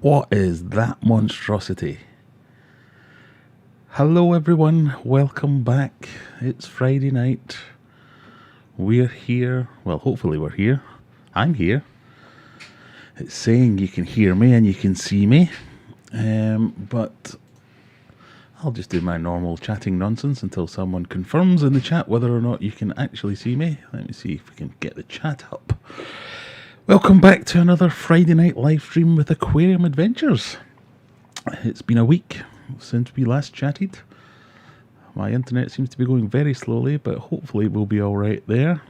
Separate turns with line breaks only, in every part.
What is that monstrosity? Hello everyone, welcome back. It's Friday night. We're here. Well, hopefully we're here. I'm here. It's saying you can hear me and you can see me. But I'll just do my normal chatting nonsense until someone confirms in the chat whether or not you can actually see me. Let me see if we can get the chat up. Welcome back to another Friday night live stream with Aquarium Adventures. It's been a week since we last chatted. My internet seems to be going very slowly, but hopefully we'll be alright there.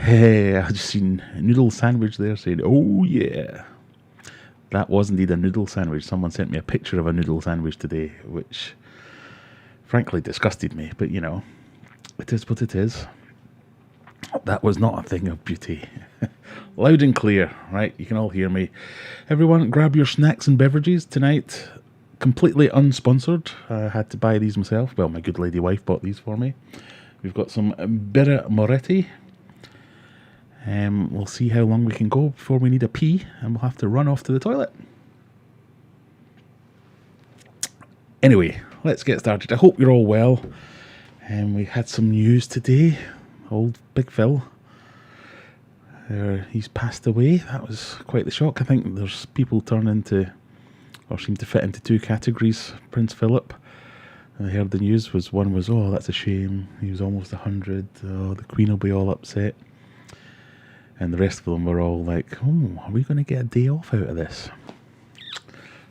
Hey, I just seen a noodle sandwich there saying, oh yeah. That was indeed a noodle sandwich. Someone sent me a picture of a noodle sandwich today, which frankly disgusted me, but you know, it is what it is. That was not a thing of beauty. Loud and clear, right? You can all hear me. Everyone, grab your snacks and beverages tonight. Completely unsponsored. I had to buy these myself. Well, my good lady wife bought these for me. We've got some Birra Moretti. We'll see how long we can go before we need a pee, and we'll have to run off to the toilet. Anyway, let's get started. I hope you're all well. We had some news today. Old Big Phil. He's passed away. That was quite the shock. I think there's people turn into, or seem to fit into two categories. Prince Philip, I heard the news, one was, oh, that's a shame. He was almost 100. Oh, the Queen will be all upset. And the rest of them were all like, oh, are we going to get a day off out of this?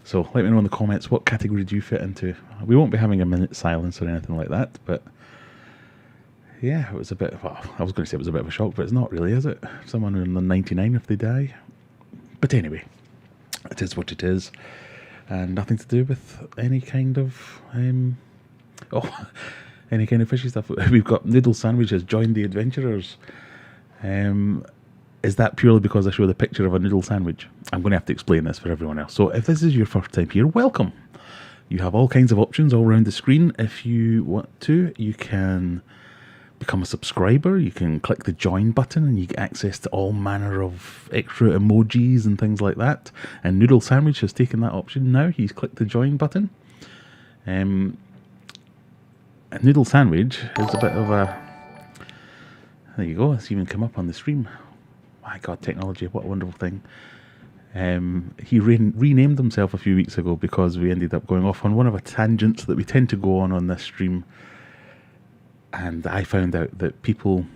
So let me know in the comments, what category do you fit into? We won't be having a minute's silence or anything like that, but yeah, it was a bit, well, I was going to say it was a bit of a shock, but it's not really, is it? Someone in the 99 if they die. But anyway, it is what it is. And nothing to do with any kind of, any kind of fishy stuff. We've got noodle sandwiches, join the adventurers. Is that purely because I showed a picture of a noodle sandwich? I'm going to have to explain this for everyone else. So if this is your first time here, welcome. You have all kinds of options all around the screen. If you want to, you can become a subscriber. You can click the join button and you get access to all manner of extra emojis and things like that. And Noodle Sandwich has taken that option now. He's clicked the join button. A Noodle Sandwich is a bit of a... There you go. It's even come up on the stream. My God, technology, what a wonderful thing. He renamed himself a few weeks ago because we ended up going off on one of a tangents that we tend to go on this stream. And I found out that people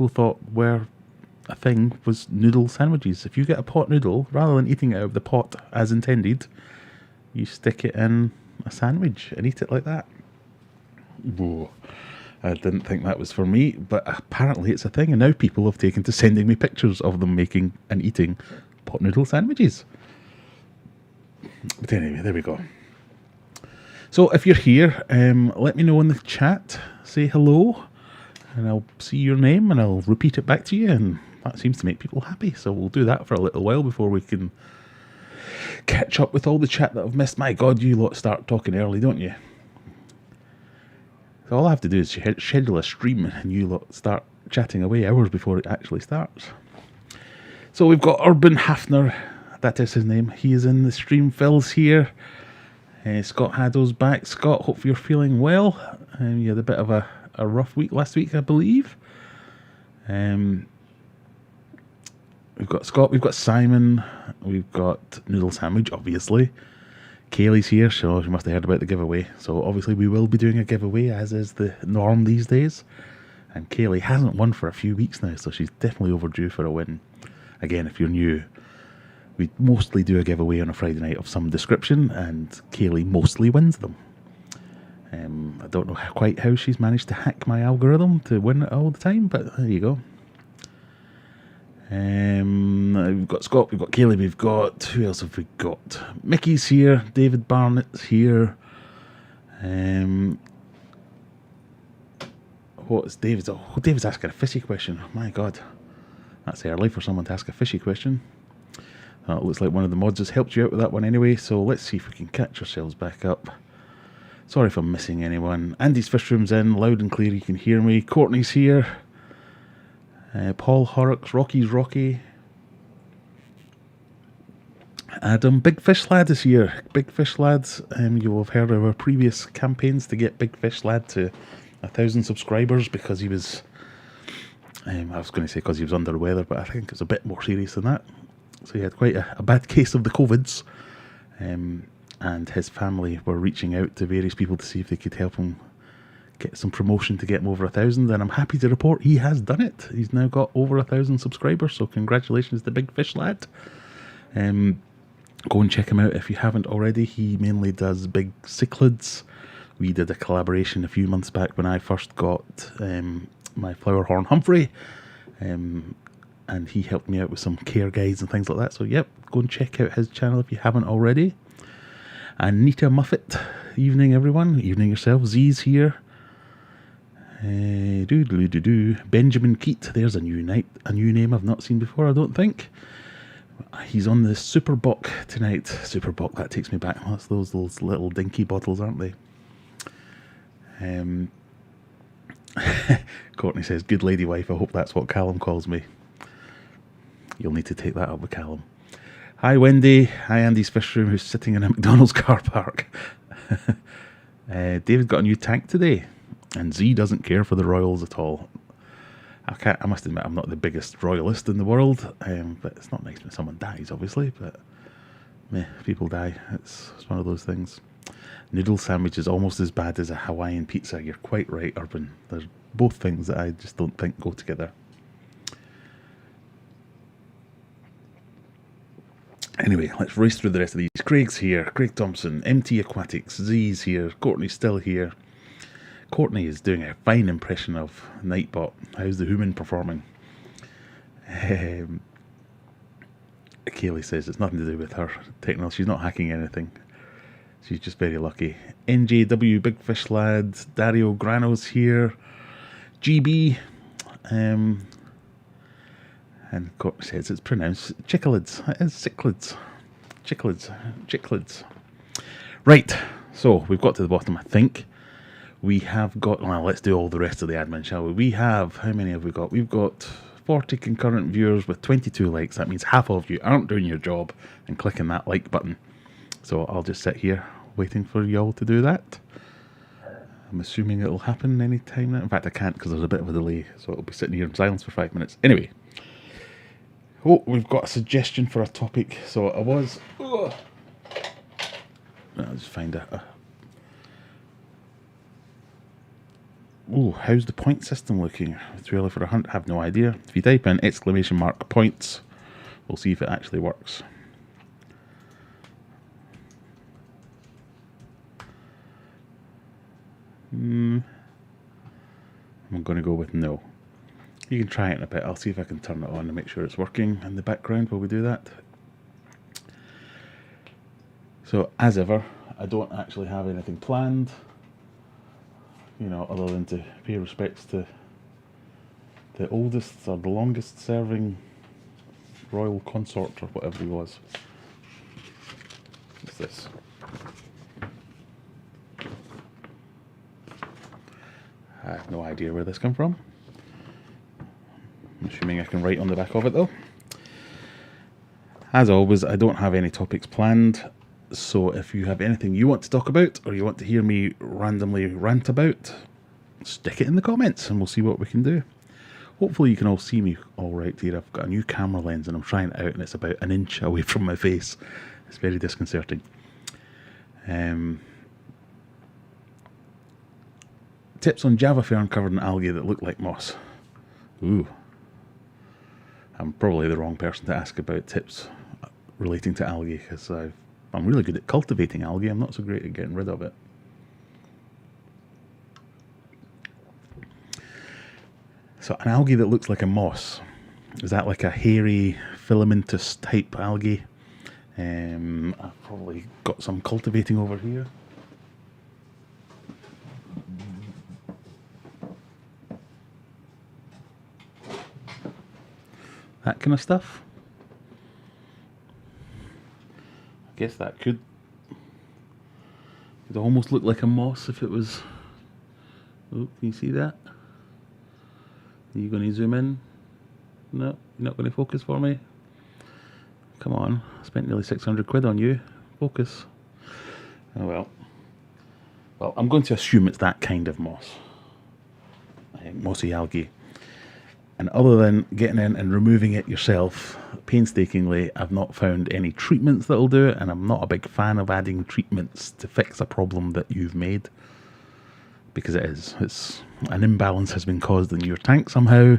thought were a thing was noodle sandwiches. If you get a pot noodle, rather than eating it out of the pot as intended, you stick it in a sandwich and eat it like that. Whoa. I didn't think that was for me, but apparently it's a thing, and now people have taken to sending me pictures of them making and eating pot noodle sandwiches. But anyway, there we go. So if you're here, let me know in the chat, say hello, and I'll see your name and I'll repeat it back to you, and that seems to make people happy. So we'll do that for a little while before we can catch up with all the chat that I've missed. My God, you lot start talking early, don't you? So all I have to do is schedule a stream and you lot start chatting away hours before it actually starts. So we've got Urban Hafner, that is his name. He is in the stream. Phil's here. Scott Haddo's back. Scott, hope you're feeling well. You had a bit of a rough week last week, I believe. We've got Scott, we've got Simon, we've got Noodle Sandwich, obviously. Kaylee's here, so she must have heard about the giveaway. So obviously we will be doing a giveaway, as is the norm these days. And Kaylee hasn't won for a few weeks now, so she's definitely overdue for a win. Again, if you're new, we mostly do a giveaway on a Friday night of some description, and Kaylee mostly wins them. I don't know quite how she's managed to hack my algorithm to win it all the time, but there you go. We've got Scott, we've got Kaylee, we've got... Who else have we got? Mickey's here, David Barnett's here. What's David's... Oh, David's asking a fishy question. Oh, my God. That's early for someone to ask a fishy question. It looks like one of the mods has helped you out with that one anyway, so let's see if we can catch ourselves back up. Sorry if I'm missing anyone. Andy's Fish Room's in, loud and clear, you can hear me. Courtney's here. Paul Horrocks, Rocky's Rocky. Adam, Big Fish Lad is here. Big Fish Lad, you will have heard of our previous campaigns to get Big Fish Lad to 1,000 subscribers because he was, I was going to say because he was under the weather, but I think it's a bit more serious than that. So he had quite a bad case of the COVIDs, and his family were reaching out to various people to see if they could help him get some promotion to get him over 1,000, and I'm happy to report he has done it. He's now got over 1,000 subscribers, so congratulations to Big Fish Lad. Go and check him out if you haven't already. He mainly does big cichlids. We did a collaboration a few months back when I first got my flower horn Humphrey, and he helped me out with some care guides and things like that. So yep, go and check out his channel if you haven't already. And Nita Muffet, evening everyone, evening yourself. Z's here. Benjamin Keat, there's a new name I've not seen before, I don't think. He's on the Super Bock tonight. Super Bock, that takes me back. That's those little dinky bottles, aren't they? Courtney says, good lady wife, I hope that's what Callum calls me. You'll need to take that up with Callum. Hi Wendy, hi Andy's Fish Room, who's sitting in a McDonald's car park. David got a new tank today, and Z doesn't care for the Royals at all. I must admit, I'm not the biggest royalist in the world, but it's not nice when someone dies, obviously, but meh, people die. It's one of those things. Noodle sandwich is almost as bad as a Hawaiian pizza. You're quite right, Urban. There's both things that I just don't think go together. Anyway, let's race through the rest of these. Craig's here, Craig Thompson, MT Aquatics, Z's here, Courtney's still here. Courtney is doing a fine impression of Nightbot. How's the human performing? Kaylee says it's nothing to do with her technology. She's not hacking anything. She's just very lucky. NJW, Big Fish Lad, Dario Grano's here. GB. And Courtney says it's pronounced cichlids. It is cichlids. Cichlids. Right, so we've got to the bottom, I think. We have got, well, let's do all the rest of the admin, shall we? We have, how many have we got? We've got 40 concurrent viewers with 22 likes. That means half of you aren't doing your job and clicking that like button. So I'll just sit here waiting for y'all to do that. I'm assuming it'll happen any time now. In fact, I can't because there's a bit of a delay. So it'll be sitting here in silence for 5 minutes. Anyway. Oh, we've got a suggestion for a topic. So I was... I'll just find a... Oh, how's the point system looking? It's really for a hunt. I have no idea. If you type in ! points, we'll see if it actually works. I'm going to go with no. You can try it in a bit. I'll see if I can turn it on and make sure it's working in the background while we do that. So, as ever, I don't actually have anything planned. You know, other than to pay respects to the oldest or the longest serving royal consort or whatever he was. What's this? I have no idea where this came from. I'm assuming I can write on the back of it though. As always, I don't have any topics planned. So if you have anything you want to talk about or you want to hear me randomly rant about, stick it in the comments and we'll see what we can do. Hopefully you can all see me all right here. I've got a new camera lens and I'm trying it out and it's about an inch away from my face. It's very disconcerting. Tips on Java fern covered in algae that look like moss. Ooh. I'm probably the wrong person to ask about tips relating to algae because I'm really good at cultivating algae. I'm not so great at getting rid of it. So an algae that looks like a moss. Is that like a hairy filamentous type algae? I've probably got some cultivating over here. That kind of stuff. I guess that could almost look like a moss if it was... Oh, can you see that? Are you going to zoom in? No, you're not going to focus for me? Come on, I spent nearly 600 quid on you. Focus. Oh well. Well, I'm going to assume it's that kind of moss. Mossy algae. And other than getting in and removing it yourself painstakingly, I've not found any treatments that'll do it, and I'm not a big fan of adding treatments to fix a problem that you've made. Because it's an imbalance has been caused in your tank somehow,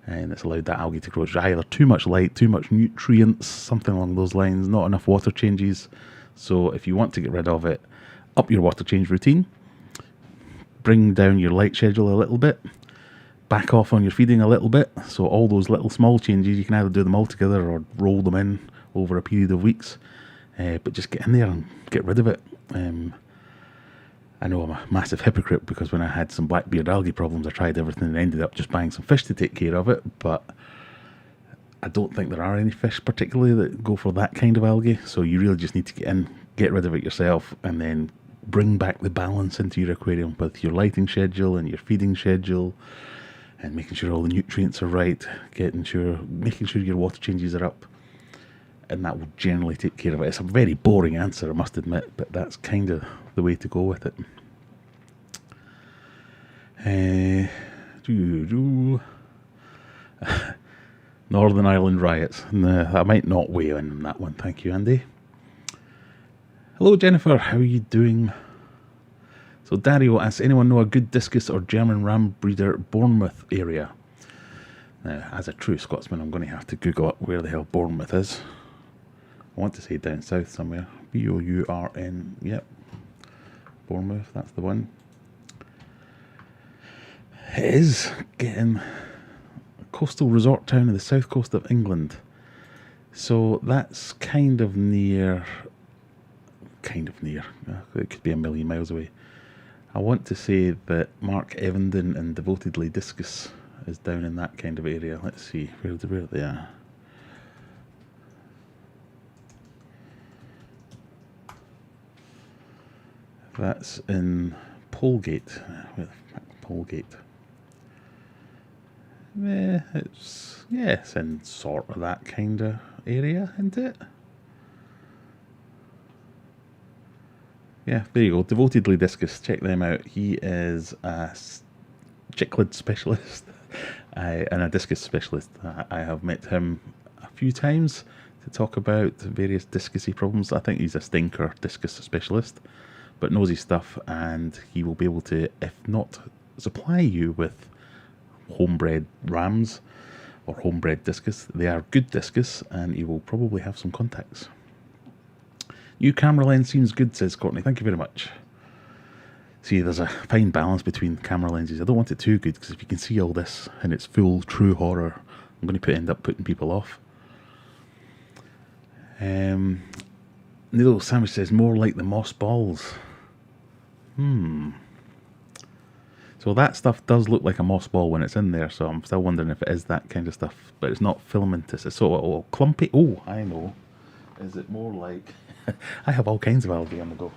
and it's allowed that algae to grow. It's either too much light, too much nutrients, something along those lines, not enough water changes. So if you want to get rid of it, up your water change routine, bring down your light schedule a little bit, back off on your feeding a little bit. So all those little small changes, you can either do them all together or roll them in over a period of weeks. But just get in there and get rid of it. I know I'm a massive hypocrite, because when I had some blackbeard algae problems, I tried everything and ended up just buying some fish to take care of it. But I don't think there are any fish particularly that go for that kind of algae. So you really just need to get in, get rid of it yourself, and then bring back the balance into your aquarium with your lighting schedule and your feeding schedule, and making sure all the nutrients are right, making sure your water changes are up, and that will generally take care of it. It's a very boring answer, I must admit, but that's kind of the way to go with it. Northern Ireland riots. I might not weigh in on that one. Thank you, Andy. Hello, Jennifer. How are you doing? So Dario asks, anyone know a good discus or German ram breeder Bournemouth area? Now, as a true Scotsman, I'm going to have to Google up where the hell Bournemouth is. I want to say down south somewhere. B-O-U-R-N. Yep. Bournemouth, that's the one. It is getting a coastal resort town in the south coast of England. So that's kind of near. It could be a million miles away. I want to say that Mark Evenden and Devotedly Discus is down in that kind of area. Let's see, where they are. That's in Polegate. Where the fuck, Polegate? It's in sort of that kind of area, isn't it? Yeah, there you go. Devotedly Discus. Check them out. He is a cichlid specialist and a discus specialist. I have met him a few times to talk about various discusy problems. I think he's a stinker discus specialist, but knows his stuff, and he will be able to, if not supply you with homebred rams or homebred discus, they are good discus, and he will probably have some contacts. New camera lens seems good, says Courtney. Thank you very much. See, there's a fine balance between camera lenses. I don't want it too good, because if you can see all this in its full true horror, I'm going to end up putting people off. Needle Sandwich says more like the moss balls. So that stuff does look like a moss ball when it's in there, so I'm still wondering if it is that kind of stuff, but it's not filamentous. It's sort of clumpy. Oh, I know. Is it more like... I have all kinds of algae on the go.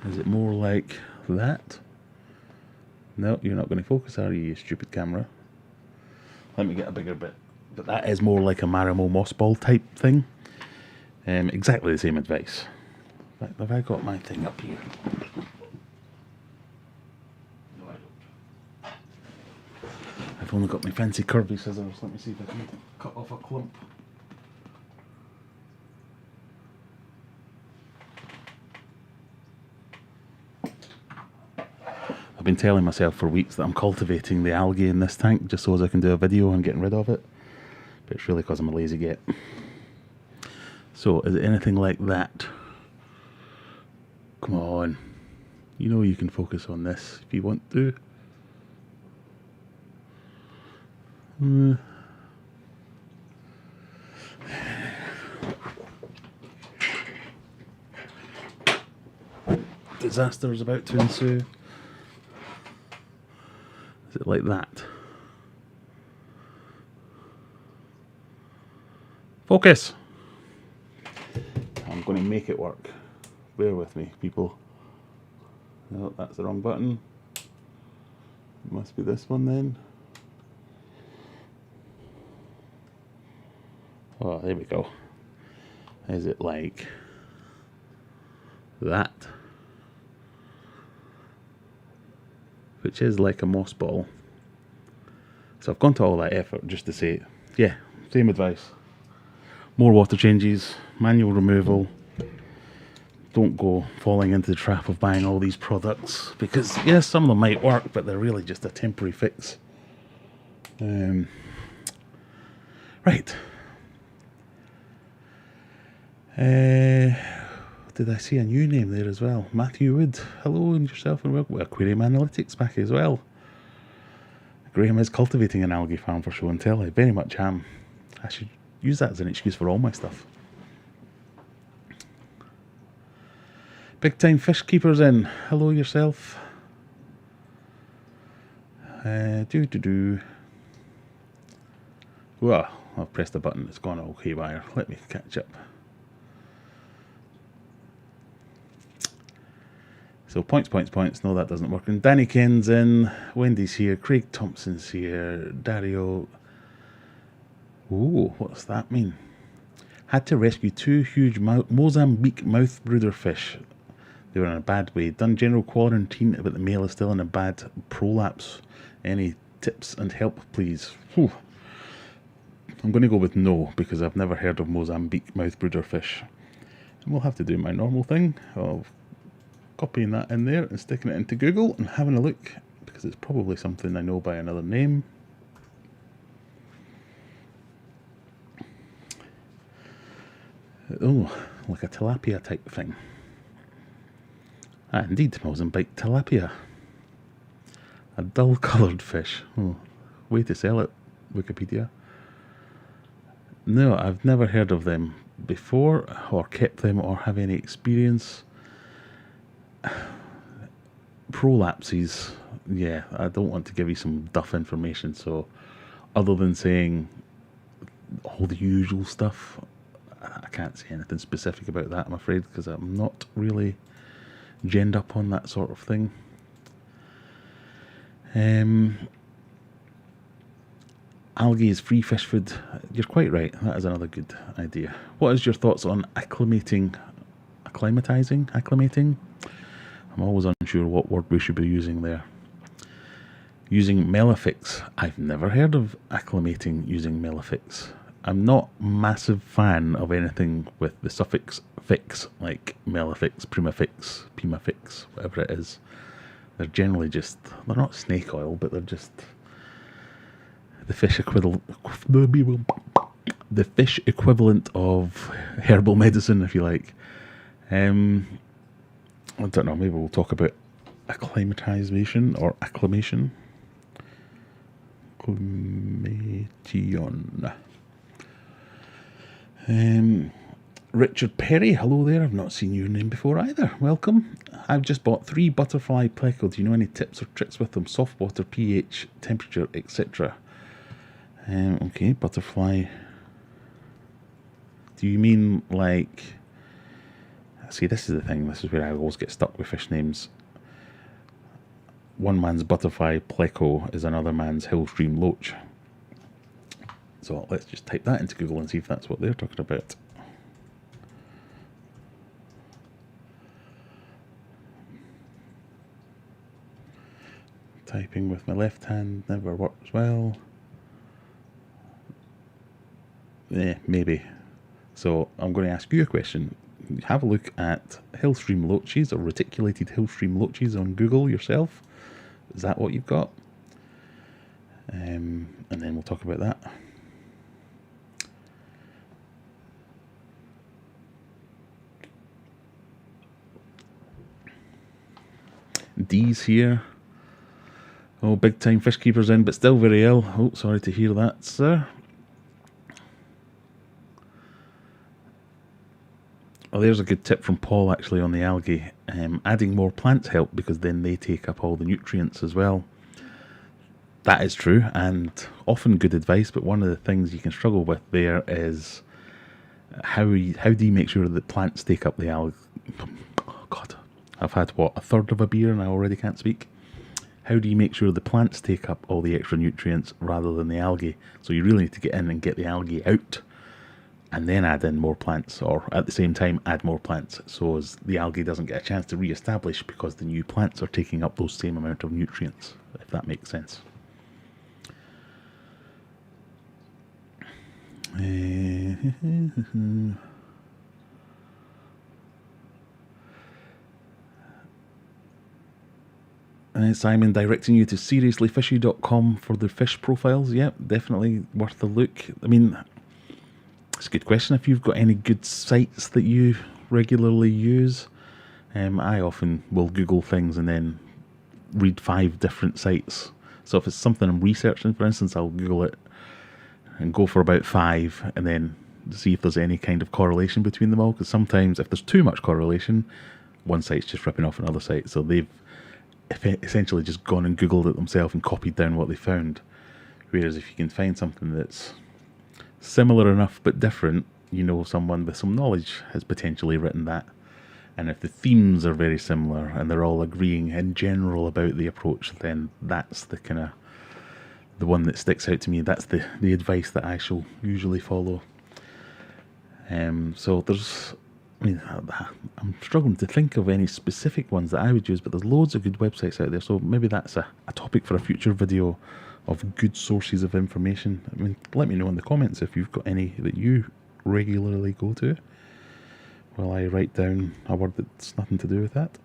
Is it more like that? No, you're not going to focus, are you, you stupid camera? Let me get a bigger bit. But that is more like a Marimo moss ball type thing. Exactly the same advice. Right, have I got my thing up here? No, I don't. I've only got my fancy curvy scissors. Let me see if I can cut off a clump. I've been telling myself for weeks that I'm cultivating the algae in this tank just so as I can do a video on getting rid of it. But it's really because I'm a lazy git. So, is it anything like that? Come on. You know you can focus on this if you want to. Disaster is about to ensue. Is it like that? Focus! I'm going to make it work. Bear with me, people. No, that's the wrong button. Must be this one then. Oh, there we go. Is it like that? Which is like a moss ball. So I've gone to all that effort just to say, yeah, same advice. More water changes, manual removal. Don't go falling into the trap of buying all these products, because yes, some of them might work, but they're really just a temporary fix. Right. Did I see a new name there as well? Matthew Wood. Hello, and yourself, and welcome. Aquarium Analytics back as well. Graham is cultivating an algae farm for show and tell. I very much am. I should use that as an excuse for all my stuff. Big time fish keepers in. Hello yourself. Well, I've pressed a button. It's gone all haywire. Let me catch up. So points. No, that doesn't work. And Danny Ken's in. Wendy's here. Craig Thompson's here. Dario. Ooh, what's that mean? Had to rescue 2 huge Mozambique mouth brooder fish. They were in a bad way. Done general quarantine, but the male is still in a bad prolapse. Any tips and help, please? Whew. I'm going to go with no, because I've never heard of Mozambique mouth brooder fish. And we'll have to do my normal thing of copying that in there and sticking it into Google and having a look, because it's probably something I know by another name. Oh, like a tilapia type thing. Ah, indeed, Mozambique tilapia. A dull coloured fish. Oh, way to sell it, Wikipedia. No, I've never heard of them before, or kept them, or have any experience. Prolapses, yeah, I don't want to give you some duff information, so other than saying all the usual stuff, I can't say anything specific about that, I'm afraid, because I'm not really genned up on that sort of thing. Algae is free fish food. You're quite right, that is another good idea. What is your thoughts on acclimating? I'm always unsure what word we should be using there. Using Melifix. I've never heard of acclimating using Melifix. I'm not a massive fan of anything with the suffix fix, like Melifix, Primafix, Pimafix, whatever it is. They're generally just, they're not snake oil, but they're just the fish equivalent of herbal medicine, if you like. I don't know, maybe we'll talk about acclimatization or acclimation. Acclimation. Richard Perry, hello there. I've not seen your name before either. Welcome. I've just bought 3 butterfly pleco. Do you know any tips or tricks with them? Soft water, pH, temperature, etc. Okay, butterfly. Do you mean like... See, this is the thing. This is where I always get stuck with fish names. One man's butterfly pleco is another man's hillstream loach. So let's just type that into Google and see if that's what they're talking about. Typing with my left hand never works well. Maybe. So I'm going to ask you a question. Have a look at hillstream loaches or reticulated hillstream loaches on Google yourself. Is that what you've got? And then we'll talk about that. D's here. Oh, big time fish keepers in, but still very ill. Oh, sorry to hear that, sir. Oh, there's a good tip from Paul actually on the algae. Adding more plants help because then they take up all the nutrients as well. That is true and often good advice, but one of the things you can struggle with there is how do you make sure that plants take up the algae? Oh God, I've had, what, a third of a beer and I already can't speak. How do you make sure the plants take up all the extra nutrients rather than the algae? So you really need to get in and get the algae out and then add in more plants, or at the same time add more plants, so as the algae doesn't get a chance to re-establish because the new plants are taking up those same amount of nutrients, if that makes sense. Simon directing you to seriouslyfishy.com for the fish profiles. Yep, definitely worth a look. I mean, it's a good question. If you've got any good sites that you regularly use, I often will Google things and then read 5 different sites. So if it's something I'm researching, for instance, I'll Google it and go for about 5 and then see if there's any kind of correlation between them all. Because sometimes if there's too much correlation, one site's just ripping off another site. So they've essentially just gone and Googled it themselves and copied down what they found. Whereas if you can find something that's similar enough but different, you know someone with some knowledge has potentially written that. And if the themes are very similar and they're all agreeing in general about the approach, then that's the kind of the one that sticks out to me. That's the advice that I shall usually follow. So there's, I mean, I'm struggling to think of any specific ones that I would use, but there's loads of good websites out there. So maybe that's a topic for a future video of good sources of information. I mean, let me know in the comments if you've got any that you regularly go to, while I write down a word that's nothing to do with that.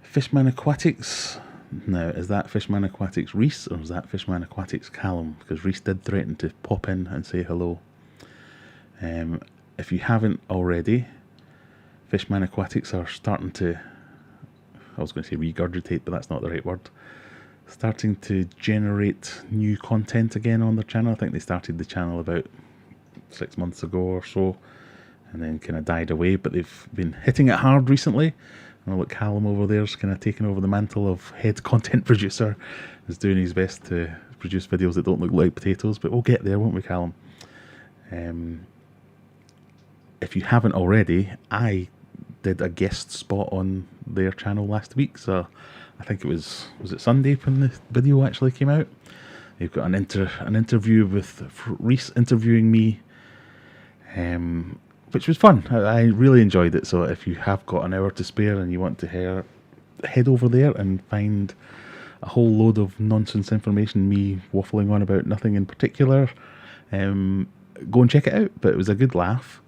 Fishman Aquatics. Now, is that Fishman Aquatics Reese or is that Fishman Aquatics Callum? Because Reese did threaten to pop in and say hello. If you haven't already, Fishman Aquatics are starting to, I was going to say regurgitate, but that's not the right word, starting to generate new content again on their channel. I think they started the channel about 6 months ago or so and then kind of died away, but they've been hitting it hard recently. And look, Callum over there's kind of taking over the mantle of head content producer. Is doing his best to produce videos that don't look like potatoes, but we'll get there, won't we, Callum? If you haven't already, I did a guest spot on their channel last week, so I think it was it Sunday when the video actually came out? They've got an interview with Reese interviewing me, which was fun. I really enjoyed it. So if you have got an hour to spare and you want to head over there and find a whole load of nonsense information, me waffling on about nothing in particular, go and check it out. But it was a good laugh.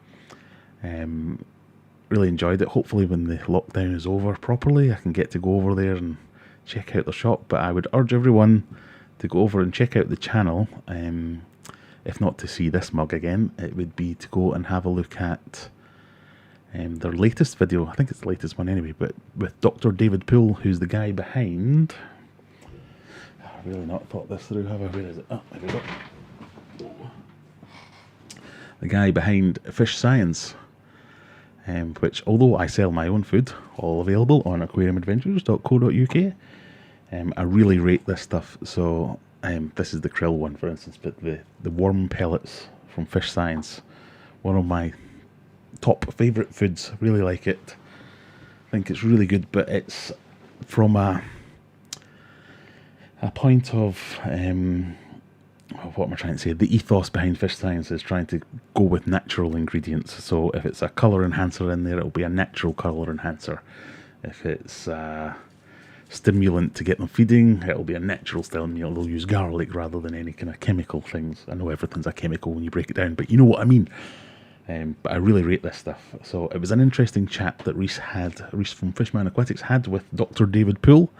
Really enjoyed it. Hopefully when the lockdown is over properly, I can get to go over there and check out the shop. But I would urge everyone to go over and check out the channel. If not to see this mug again, it would be to go and have a look at their latest video. I think it's the latest one anyway, but with Dr. David Poole, who's the guy behind... I've really not thought this through, have I? Where is it? Oh, there we go. The guy behind Fish Science, which, although I sell my own food, all available on aquariumadventures.co.uk, I really rate this stuff. So this is the krill one, for instance, but the worm pellets from Fish Science, one of my top favourite foods. Really like it. I think it's really good, but it's from a point of what am I trying to say? The ethos behind Fish Science is trying to go with natural ingredients. So if it's a colour enhancer in there, it'll be a natural colour enhancer. If it's stimulant to get them feeding, it'll be a natural stimulant. They'll use garlic rather than any kind of chemical things. I know everything's a chemical when you break it down, but you know what I mean. But I really rate this stuff. So it was an interesting chat that Reese from Fishman Aquatics had with Dr. David Poole.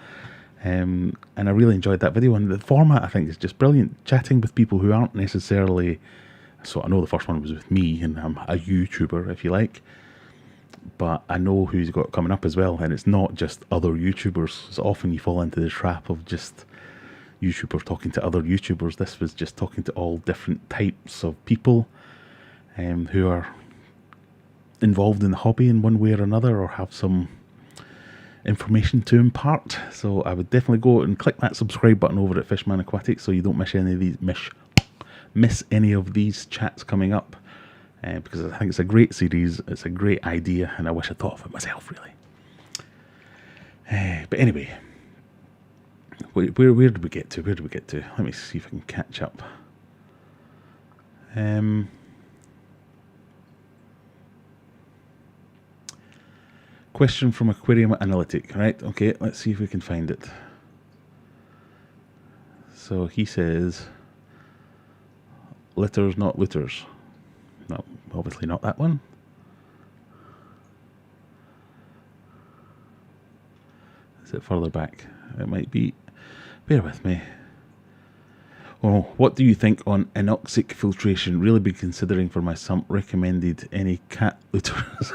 And I really enjoyed that video, and the format I think is just brilliant, chatting with people who aren't necessarily, so I know the first one was with me and I'm a YouTuber if you like, but I know who he's got coming up as well, and it's not just other YouTubers. So often you fall into the trap of just YouTubers talking to other YouTubers. This was just talking to all different types of people who are involved in the hobby in one way or another, or have some information to impart. So I would definitely go and click that subscribe button over at Fishman Aquatics so you don't miss any of these miss any of these chats coming up, because I think it's a great series, it's a great idea, and I wish I'd thought of it myself, really. But anyway, where did we get to? Where did we get to? Let me see if I can catch up. Question from Aquarium Analytic, right? Okay, let's see if we can find it. So he says, litters, not looters. No, obviously not that one. Is it further back? It might be. Bear with me. Oh, what do you think on anoxic filtration? Really be considering for my sump. Recommended any cat litters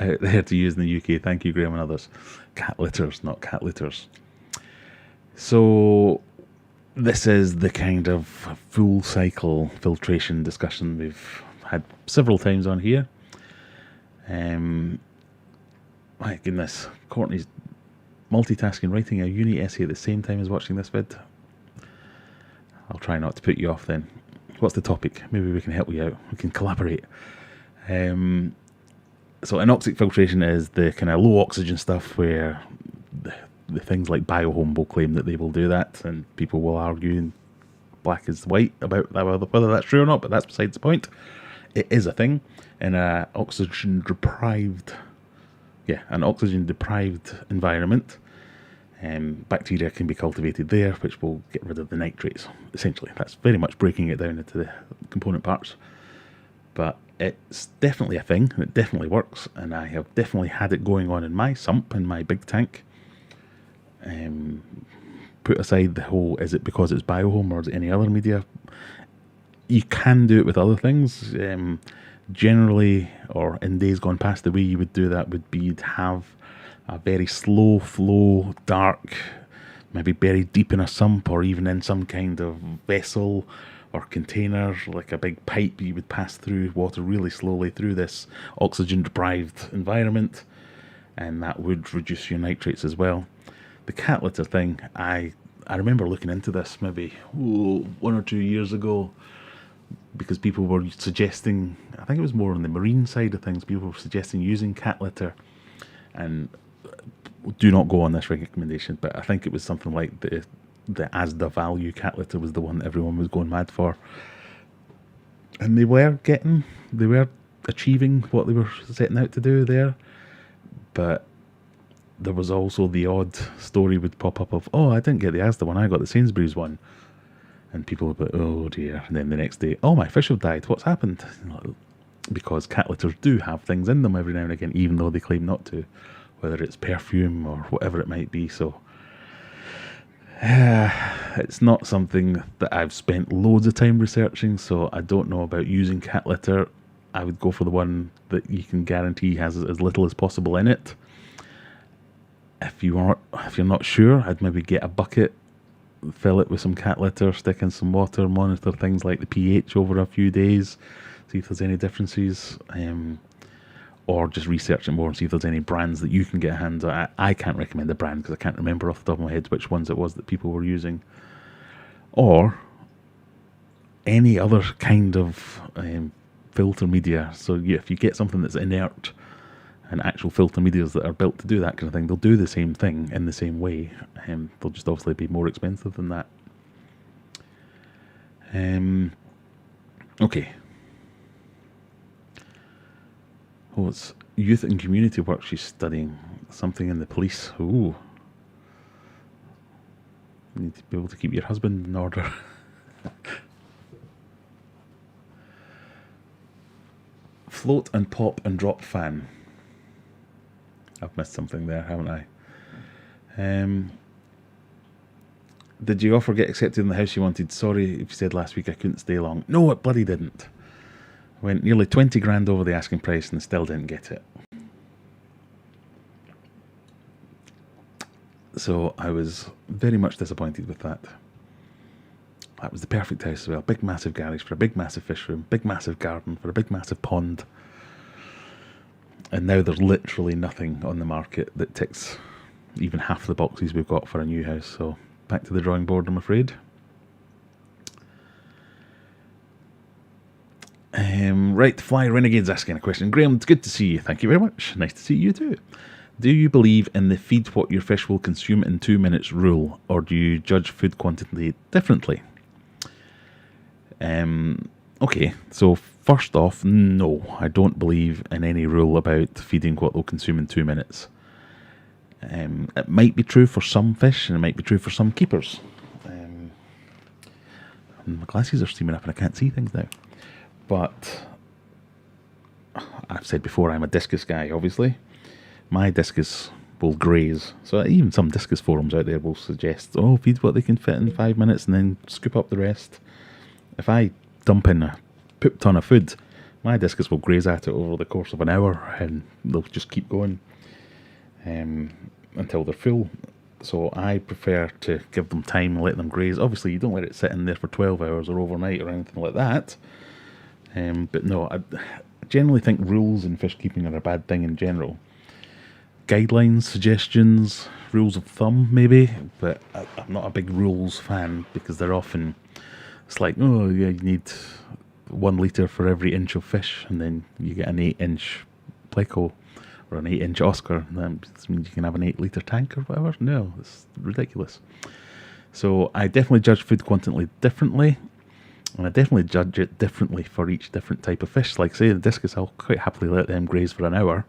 out there to use in the UK. Thank you, Graham and others. Cat litters, not cat litters. So this is the kind of full cycle filtration discussion we've had several times on here. My goodness, Courtney's multitasking, writing a uni essay at the same time as watching this vid. I'll try not to put you off then. What's the topic? Maybe we can help you out. We can collaborate. So anoxic filtration is the kind of low oxygen stuff where the things like Biohome will claim that they will do that, and people will argue black is white about whether that's true or not, but that's besides the point. It is a thing in an oxygen deprived environment. Bacteria can be cultivated there, which will get rid of the nitrates. Essentially, that's very much breaking it down into the component parts. But it's definitely a thing, and it definitely works, and I have definitely had it going on in my sump, in my big tank. Put aside the whole, is it because it's Biohome or is it any other media? You can do it with other things. Generally, or in days gone past, the way you would do that would be to have a very slow flow, dark, maybe buried deep in a sump or even in some kind of vessel or container, like a big pipe. You would pass through water really slowly through this oxygen deprived environment, and that would reduce your nitrates as well. The cat litter thing, I remember looking into this maybe 1 or 2 years ago, because people were suggesting, I think it was more on the marine side of things, people were suggesting using cat litter, and do not go on this recommendation, but I think it was something like the ASDA value cat litter was the one that everyone was going mad for, and they were achieving what they were setting out to do there. But there was also the odd story would pop up of, oh, I didn't get the Asda one, I got the Sainsbury's one. And people would be, oh dear. And then the next day, oh, my fish have died, what's happened? Because cat litters do have things in them every now and again, even though they claim not to, whether it's perfume or whatever it might be. So it's not something that I've spent loads of time researching, so I don't know about using cat litter. I would go for the one that you can guarantee has as little as possible in it. If you're not sure, I'd maybe get a bucket, fill it with some cat litter, stick in some water, monitor things like the pH over a few days, see if there's any differences, or just research it more and see if there's any brands that you can get hands on. I can't recommend a brand because I can't remember off the top of my head which ones it was that people were using, or any other kind of filter media. So if you get something that's inert, and actual filter medias that are built to do that kind of thing, they'll do the same thing in the same way. They'll just obviously be more expensive than that. Okay. Oh, it's youth and community work she's studying. Something in the police. Ooh. You need to be able to keep your husband in order. Float and pop and drop fan. I've missed something there, haven't I? Did your offer get accepted in the house you wanted? Sorry if you said last week I couldn't stay long. No, it bloody didn't. Went nearly 20 grand over the asking price and still didn't get it. So I was very much disappointed with that. That was the perfect house as well. Big massive garage for a big massive fish room, big massive garden for a big massive pond. And now there's literally nothing on the market that ticks even half the boxes we've got for a new house. So back to the drawing board, I'm afraid. Right, Fly Renegade's asking a question. Graham, it's good to see you. Thank you very much. Nice to see you too. Do you believe in the feed what your fish will consume in 2 minutes rule, or do you judge food quantity differently? Okay, so first off, no, I don't believe in any rule about feeding what they'll consume in 2 minutes. It might be true for some fish, and it might be true for some keepers. My glasses are steaming up and I can't see things now. But I've said before, I'm a discus guy, obviously. My discus will graze. So even some discus forums out there will suggest, oh, feed what they can fit in 5 minutes and then scoop up the rest. If I dump in a poop ton of food, my discus will graze at it over the course of an hour and they'll just keep going until they're full. So I prefer to give them time and let them graze. Obviously, you don't let it sit in there for 12 hours or overnight or anything like that. But no, I generally think rules in fish keeping are a bad thing in general. Guidelines, suggestions, rules of thumb maybe, but I'm not a big rules fan because they're often, it's like, oh yeah, you need 1 litre for every inch of fish, and then you get an 8-inch pleco or an 8-inch Oscar, and that means you can have an 8-litre tank or whatever. No, it's ridiculous. So I definitely judge food quantity differently, and I definitely judge it differently for each different type of fish. Like say the discus, I'll quite happily let them graze for an hour.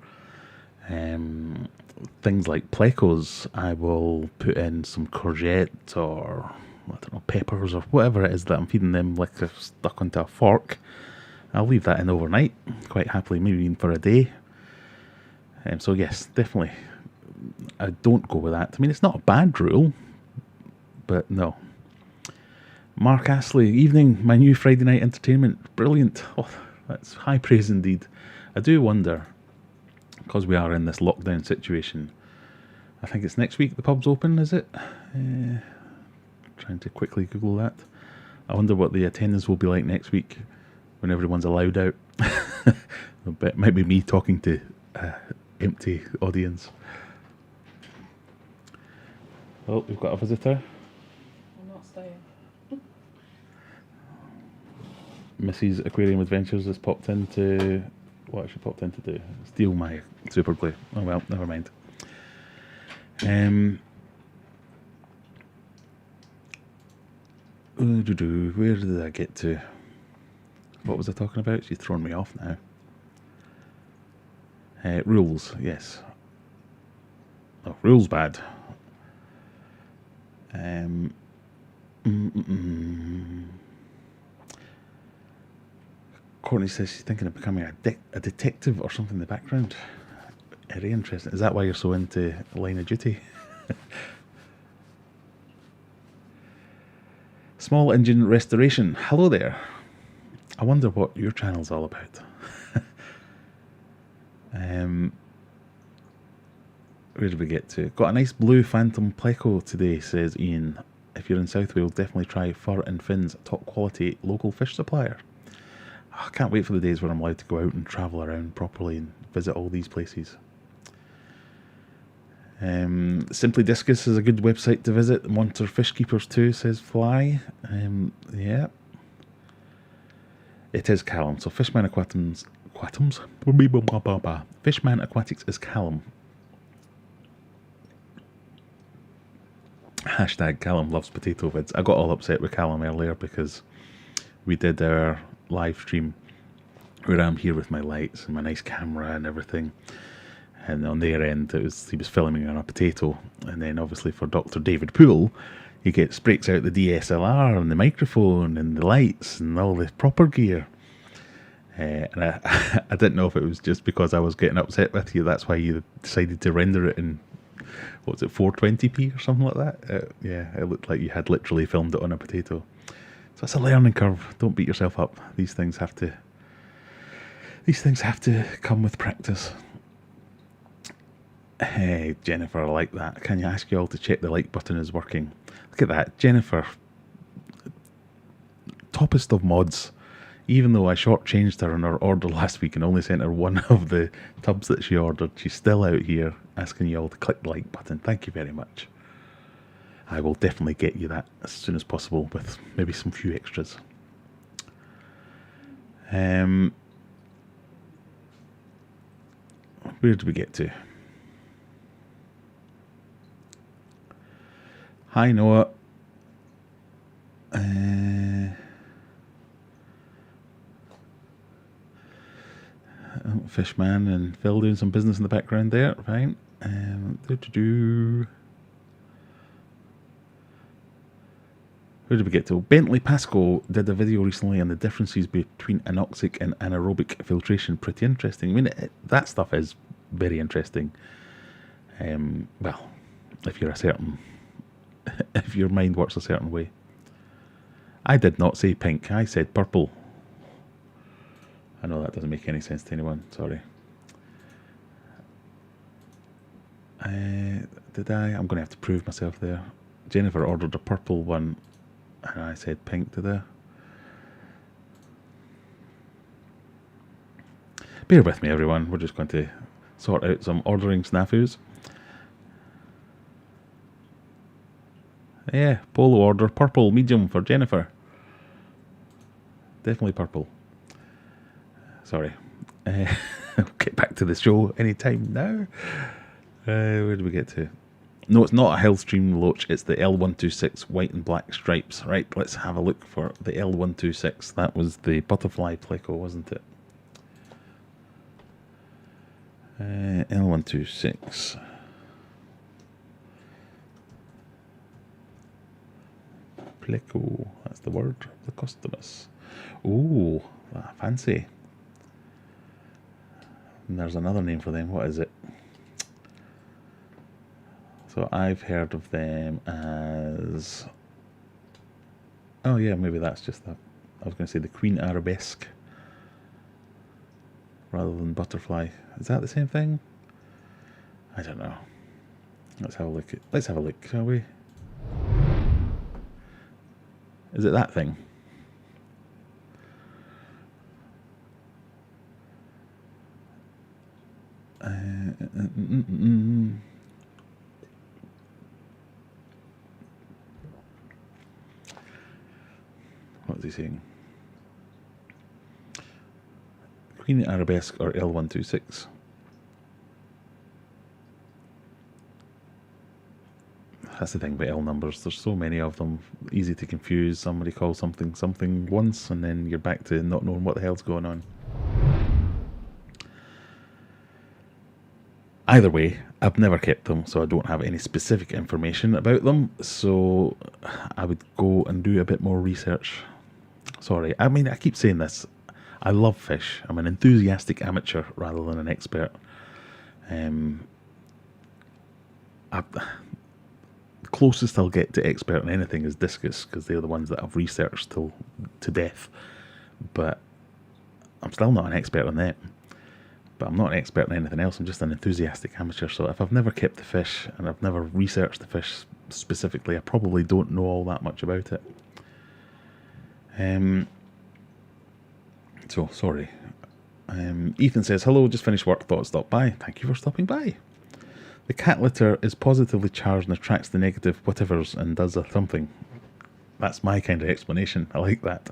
Things like plecos, I will put in some courgette or I don't know, peppers or whatever it is that I'm feeding them, like they're stuck onto a fork. I'll leave that in overnight, quite happily, maybe even for a day. So yes, definitely, I don't go with that. I mean, it's not a bad rule, but no. Mark Astley, evening, my new Friday night entertainment, brilliant. Oh, that's high praise indeed. I do wonder, because we are in this lockdown situation, I think it's next week the pub's open, is it? Trying to quickly Google that. I wonder what the attendance will be like next week when everyone's allowed out. It might be me talking to empty audience. Oh, we've got a visitor.
I'm not staying.
Mrs. Aquarium Adventures has popped in to... What has she popped in to do? Steal my super glue. Oh well, never mind. Where did I get to? What was I talking about? She's thrown me off now. Rules, yes. Oh, rules bad. Courtney says she's thinking of becoming a detective or something in the background. Very interesting. Is that why you're so into Line of Duty? Small Engine Restoration. Hello there. I wonder what your channel's all about. Where did we get to? Got a nice blue Phantom Pleco today, says Ian. If you're in South Wales, definitely try Fur and Fins, top quality local fish supplier. I can't wait for the days where I'm allowed to go out and travel around properly and visit all these places. Simply Discus is a good website to visit. Monitor Fish Keepers too, says Fly. Yeah. It is Callum. So Fishman Aquatics. Fishman Aquatics is Callum. Hashtag Callum loves potato vids. I got all upset with Callum earlier because we did our live stream where I'm here with my lights and my nice camera and everything, and on their end he was filming on a potato, and then obviously for Dr. David Poole he breaks out the DSLR and the microphone and the lights and all the proper gear, and I didn't know if it was just because I was getting upset with you, that's why you decided to render it in, what was it, 420p or something like that. Yeah, it looked like you had literally filmed it on a potato. So it's a learning curve. Don't beat yourself up. These things have to come with practice. Hey, Jennifer, I like that. Can you ask you all to check the like button is working? Look at that, Jennifer. Toppest of mods. Even though I shortchanged her on her order last week and only sent her one of the tubs that she ordered, she's still out here asking you all to click the like button. Thank you very much. I will definitely get you that as soon as possible with maybe some few extras. Where did we get to? Hi, Noah. Fishman and Phil doing some business in the background there. Fine. Where did we get to? Bentley Pasco did a video recently on the differences between anoxic and anaerobic filtration. Pretty interesting. I mean, that stuff is very interesting. Well, if you're if your mind works a certain way. I did not say pink. I said purple. I know that doesn't make any sense to anyone. Sorry. Did I? I'm going to have to prove myself there. Jennifer ordered a purple one, and I said pink. Did I? Bear with me, everyone. We're just going to sort out some ordering snafus. Yeah, polo order, purple, medium for Jennifer. Definitely purple. Sorry. I'll get back to the show anytime now. Where do we get to? No, it's not a Hellstream Loach. It's the L126 white and black stripes. Right, let's have a look for the L126. That was the butterfly pleco, wasn't it? L126. Pleco. That's the word of the customers. Ooh, fancy. And there's another name for them. What is it? So I've heard of them as... Oh yeah, maybe that's just that. I was going to say the Queen Arabesque rather than butterfly. Is that the same thing? I don't know. Let's have a look. Let's have a look, shall we? Is it that thing? What is he saying? Queen Arabesque or L126? That's the thing about L numbers. There's so many of them. Easy to confuse. Somebody calls something something once and then you're back to not knowing what the hell's going on. Either way, I've never kept them, so I don't have any specific information about them. So I would go and do a bit more research. Sorry, I mean, I keep saying this. I love fish. I'm an enthusiastic amateur rather than an expert. The closest I'll get to expert in anything is discus, because they're the ones that I've researched to death. But I'm still not an expert on them. But I'm not an expert in anything else. I'm just an enthusiastic amateur. So if I've never kept the fish and I've never researched the fish specifically, I probably don't know all that much about it. So sorry. Ethan says, hello, just finished work, thought I'd stop by. Thank you for stopping by. The cat litter is positively charged and attracts the negative whatevers and does a something. That's my kind of explanation. I like that.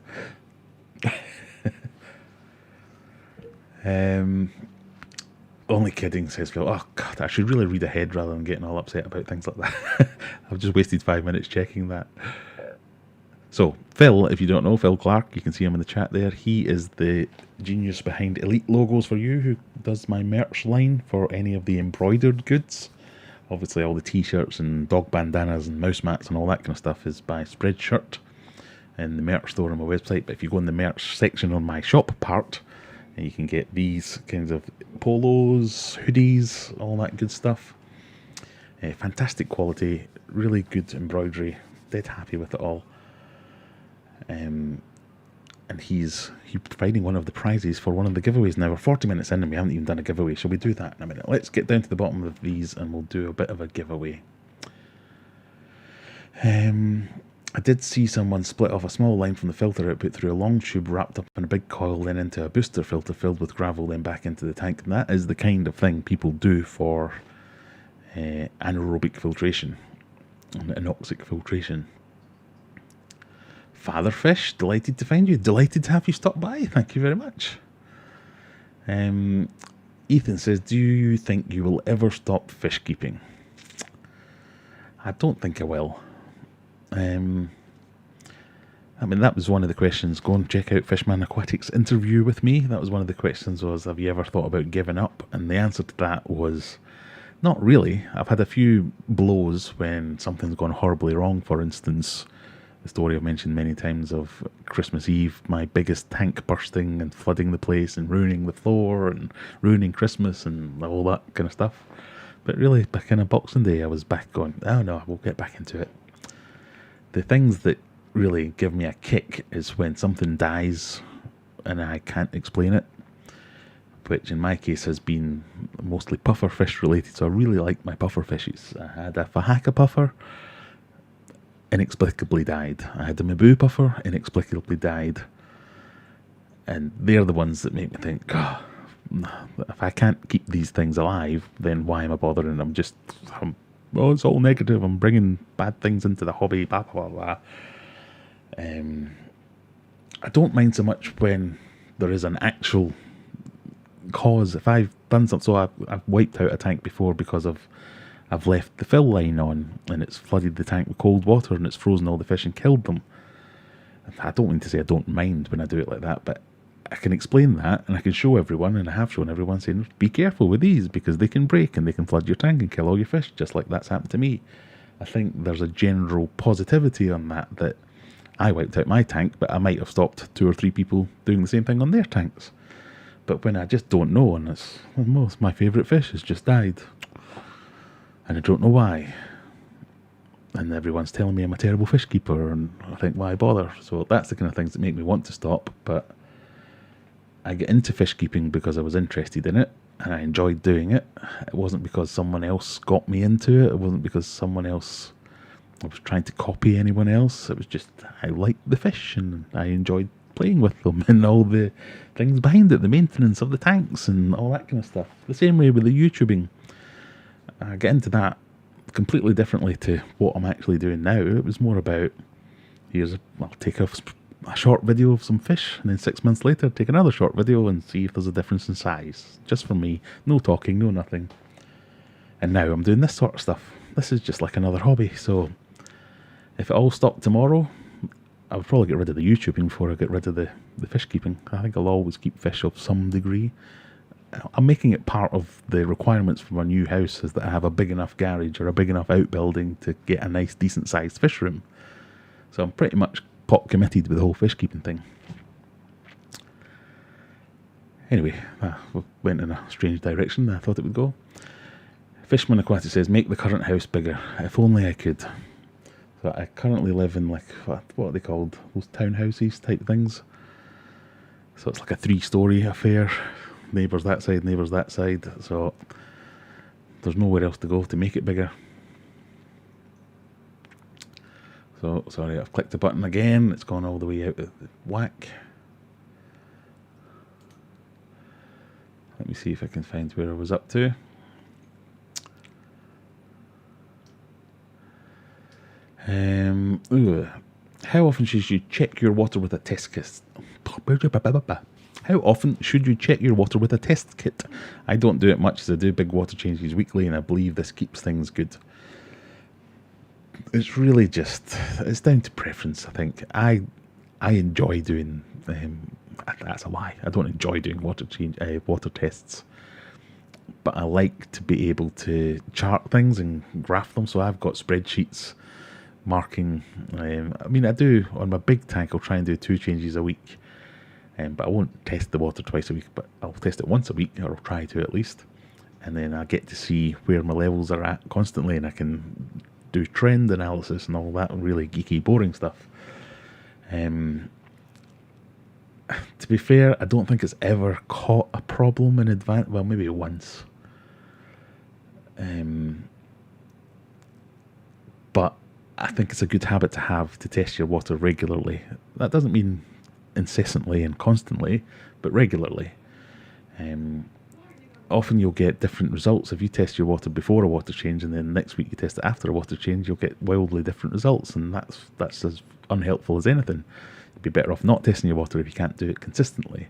Only kidding, says Phil. Oh God, I should really read ahead rather than getting all upset about things like that. I've just wasted 5 minutes checking that. So, Phil, if you don't know, Phil Clark, you can see him in the chat there. He is the genius behind Elite Logos for You, who does my merch line for any of the embroidered goods. Obviously, all the t-shirts and dog bandanas and mouse mats and all that kind of stuff is by Spreadshirt and the merch store on my website. But if you go in the merch section on my shop part, you can get these kinds of polos, hoodies, all that good stuff. Fantastic quality, really good embroidery. Dead happy with it all. And he's providing one of the prizes for one of the giveaways now. We're 40 minutes in and we haven't even done a giveaway. Shall we do that in a minute? Let's get down to the bottom of these and we'll do a bit of a giveaway. I did see someone split off a small line from the filter output through a long tube wrapped up in a big coil, then into a booster filter filled with gravel, then back into the tank. And that is the kind of thing people do for anaerobic filtration and anoxic filtration. Fatherfish, delighted to find you. Delighted to have you stop by. Thank you very much. Ethan says, do you think you will ever stop fish keeping? I don't think I will. I mean, that was one of the questions. Go and check out Fishman Aquatics' interview with me. That was one of the questions was, have you ever thought about giving up? And the answer to that was, not really. I've had a few blows when something's gone horribly wrong. For instance, the story I've mentioned many times of Christmas Eve, my biggest tank bursting and flooding the place and ruining the floor and ruining Christmas and all that kind of stuff. But really, back in a Boxing Day, I was back going, oh no, we'll get back into it. The things that really give me a kick is when something dies and I can't explain it, which in my case has been mostly pufferfish related. So I really like my puffer fishes. I had a Fahaka puffer, inexplicably died. I had a Mabu puffer, inexplicably died. And they're the ones that make me think, oh, if I can't keep these things alive, then why am I bothering? It's all negative. I'm bringing bad things into the hobby, blah, blah, blah, blah. I don't mind so much when there is an actual cause. If I've done something, so I've wiped out a tank before because I've left the fill line on and it's flooded the tank with cold water and it's frozen all the fish and killed them. I don't mean to say I don't mind when I do it like that, but I can explain that and I can show everyone, and I have shown everyone, saying be careful with these because they can break and they can flood your tank and kill all your fish, just like that's happened to me. I think there's a general positivity on that I wiped out my tank, but I might have stopped 2 or 3 people doing the same thing on their tanks. But when I just don't know, and it's my favourite fish has just died, and I don't know why, and everyone's telling me I'm a terrible fish keeper, and I think, why bother? So that's the kind of things that make me want to stop. But I get into fish keeping because I was interested in it, and I enjoyed doing it. It wasn't because someone else got me into it. It wasn't because someone else... I was trying to copy anyone else. It was just, I liked the fish and I enjoyed playing with them and all the things behind it, the maintenance of the tanks and all that kind of stuff. The same way with the YouTubing. I get into that completely differently to what I'm actually doing now. It was more about, I'll take a short video of some fish, and then 6 months later take another short video and see if there's a difference in size. Just for me. No talking, no nothing. And now I'm doing this sort of stuff. This is just like another hobby. So if it all stopped tomorrow, I would probably get rid of the YouTubing before I get rid of the fish keeping. I think I'll always keep fish of some degree. I'm making it part of the requirements for my new house is that I have a big enough garage or a big enough outbuilding to get a nice decent sized fish room. So I'm pretty much pot committed with the whole fish keeping thing. Anyway, we went in a strange direction than I thought it would go. Fishman Aquatics says, make the current house bigger. If only I could. So I currently live in like, what are they called? Those townhouses type things. So it's like a 3-story affair. Neighbours that side, neighbours that side. So there's nowhere else to go to make it bigger. So, sorry, I've clicked the button again. It's gone all the way out of the whack. Let me see if I can find where I was up to. How often should you check your water with a test kit? How often should you check your water with a test kit? I don't do it much, as I do big water changes weekly, and I believe this keeps things good. It's really just, it's down to preference, I think. I enjoy doing, that's a lie, I don't enjoy doing water tests. But I like to be able to chart things and graph them, so I've got spreadsheets marking, I do, on my big tank, I'll try and do 2 changes a week. But I won't test the water twice a week, but I'll test it once a week, or I'll try to at least. And then I get to see where my levels are at constantly, and I can do trend analysis and all that really geeky, boring stuff. To be fair, I don't think it's ever caught a problem in advance. Well, maybe once. But I think it's a good habit to have, to test your water regularly. That doesn't mean incessantly and constantly, but regularly. often you'll get different results. If you test your water before a water change and then next week you test it after a water change, you'll get wildly different results, and that's as unhelpful as anything. You'd be better off not testing your water if you can't do it consistently.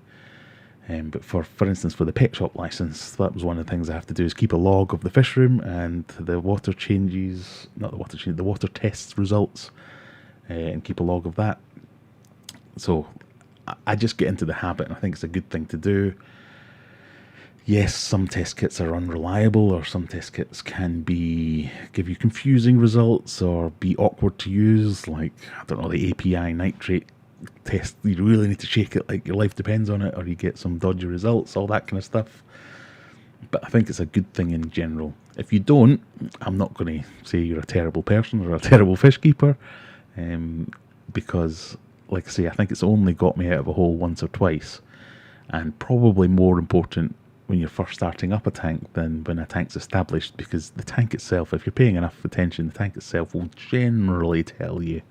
But for instance, for the pet shop license, that was one of the things I have to do, is keep a log of the fish room and the water changes, not the water change, the water tests results, and keep a log of that. So I just get into the habit, and I think it's a good thing to do. Yes, some test kits are unreliable, or some test kits can give you confusing results or be awkward to use, like, I don't know, the API nitrate test. You really need to shake it like your life depends on it, or you get some dodgy results, all that kind of stuff. But I think it's a good thing in general. If you don't, I'm not going to say you're a terrible person or a terrible fish keeper, because, like I say, I think it's only got me out of a hole once or twice, and probably more important when you're first starting up a tank than when a tank's established, because the tank itself, if you're paying enough attention, the tank itself will generally tell you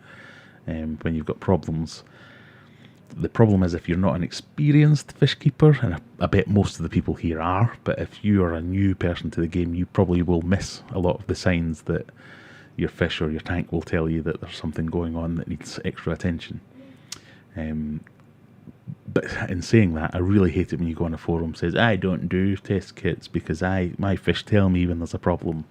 when you've got problems. The problem is if you're not an experienced fish keeper, and I bet most of the people here are, but if you are a new person to the game, you probably will miss a lot of the signs that your fish or your tank will tell you that there's something going on that needs extra attention. But in saying that, I really hate it when you go on a forum and says, I don't do test kits because my fish tell me when there's a problem.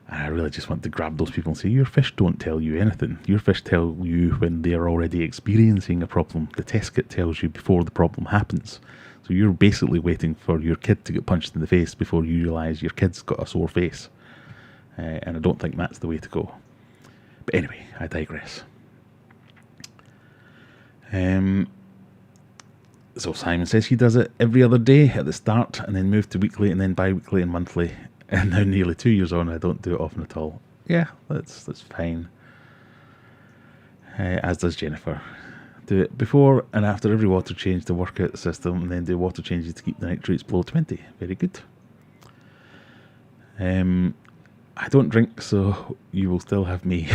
And I really just want to grab those people and say, your fish don't tell you anything. Your fish tell you when they're already experiencing a problem. The test kit tells you before the problem happens. So you're basically waiting for your kid to get punched in the face before you realise your kid's got a sore face. And I don't think that's the way to go. But anyway, I digress. So Simon says he does it every other day at the start, and then moved to weekly, and then bi-weekly and monthly. And now nearly 2 years on, I don't do it often at all. Yeah, that's fine. As does Jennifer. Do it before and after every water change to work out the system, and then do water changes to keep the nitrates below 20. Very good. I don't drink, so you will still have me.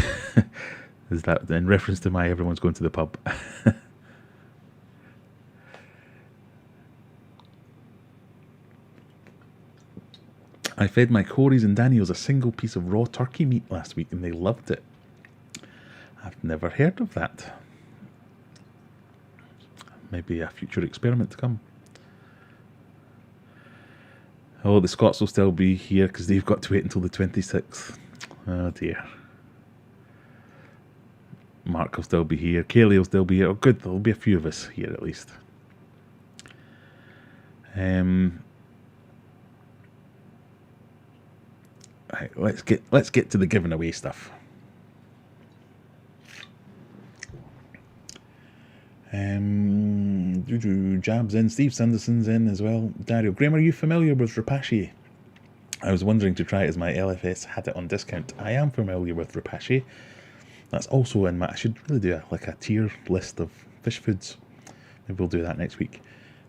Is that in reference to my everyone's going to the pub? I fed my Corys and Daniels a single piece of raw turkey meat last week, and they loved it. I've never heard of that. Maybe a future experiment to come. Oh, the Scots will still be here because they've got to wait until the 26th. Oh dear. Mark will still be here. Kaylee will still be here. Oh good, there'll be a few of us here at least. Right, let's get to the giving away stuff. Jab's in, Steve Sanderson's in as well. Dario, Graham, are you familiar with Rapace? I was wondering to try it as my LFS had it on discount. I am familiar with Rapace. That's also in my. I should really do a tier list of fish foods. Maybe we'll do that next week.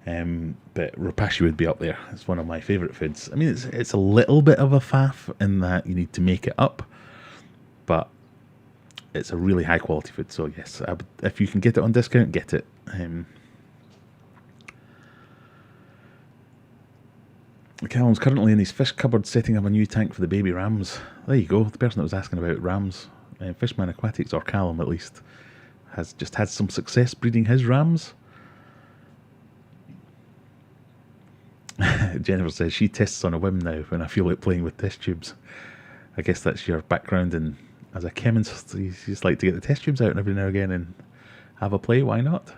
But Rapace would be up there. It's one of my favourite foods. I mean, it's a little bit of a faff in that you need to make it up, but it's a really high quality food. So yes, if you can get it on discount, get it. Callum's currently in his fish cupboard setting up a new tank for the baby rams. There you go. The person that was asking about rams, Fishman Aquatics, or Callum at least, has just had some success breeding his rams. Jennifer says she tests on a whim now when I feel like playing with test tubes. I guess that's your background, and as a chemist, you just like to get the test tubes out every now and again and have a play. Why not?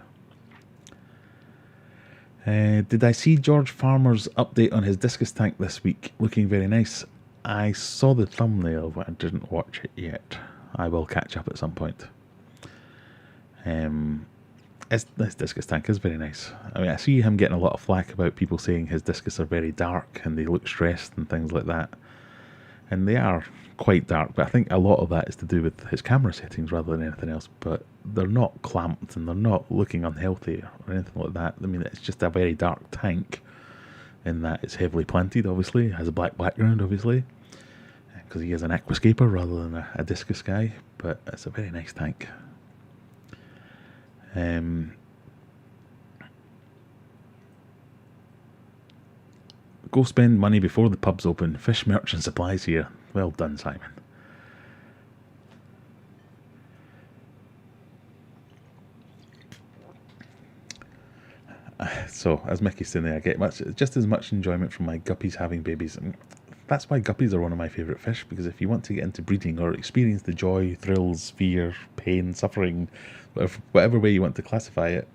Did I see George Farmer's update on his discus tank this week? Looking very nice. I saw the thumbnail, but I didn't watch it yet. I will catch up at some point. This discus tank is very nice. I mean, I see him getting a lot of flack about people saying his discus are very dark and they look stressed and things like that. And they are quite dark, but I think a lot of that is to do with his camera settings rather than anything else. But they're not clamped and they're not looking unhealthy or anything like that. I mean, it's just a very dark tank in that it's heavily planted, obviously. It has a black background, obviously, because he is an aquascaper rather than a discus guy. But it's a very nice tank. Go spend money before the pubs open. Fish merchant supplies here. Well done, Simon. So, as Mickey's saying there, I get just as much enjoyment from my guppies having babies. And that's why guppies are one of my favourite fish, because if you want to get into breeding or experience the joy, thrills, fear, pain, suffering, whatever way you want to classify it,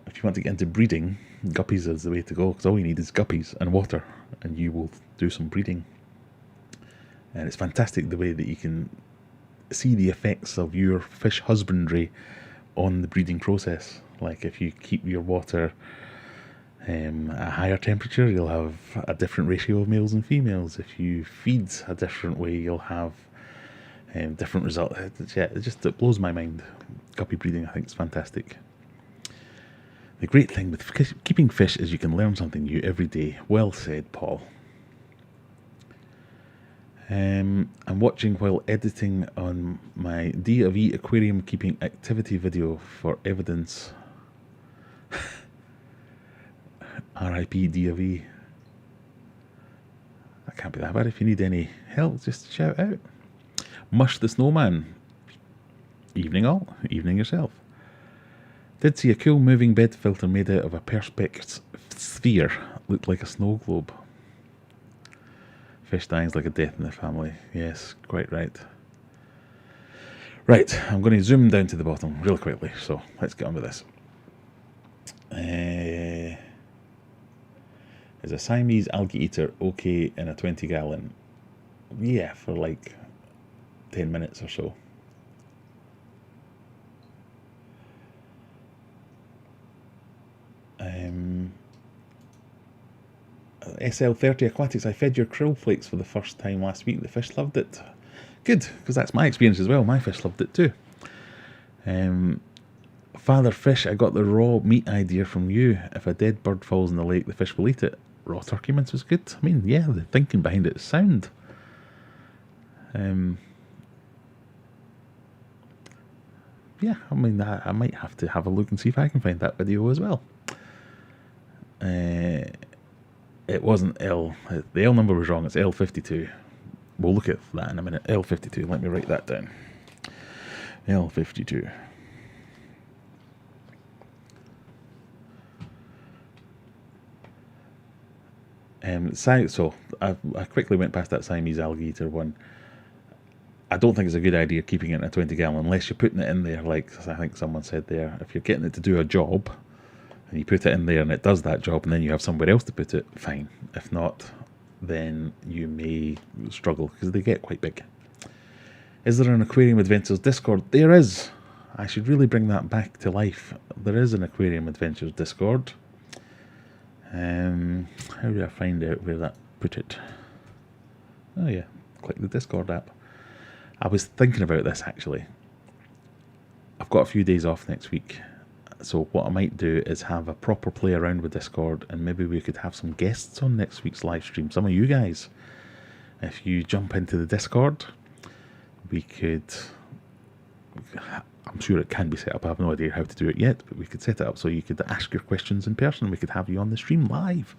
if you want to get into breeding, guppies is the way to go, because all you need is guppies and water, and you will do some breeding. And it's fantastic the way that you can see the effects of your fish husbandry on the breeding process. Like if you keep your water at a higher temperature, you'll have a different ratio of males and females. If you feed a different way, you'll have different results. It blows my mind. Guppy breeding, I think, is fantastic. The great thing with keeping fish is you can learn something new every day. Well said, Paul. I'm watching while editing on my D of E aquarium keeping activity video for evidence. R.I.P. D of E. That can't be that bad. If you need any help, just shout out. Mush the Snowman. Evening all. Evening yourself. Did see a cool moving bed filter made out of a perspex sphere. Looked like a snow globe. Fish dying's like a death in the family. Yes, quite right. Right, I'm going to zoom down to the bottom real quickly. So let's get on with this. Is a Siamese algae eater okay in a 20 gallon? Yeah, for like 10 minutes or so. SL30 Aquatics, I fed your krill flakes for the first time last week. The fish loved it. Good, because that's my experience as well. My fish loved it too. Father Fish, I got the raw meat idea from you. If a dead bird falls in the lake, the fish will eat it. Raw turkey mince was good. I mean, yeah, the thinking behind it is sound. Yeah, I mean, I might have to have a look and see if I can find that video as well. It wasn't L. The L number was wrong. It's L52. We'll look at that in a minute. L52. Let me write that down. L52. So I quickly went past that Siamese algae eater one. I don't think it's a good idea keeping it in a 20 gallon unless you're putting it in there, like I think someone said there. If you're getting it to do a job and you put it in there and it does that job and then you have somewhere else to put it, fine. If not, then you may struggle because they get quite big. Is there an Aquarium Adventures Discord? There is. I should really bring that back to life. There is an Aquarium Adventures Discord. How do I find out where that put it? Oh yeah, click the Discord app. I was thinking about this actually. I've got a few days off next week, so what I might do is have a proper play around with Discord, and maybe we could have some guests on next week's live stream. Some of you guys, if you jump into the Discord, we could, I'm sure it can be set up, I have no idea how to do it yet, but we could set it up so you could ask your questions in person. We could have you on the stream live,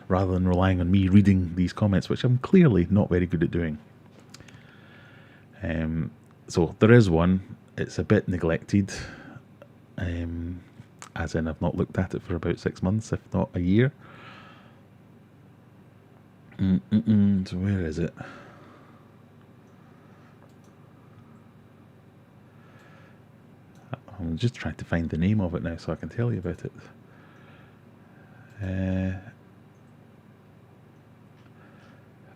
rather than relying on me reading these comments, which I'm clearly not very good at doing. So there is one. It's a bit neglected, as in I've not looked at it for about 6 months, if not a year. So where is it? I'm just trying to find the name of it now so I can tell you about it.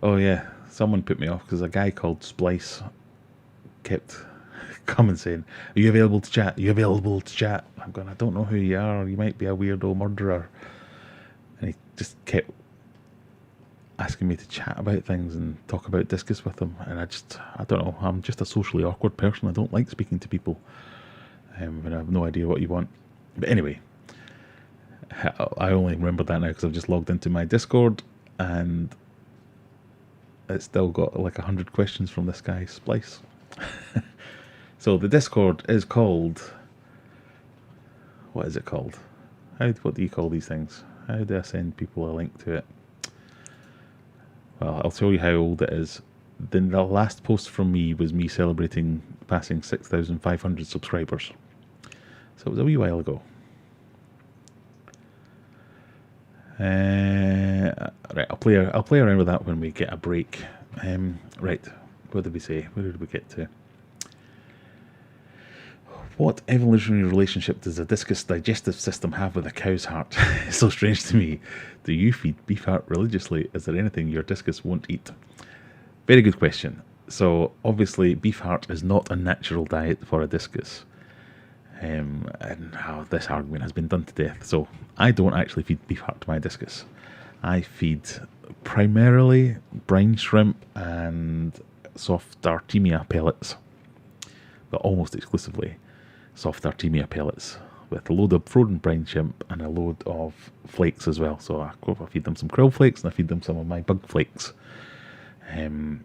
Oh yeah, someone put me off because a guy called Splice kept coming saying, "Are you available to chat? Are you available to chat?" I'm going, I don't know who you are. You might be a weirdo murderer. And he just kept asking me to chat about things and talk about discus with him. And I don't know. I'm just a socially awkward person. I don't like speaking to people when I have no idea what you want. But anyway, I only remember that now because I've just logged into my Discord and it's still got like 100 questions from this guy, Splice. So the Discord is called, what is it called? What do you call these things? How do I send people a link to it? Well, I'll tell you how old it is. Then the last post from me was me celebrating passing 6,500 subscribers. So it was a wee while ago. Right, I'll play around with that when we get a break. Right, what did we say? Where did we get to? What evolutionary relationship does a discus digestive system have with a cow's heart? It's so strange to me. Do you feed beef heart religiously? Is there anything your discus won't eat? Very good question. So obviously beef heart is not a natural diet for a discus. And how this argument has been done to death. So I don't actually feed beef heart to my discus. I feed primarily brine shrimp and soft Artemia pellets, but almost exclusively soft Artemia pellets with a load of frozen brine shrimp and a load of flakes as well. So I feed them some krill flakes and I feed them some of my bug flakes. And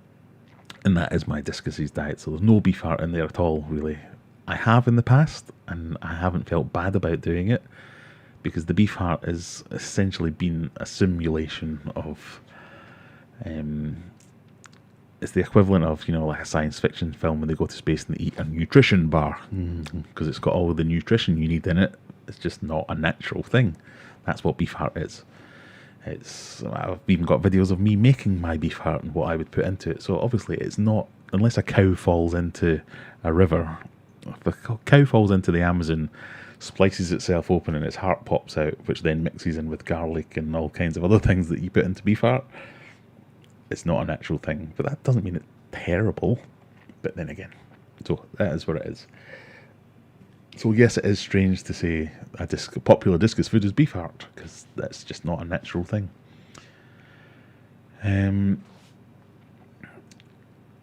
that is my discus's diet. So there's no beef heart in there at all, really. I have in the past, and I haven't felt bad about doing it, because the beef heart has essentially been a simulation of, it's the equivalent of, like a science fiction film when they go to space and they eat a nutrition bar, because it's got all the nutrition you need in it. It's just not a natural thing. That's what beef heart is. I've even got videos of me making my beef heart and what I would put into it. So obviously it's not, unless a cow falls into a river. If a cow falls into the Amazon, splices itself open and its heart pops out, which then mixes in with garlic and all kinds of other things that you put into beef heart, it's not a natural thing. But that doesn't mean it's terrible. But then again, so that is what it is. So yes, it is strange to say a popular discus food is beef heart, because that's just not a natural thing.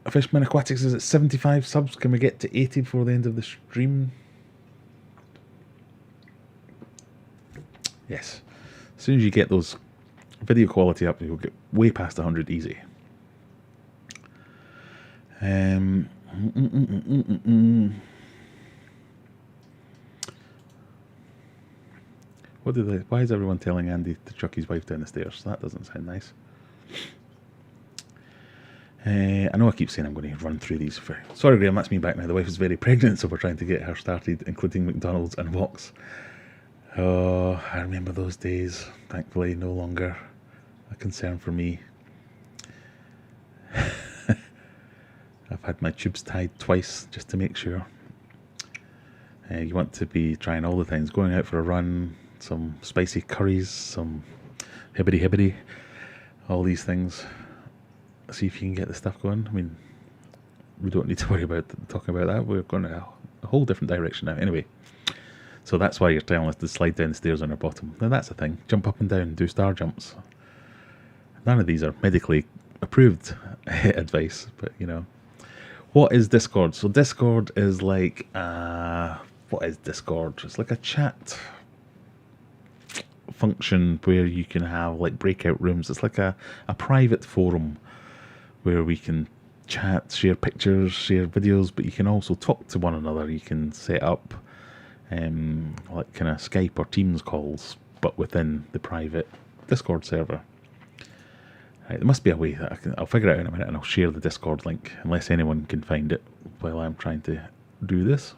Fishman Aquatics is at 75 subs. Can we get to 80 before the end of the stream? Yes. As soon as you get those video quality up, you'll get way past 100 easy. Why is everyone telling Andy to chuck his wife down the stairs? That doesn't sound nice. I know I keep saying I'm going to run through these. Sorry, Graham, that's me back now. The wife is very pregnant, so we're trying to get her started, including McDonald's and walks. Oh, I remember those days. Thankfully, no longer a concern for me. I've had my tubes tied twice just to make sure. You want to be trying all the things. Going out for a run, some spicy curries, some hibbity, all these things. See if you can get the stuff going. I mean, we don't need to worry about talking about that. We're going a whole different direction now. Anyway, so that's why you're telling us to slide down the stairs on our bottom. Now that's the thing. Jump up and down, do star jumps. None of these are medically approved advice, but What is Discord? So Discord is like, what is Discord? It's like a chat function where you can have like breakout rooms. It's like a private forum where we can chat, share pictures, share videos, but you can also talk to one another. You can set up like kind of Skype or Teams calls, but within the private Discord server. Right, there must be a way that I'll figure it out in a minute, and I'll share the Discord link, unless anyone can find it while I'm trying to do this.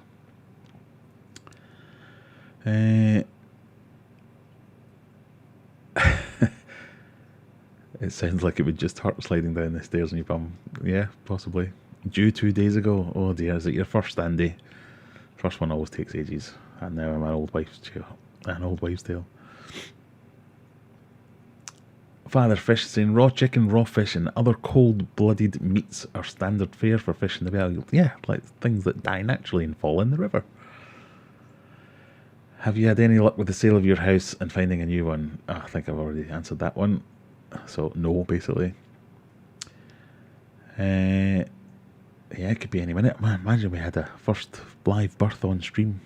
It sounds like it would just hurt sliding down the stairs on your bum. Yeah, possibly. Due 2 days ago. Oh dear, is it your first, Andy? First one always takes ages. And now I'm an old wives' tale. Father Fish saying raw chicken, raw fish and other cold-blooded meats are standard fare for fish in the valley. Yeah, like things that die naturally and fall in the river. Have you had any luck with the sale of your house and finding a new one? I think I've already answered that one. So, no, basically. Yeah, it could be any minute. Man, imagine we had a first live birth on stream.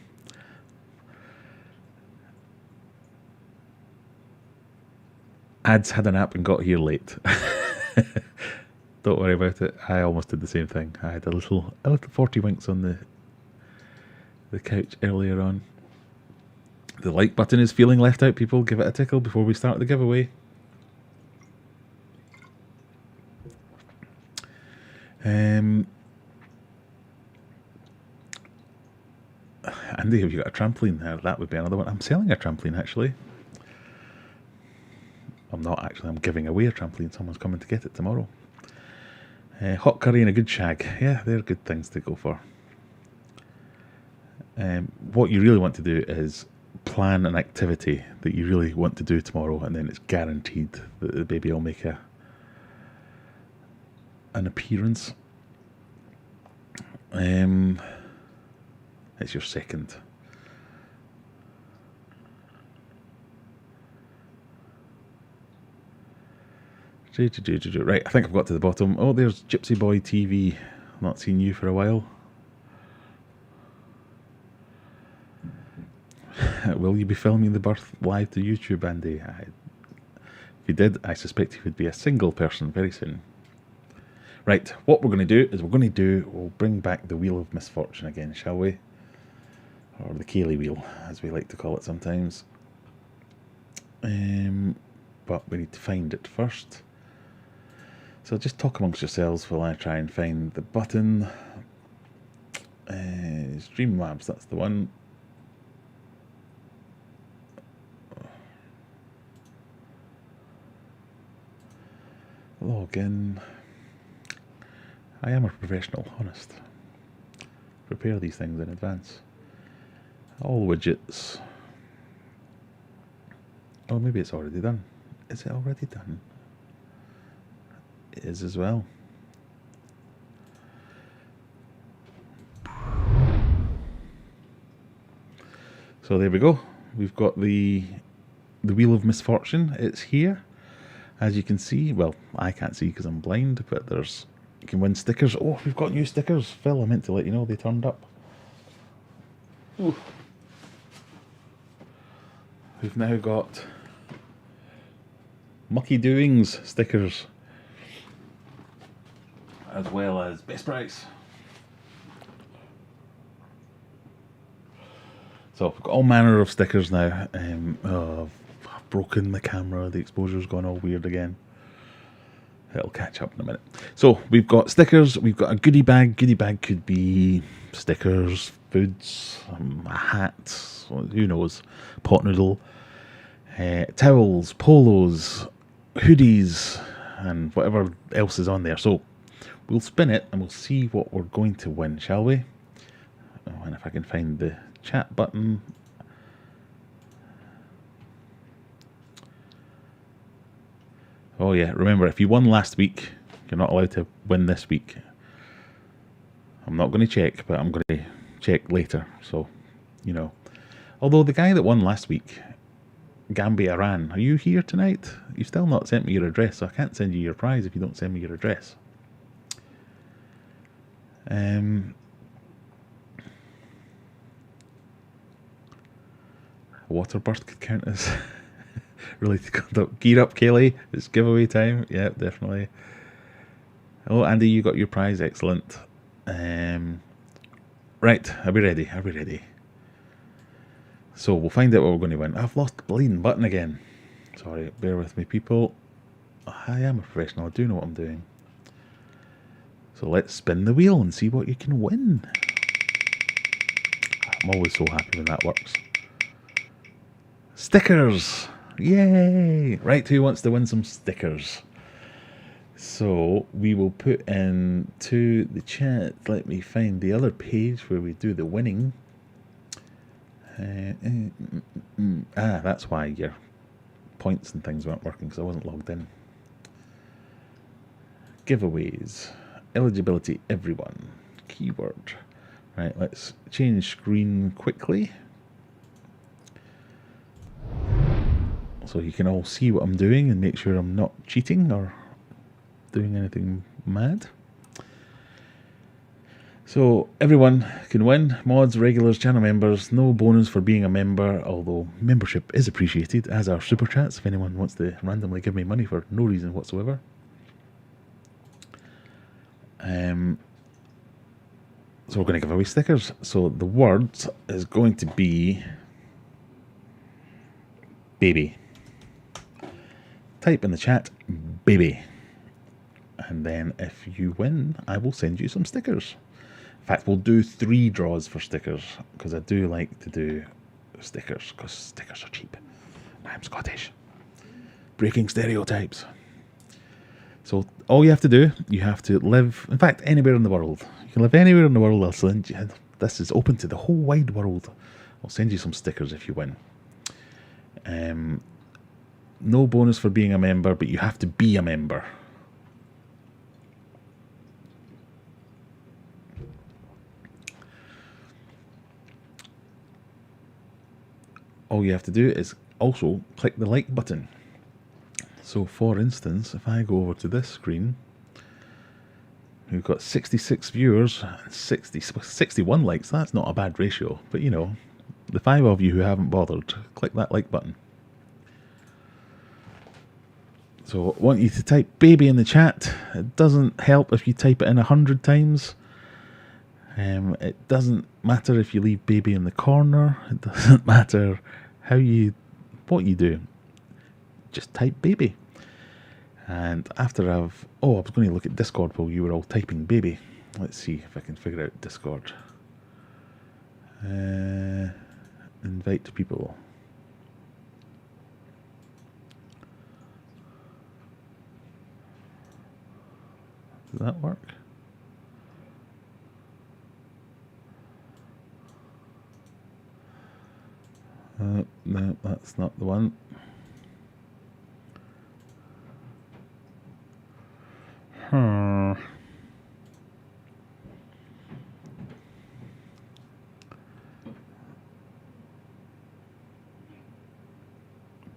Ads had an app and got here late. Don't worry about it. I almost did the same thing. I had a little 40 winks on the couch earlier on. The like button is feeling left out, people. Give it a tickle before we start the giveaway. Andy, have you got a trampoline there? That would be another one. I'm selling a trampoline, actually. I'm not actually. I'm giving away a trampoline. Someone's coming to get it tomorrow. Hot curry and a good shag. Yeah, they're good things to go for. What you really want to do is plan an activity that you really want to do tomorrow, and then it's guaranteed that the baby will make an appearance. It's your second. Right, I think I've got to the bottom. Oh, there's Gypsy Boy TV. Not seen you for a while. Will you be filming the birth live to YouTube, Andy? If you did, I suspect you would be a single person very soon. Right, what we're going to do is we'll bring back the Wheel of Misfortune again, shall we? Or the Kaylee Wheel, as we like to call it sometimes. But we need to find it first. So just talk amongst yourselves while I try and find the button. Streamlabs, that's the one. Log in. I am a professional, honest. Prepare these things in advance. All widgets. Oh, maybe it's already done. Is it already done? It is as well. So there we go. We've got the Wheel of Misfortune. It's here. As you can see, well, I can't see because I'm blind, but you can win stickers. Oh, we've got new stickers. Phil, I meant to let you know they turned up. Ooh. We've now got Mucky Doings stickers, as well as Best Price. So we've got all manner of stickers now. I've broken the camera, the exposure's gone all weird again. It'll catch up in a minute. So we've got stickers, we've got a goodie bag. Goodie bag could be stickers, foods, a hat, who knows, pot noodle, towels, polos, hoodies, and whatever else is on there. So we'll spin it and we'll see what we're going to win, shall we? Oh, and if I can find the chat button. Oh yeah, remember, if you won last week, you're not allowed to win this week. I'm not going to check, but I'm going to check later, so, you know. Although the guy that won last week, Gambia Iran, are you here tonight? You've still not sent me your address, so I can't send you your prize if you don't send me your address. Water burst could count as related conduct. Gear up, Kaylee. It's giveaway time. Yeah, definitely. Oh, Andy, you got your prize. Excellent. Right, are we ready? Are we ready? So we'll find out what we're going to win. I've lost the bleeding button again. Sorry, bear with me, people. I am a professional. I do know what I'm doing. So let's spin the wheel and see what you can win. I'm always so happy when that works. Stickers! Yay! Right, who wants to win some stickers? So we will put in to the chat. Let me find the other page where we do the winning. That's why your points and things weren't working, because I wasn't logged in. Giveaways. Eligibility, everyone. Keyword. Right, let's change screen quickly, so you can all see what I'm doing and make sure I'm not cheating or doing anything mad. So everyone can win. Mods, regulars, channel members. No bonus for being a member, although membership is appreciated, as are super chats if anyone wants to randomly give me money for no reason whatsoever. So we're going to give away stickers. So the word is going to be baby. Type in the chat baby, And then if you win, I will send you some stickers. In fact, we'll do 3 draws for stickers, because I do like to do stickers, because stickers are cheap. I'm Scottish. Breaking stereotypes. So all you have to do, you have to live, in fact, anywhere in the world. You can live anywhere in the world. I'll send you, this is open to the whole wide world. I'll send you some stickers if you win. No bonus for being a member, but you have to be a member. All you have to do is also click the like button. So for instance, if I go over to this screen, we've got 66 viewers and 61 likes. That's not a bad ratio, but you know, the 5 of you who haven't bothered, click that like button. So I want you to type baby in the chat. It doesn't help if you type it in 100 times. It doesn't matter if you leave baby in the corner. It doesn't matter what you do. Just type baby. And after I was going to look at Discord while you were all typing baby. Let's see if I can figure out Discord. Invite people. Does that work? No, that's not the one.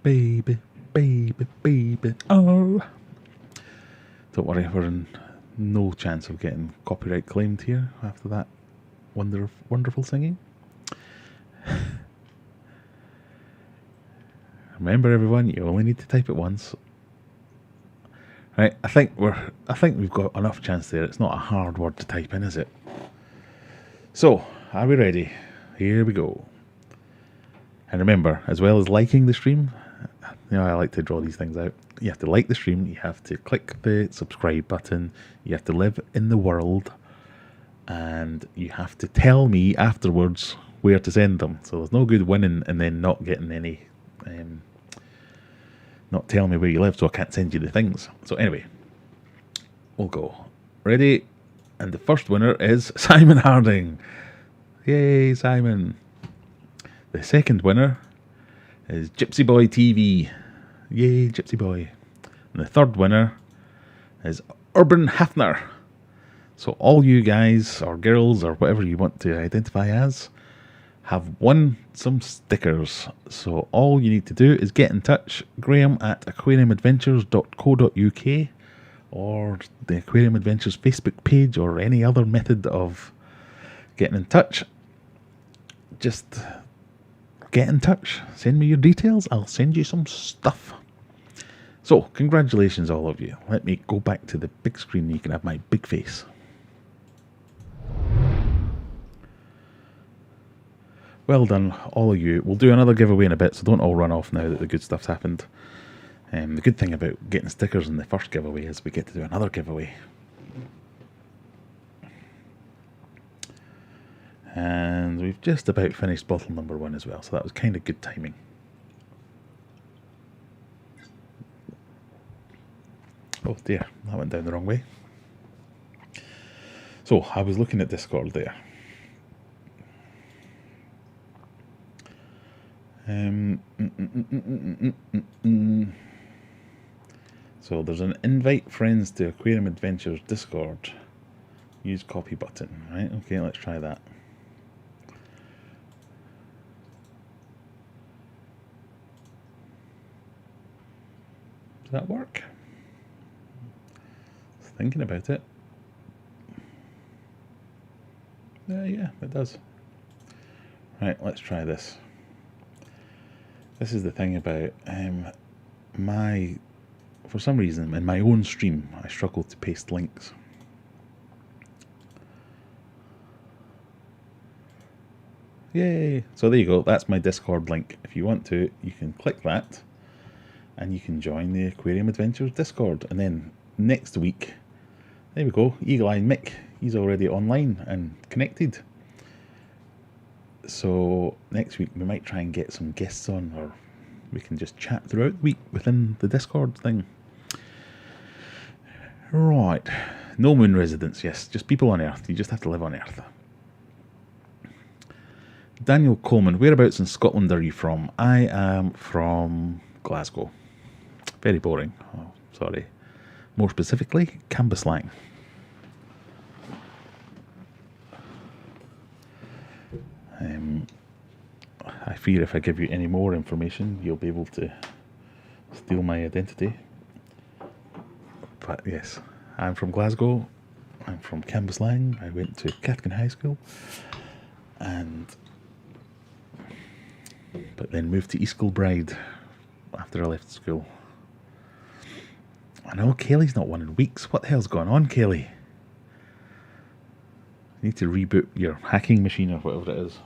Baby, baby, baby, oh. Don't worry, we're in no chance of getting copyright claimed here after that wonderful singing. Remember, everyone, you only need to type it once. Right, I think we've got enough chance there. It's not a hard word to type in, is it? So, are we ready? Here we go. And remember, as well as liking the stream, you know, I like to draw these things out. You have to like the stream, you have to click the subscribe button, you have to live in the world, and you have to tell me afterwards where to send them. So there's no good winning and then not getting any, not telling me where you live, so I can't send you the things. So anyway, we'll go. Ready? And the first winner is Simon Harding. Yay, Simon. The second winner is Gypsy Boy TV. Yay, Gypsy Boy. And the third winner is Urban Hafner. So all you guys or girls or whatever you want to identify as have won some stickers. So all you need to do is get in touch. Graham at aquariumadventures.co.uk or the Aquarium Adventures Facebook page or any other method of getting in touch. Just get in touch. Send me your details. I'll send you some stuff. So, congratulations all of you. Let me go back to the big screen. You can have my big face. Well done, all of you. We'll do another giveaway in a bit, so don't all run off now that the good stuff's happened. The good thing about getting stickers in the first giveaway is we get to do another giveaway. And we've just about finished bottle number 1 as well, so that was kind of good timing. Oh dear, that went down the wrong way. So, I was looking at Discord there. So there's an invite friends to Aquarium Adventures Discord. Use copy button, right? Okay, let's try that. Does that work? Just thinking about it. Yeah, it does. Right, let's try this. This is the thing about for some reason, in my own stream, I struggle to paste links. Yay! So there you go, that's my Discord link. If you want to, you can click that, and you can join the Aquarium Adventures Discord. And then next week, There we go. Eagle Eye Mick. He's already online and connected. So next week we might try and get some guests on, or we can just chat throughout the week within the Discord thing. Right. No moon residents, yes. Just people on Earth. You just have to live on Earth. Daniel Coleman, whereabouts in Scotland are you from? I am from Glasgow. Very boring. Oh, sorry. More specifically, Cambuslang. I fear if I give you any more information, you'll be able to steal my identity. But yes, I'm from Glasgow. I'm from Cambuslang. I went to Cathkin High School, but then moved to East Kilbride after I left school. I know Kelly's not won in weeks. What the hell's going on, Kelly? You need to reboot your hacking machine or whatever it is.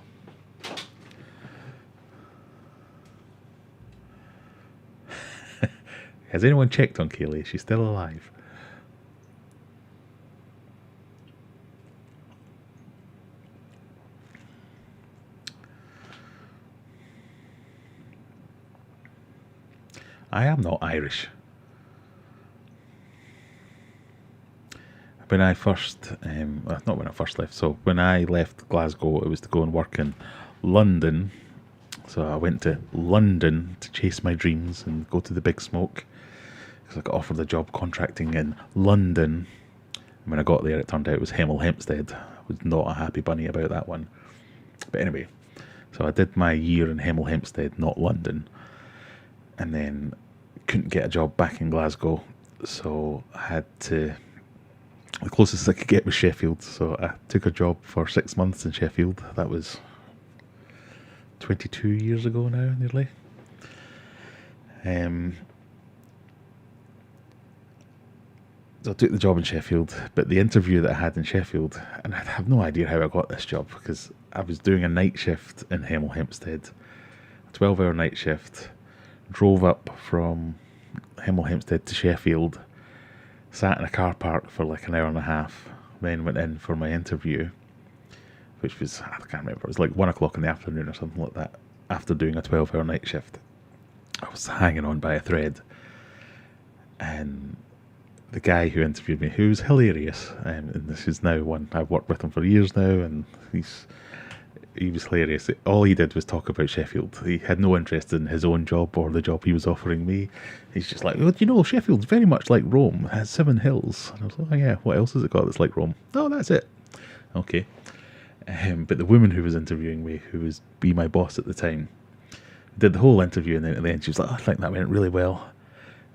Has anyone checked on Kaylee? Is she still alive? I am not Irish. When I first, not when I first left, so when I left Glasgow, it was to go and work in London. So I went to London to chase my dreams and go to the big smoke, because I got offered a job contracting in London. And when I got there, it turned out it was Hemel Hempstead. I was not a happy bunny about that one. But anyway, so I did my year in Hemel Hempstead, not London, and then couldn't get a job back in Glasgow, so I had to, the closest I could get was Sheffield, so I took a job for 6 months in Sheffield. That was 22 years ago now, nearly. So I took the job in Sheffield, but the interview that I had in Sheffield, and I have no idea how I got this job, because I was doing a night shift in Hemel Hempstead, a 12-hour night shift, drove up from Hemel Hempstead to Sheffield, sat in a car park for like an hour and a half, then went in for my interview, which was, I can't remember, it was like 1 o'clock in the afternoon or something like that, after doing a 12-hour night shift. I was hanging on by a thread, and the guy who interviewed me, who's hilarious, and this is now one, I've worked with him for years now, and he was hilarious. All he did was talk about Sheffield. He had no interest in his own job or the job he was offering me. He's just like, well, you know, Sheffield's very much like Rome. It has 7 hills. And I was like, oh yeah, what else has it got that's like Rome? No, that's it. Okay. But the woman who was interviewing me, who was my boss at the time, did the whole interview, and then at the end she was like, oh, I think that went really well.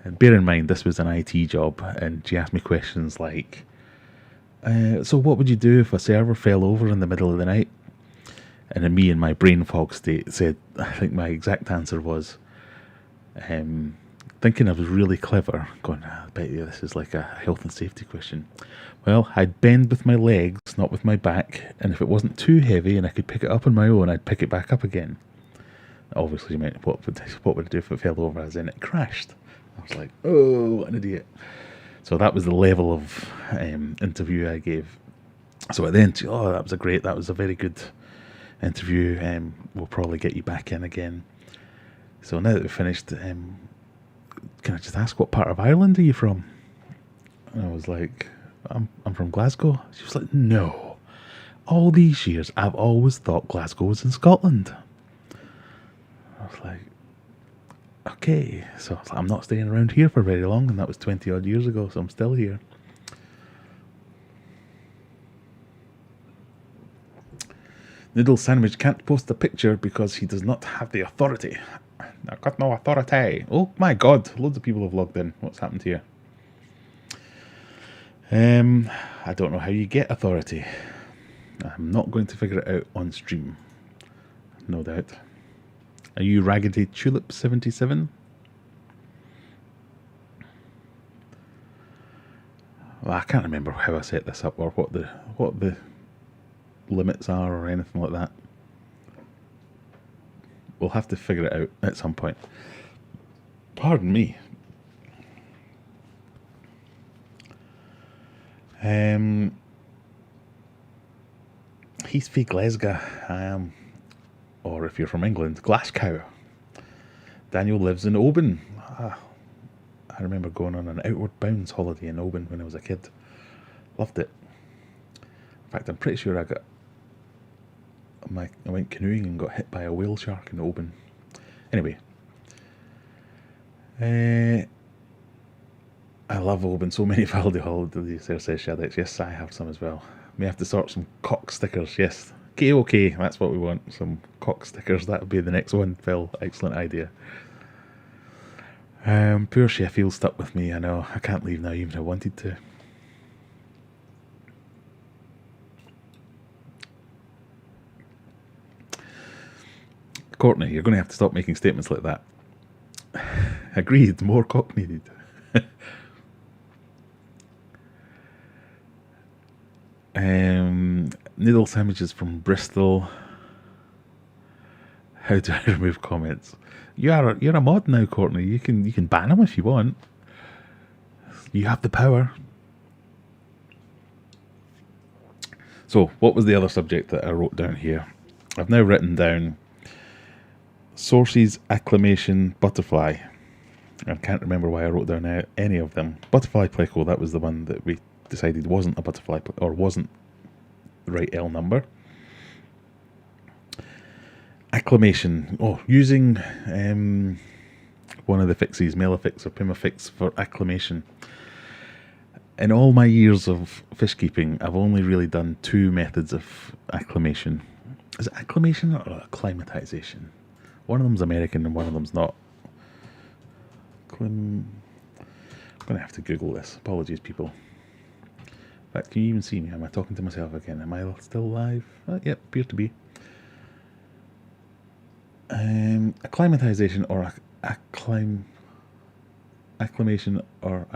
And bear in mind, this was an IT job, and she asked me questions like, so what would you do if a server fell over in the middle of the night? And then me in my brain fog state said, I think my exact answer was, thinking I was really clever, going, I bet you this is like a health and safety question. Well, I'd bend with my legs, not with my back, and if it wasn't too heavy and I could pick it up on my own, I'd pick it back up again. Obviously, you meant, what would I do if it fell over, as in it crashed? I was like, oh, what an idiot. So that was the level of interview I gave. So at the end, that was a very good interview. We'll probably get you back in again. So now that we've finished, can I just ask, what part of Ireland are you from? And I was like, I'm from Glasgow. She was like, no, all these years I've always thought Glasgow was in Scotland. I was like, okay, so I'm not staying around here for very long, and that was 20 odd years ago, so I'm still here. Noodle Sandwich can't post a picture because he does not have the authority. I've got no authority. Oh my god, loads of people have logged in. What's happened here? I don't know how you get authority. I'm not going to figure it out on stream. No doubt. Are you Raggedy Tulip 77? Well, I can't remember how I set this up or what the limits are or anything like that. We'll have to figure it out at some point. Pardon me. He's fi Glasgow, I am. Or if you're from England, Glasgow. Daniel lives in Oban. I remember going on an outward bounds holiday in Oban when I was a kid. Loved it. In fact, I'm pretty sure I went canoeing and got hit by a whale shark in Oban. Anyway. I love Oban. So many holiday holidays there, says Shadex. Yes, I have some as well. May have to sort some cock stickers. Yes. Okay, that's what we want. Some cock stickers. That would be the next one, Phil. Excellent idea. Poor Sheffield stuck with me. I know. I can't leave now, even if I wanted to. Courtney, you're going to have to stop making statements like that. Agreed. More cock needed. Noodle sandwiches from Bristol. How do I remove comments? You're a mod now, Courtney. You can ban them if you want. You have the power. So, what was the other subject that I wrote down here? I've now written down sources, acclimation, butterfly. I can't remember why I wrote down any of them. Butterfly pleco, that was the one that we decided wasn't a butterfly or wasn't the right L number. Acclimation. Oh, using one of the fixes, Melafix or Pimafix for acclimation. In all my years of fish keeping, I've only really done 2 methods of acclimation. Is it acclimation or acclimatization? One of them's American and one of them's not. I'm going to have to Google this. Apologies, people. In fact, can you even see me? Am I talking to myself again? Am I still live? Yep, appears to be. Acclimatization or acclimation or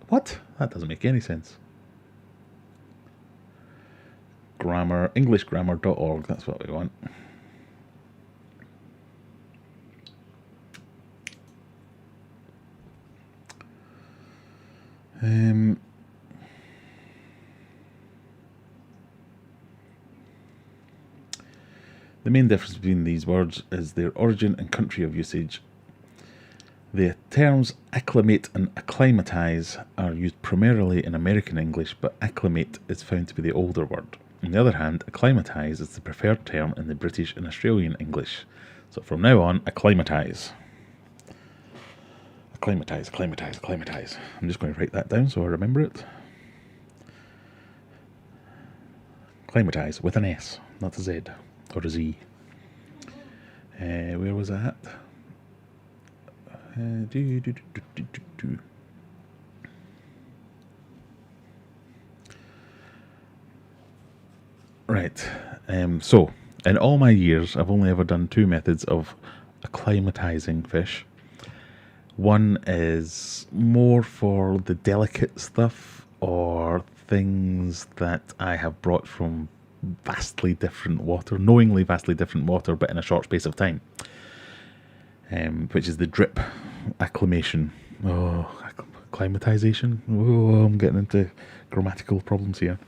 what? That doesn't make any sense. Grammar, englishgrammar.org, that's what we want. The main difference between these words is their origin and country of usage. The terms acclimate and acclimatize are used primarily in American English, but acclimate is found to be the older word. On the other hand, acclimatize is the preferred term in the British and Australian English. So from now on, acclimatize. Acclimatize, acclimatize, acclimatize. I'm just going to write that down so I remember it. Acclimatize with an S, not a Z or a Z. Where was that? Right. So, in all my years, I've only ever done 2 methods of acclimatizing fish. One is more for the delicate stuff or things that I have brought from vastly different water, knowingly vastly different water, but in a short space of time. Which is the drip acclimation. Oh, acclimatization. Oh, I'm getting into grammatical problems here.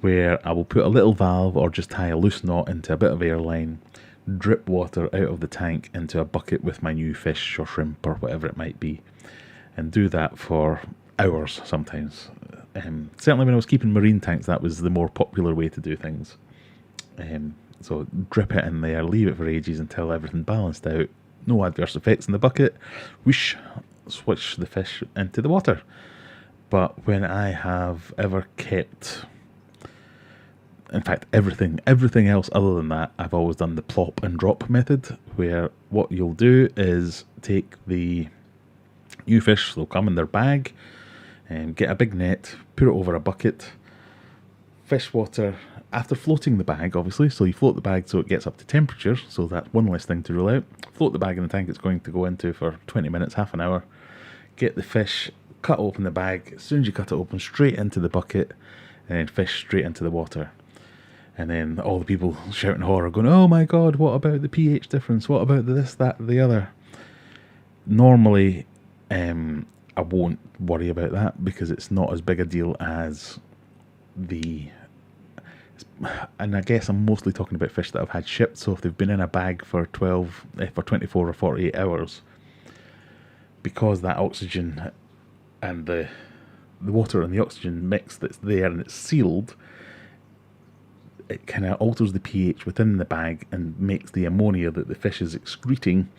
Where I will put a little valve or just tie a loose knot into a bit of airline, drip water out of the tank into a bucket with my new fish or shrimp or whatever it might be, and do that for hours sometimes. Certainly when I was keeping marine tanks, that was the more popular way to do things. So drip it in there, leave it for ages until everything balanced out, no adverse effects in the bucket, whoosh, switch the fish into the water. But when I have ever kept, in fact everything else other than that, I've always done the plop and drop method, where what you'll do is take the new fish, they'll come in their bag, and get a big net, put it over a bucket, fish water, after floating the bag, obviously, so you float the bag so it gets up to temperature, so that's one less thing to rule out. Float the bag in the tank it's going to go into for 20 minutes, half an hour. Get the fish, cut open the bag, as soon as you cut it open, straight into the bucket, and then fish straight into the water. And then all the people shouting horror, going, oh my god, what about the pH difference? What about this, that, the other? Normally, I won't worry about that because it's not as big a deal as the... And I guess I'm mostly talking about fish that I've had shipped. So if they've been in a bag for 24 or 48 hours, because that oxygen and the water and the oxygen mix that's there and it's sealed, it kind of alters the pH within the bag and makes the ammonia that the fish is excreting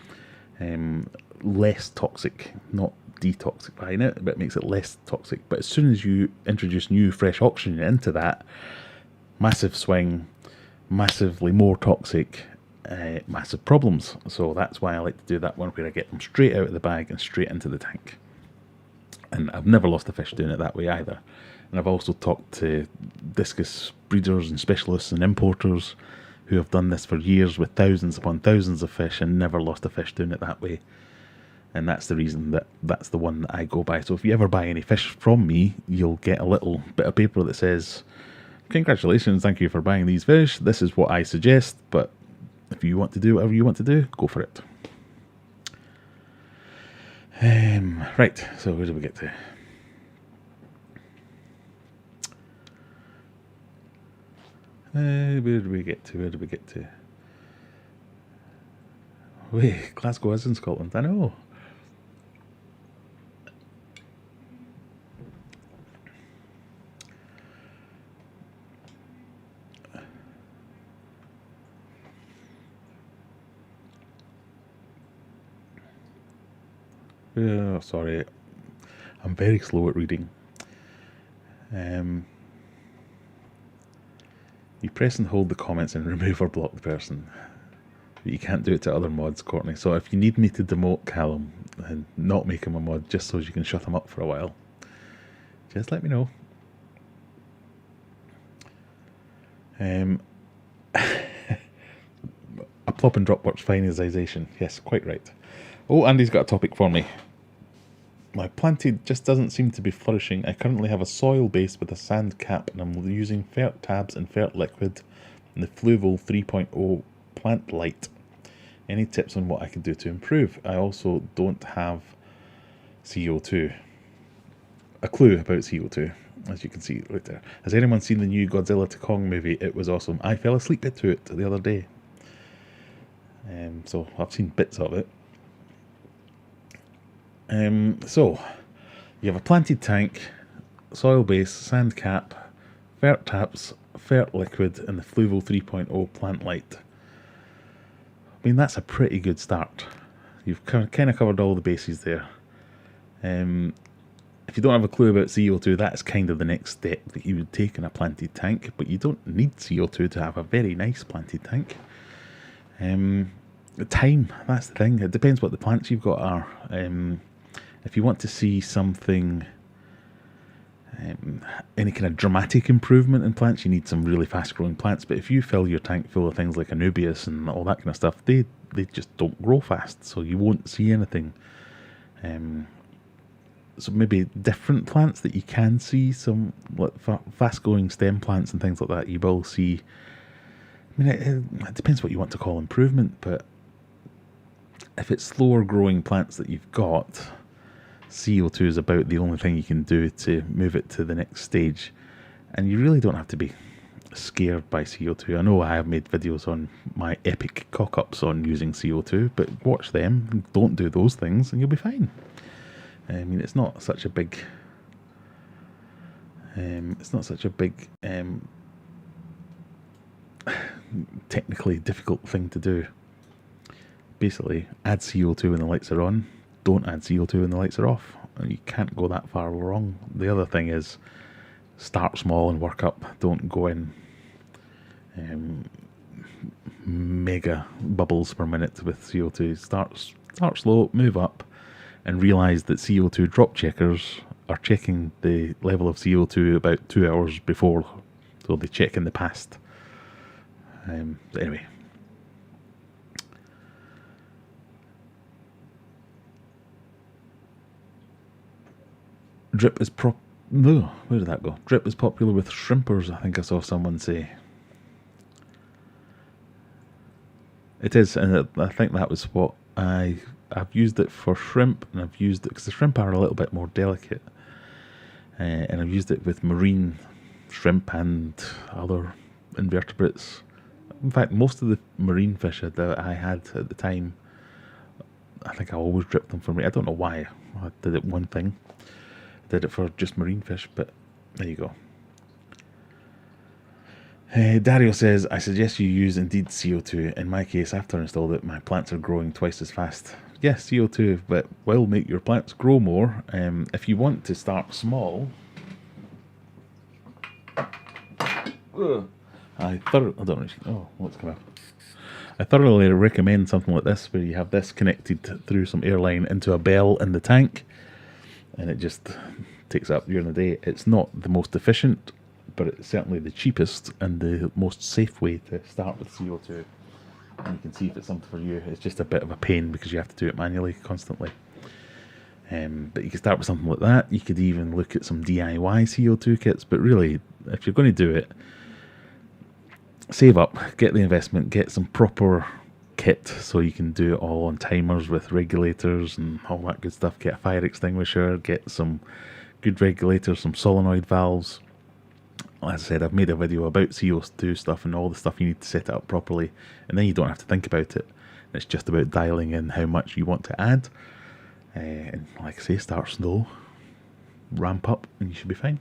less toxic, not detoxifying it, but it makes it less toxic. But as soon as you introduce new fresh oxygen into that, massive swing, massively more toxic, massive problems. So that's why I like to do that one where I get them straight out of the bag and straight into the tank. And I've never lost a fish doing it that way either. And I've also talked to discus breeders and specialists and importers who have done this for years with thousands upon thousands of fish and never lost a fish doing it that way. And that's the reason that's the one that I go by. So if you ever buy any fish from me, you'll get a little bit of paper that says, "Congratulations, thank you for buying these fish. This is what I suggest, but if you want to do whatever you want to do, go for it." Right, so where do we get to? Where do we get to? Wait, Glasgow is in Scotland, I know. Oh, sorry, I'm very slow at reading. You press and hold the comments and remove or block the person. But you can't do it to other mods, Courtney. So if you need me to demote Callum and not make him a mod just so you can shut him up for a while, just let me know. A plop and drop works fine as ization. Yes, quite right. Oh, Andy's got a topic for me. My planted just doesn't seem to be flourishing. I currently have a soil base with a sand cap and I'm using Fert tabs and Fert liquid and the Fluval 3.0 plant light. Any tips on what I can do to improve? I also don't have CO2. A clue about CO2, as you can see right there. Has anyone seen the new Godzilla to Kong movie? It was awesome. I fell asleep to it the other day. So I've seen bits of it. So you have a planted tank, soil base, sand cap, Fert taps, Fert liquid, and the Fluval 3.0 plant light. I mean, that's a pretty good start. You've kind of covered all the bases there. If you don't have a clue about CO2, that's kind of the next step that you would take in a planted tank, but you don't need CO2 to have a very nice planted tank. The time, that's the thing. It depends what the plants you've got are. If you want to see something, any kind of dramatic improvement in plants, you need some really fast growing plants. But if you fill your tank full of things like Anubias and all that kind of stuff, they just don't grow fast, so you won't see anything. So maybe different plants that you can see, some like fast growing stem plants and things like that, you will see. I mean, it depends what you want to call improvement, but if it's slower growing plants that you've got, CO2 is about the only thing you can do to move it to the next stage. And you really don't have to be scared by CO2. I know I have made videos on my epic cock-ups on using CO2, but watch them, don't do those things, and you'll be fine. I mean, it's not such a big... technically difficult thing to do. Basically, add CO2 when the lights are on, don't add CO2 when the lights are off. You can't go that far wrong. The other thing is, start small and work up. Don't go in mega bubbles per minute with CO2. Start slow, move up, and realise that CO2 drop checkers are checking the level of CO2 about 2 hours before, so they check in the past. So anyway. Drip is no, where did that go? Drip is popular with shrimpers, I think I saw someone say. It is, and I think that was what I I've used it for shrimp, and I've used it because the shrimp are a little bit more delicate. And I've used it with marine shrimp and other invertebrates. In fact, most of the marine fish that I had at the time, I think I always dripped them for me. I don't know why. I did it one thing. I did it for just marine fish, but there you go. Dario says, I suggest you use Indeed CO2. In my case, after I installed it, my plants are growing twice as fast. Yes, CO2 but will make your plants grow more. If you want to start small, I thoroughly recommend something like this, where you have this connected through some airline into a bell in the tank, and it just takes up during the day. It's not the most efficient, but it's certainly the cheapest and the most safe way to start with CO2. And you can see if it's something for you. It's just a bit of a pain because you have to do it manually constantly. But you can start with something like that. You could even look at some DIY CO2 kits, but really, if you're going to do it, save up, get the investment, get some proper kit so you can do it all on timers with regulators and all that good stuff. Get a fire extinguisher, get some good regulators, some solenoid valves. As I said, I've made a video about CO2 stuff and all the stuff you need to set it up properly, and then you don't have to think about it. It's just about dialing in how much you want to add, and like I say, start slow, ramp up, and you should be fine.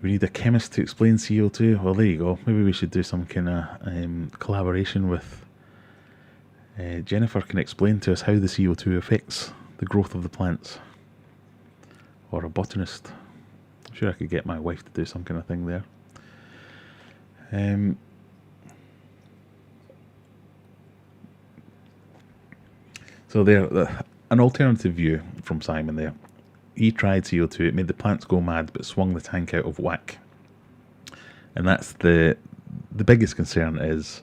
We need a chemist to explain CO2. Well, there you go. Maybe we should do some kind of collaboration with Jennifer. Can explain to us how the CO2 affects the growth of the plants. Or a botanist. I'm sure I could get my wife to do some kind of thing there. So there, an alternative view from Simon there. He tried CO2, it made the plants go mad, but swung the tank out of whack. And that's the biggest concern is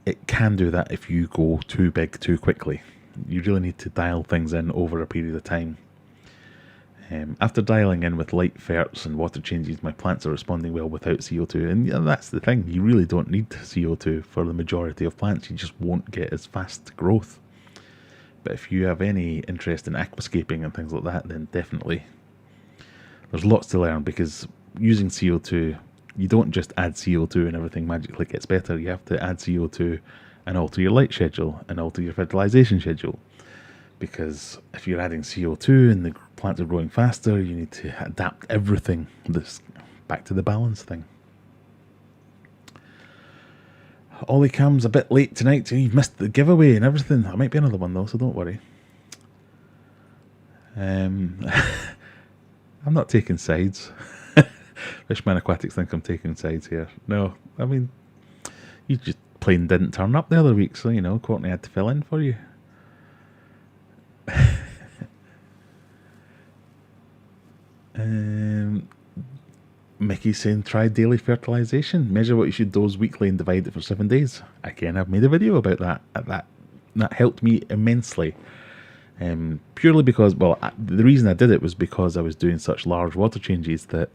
it can do that if you go too big too quickly. You really need to dial things in over a period of time. After dialing in with light ferts and water changes, my plants are responding well without CO2. And yeah, that's the thing, you really don't need CO2 for the majority of plants. You just won't get as fast growth. But if you have any interest in aquascaping and things like that, then definitely. There's lots to learn, because using CO2, you don't just add CO2 and everything magically gets better. You have to add CO2 and alter your light schedule and alter your fertilization schedule. Because if you're adding CO2 and the plants are growing faster, you need to adapt everything. This back to the balance thing. Ollie comes a bit late tonight. You've missed the giveaway and everything. There might be another one though, so don't worry. I'm not taking sides. Fishman Aquatics think I'm taking sides here. No, I mean, you just plain didn't turn up the other week, so you know, Courtney had to fill in for you. Mickey's saying try daily fertilization. Measure what you should dose weekly and divide it for 7 days. Again, I've made a video about that. That helped me immensely. Purely because, well, the reason I did it was because I was doing such large water changes that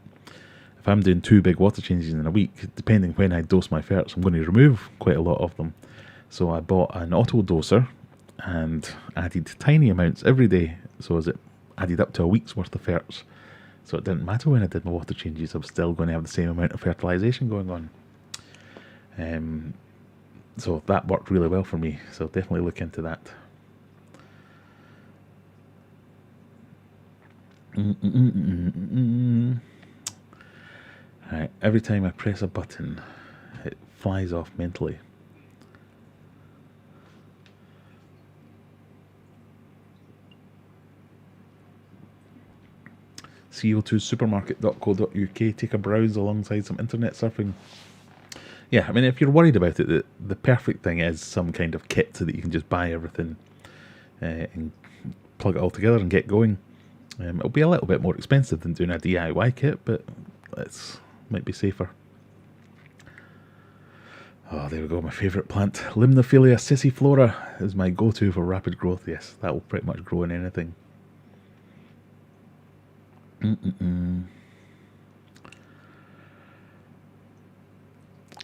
if I'm doing 2 big water changes in a week, depending when I dose my ferts, I'm going to remove quite a lot of them. So I bought an auto doser and added tiny amounts every day, so as it added up to a week's worth of ferts. So it didn't matter when I did my water changes, I was still going to have the same amount of fertilization going on. So that worked really well for me, so definitely look into that. Right, every time I press a button, it flies off mentally. CO2supermarket.co.uk. Take a browse alongside some internet surfing. Yeah, I mean, if you're worried about it, the perfect thing is some kind of kit so that you can just buy everything and plug it all together and get going. It'll be a little bit more expensive than doing a DIY kit, but it might be safer. Oh, there we go, my favourite plant. Limnophilia sissiflora is my go-to for rapid growth. Yes, that will pretty much grow in anything.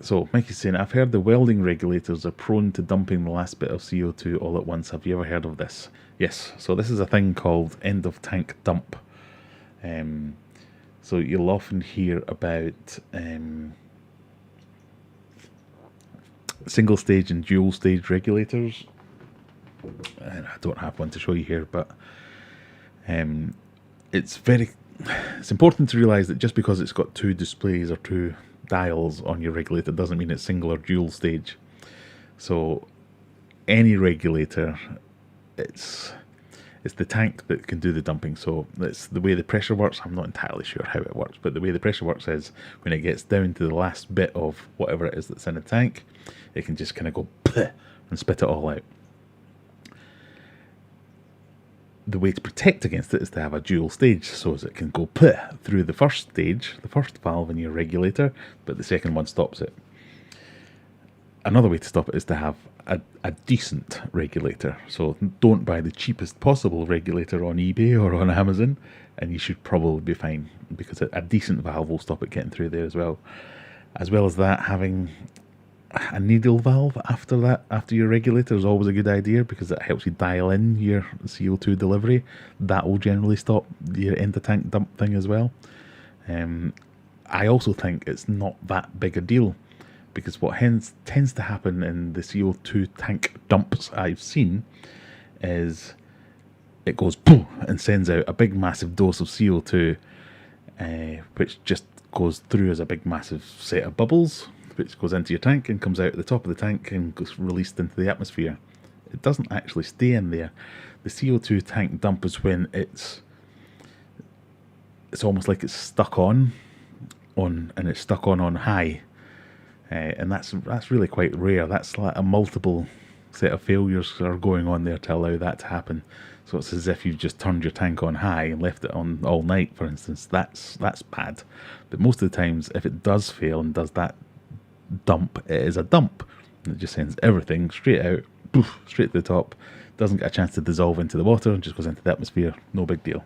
So Mikey's saying, I've heard the welding regulators are prone to dumping the last bit of CO2 all at once. Have you ever heard of this? Yes. So this is a thing called end of tank dump. So you'll often hear about single stage and dual stage regulators. And I don't have one to show you here, but it's important to realise that just because it's got two displays or two dials on your regulator doesn't mean it's single or dual stage. So any regulator, it's the tank that can do the dumping. So that's the way the pressure works. I'm not entirely sure how it works, but the way the pressure works is when it gets down to the last bit of whatever it is that's in a tank, it can just kind of go and spit it all out. The way to protect against it is to have a dual stage, so as it can go through the first stage, the first valve in your regulator, but the second one stops it. Another way to stop it is to have a decent regulator. So don't buy the cheapest possible regulator on eBay or on Amazon, and you should probably be fine, because a decent valve will stop it getting through there as well. As well as that, having a needle valve after your regulator is always a good idea, because it helps you dial in your CO2 delivery. That will generally stop your end of tank dump thing as well. I also think it's not that big a deal, because what tends to happen in the CO2 tank dumps I've seen is it goes boom and sends out a big massive dose of CO2, which just goes through as a big massive set of bubbles, which goes into your tank and comes out at the top of the tank and goes released into the atmosphere. It doesn't actually stay in there. The CO2 tank dump is when it's almost like it's stuck on and it's stuck on high, and that's really quite rare. That's like a multiple set of failures are going on there to allow that to happen. So it's as if you've just turned your tank on high and left it on all night, for instance. That's bad. But most of the times, if it does fail and does that dump, it is a dump, and it just sends everything straight out, poof, straight to the top, doesn't get a chance to dissolve into the water and just goes into the atmosphere. No big deal.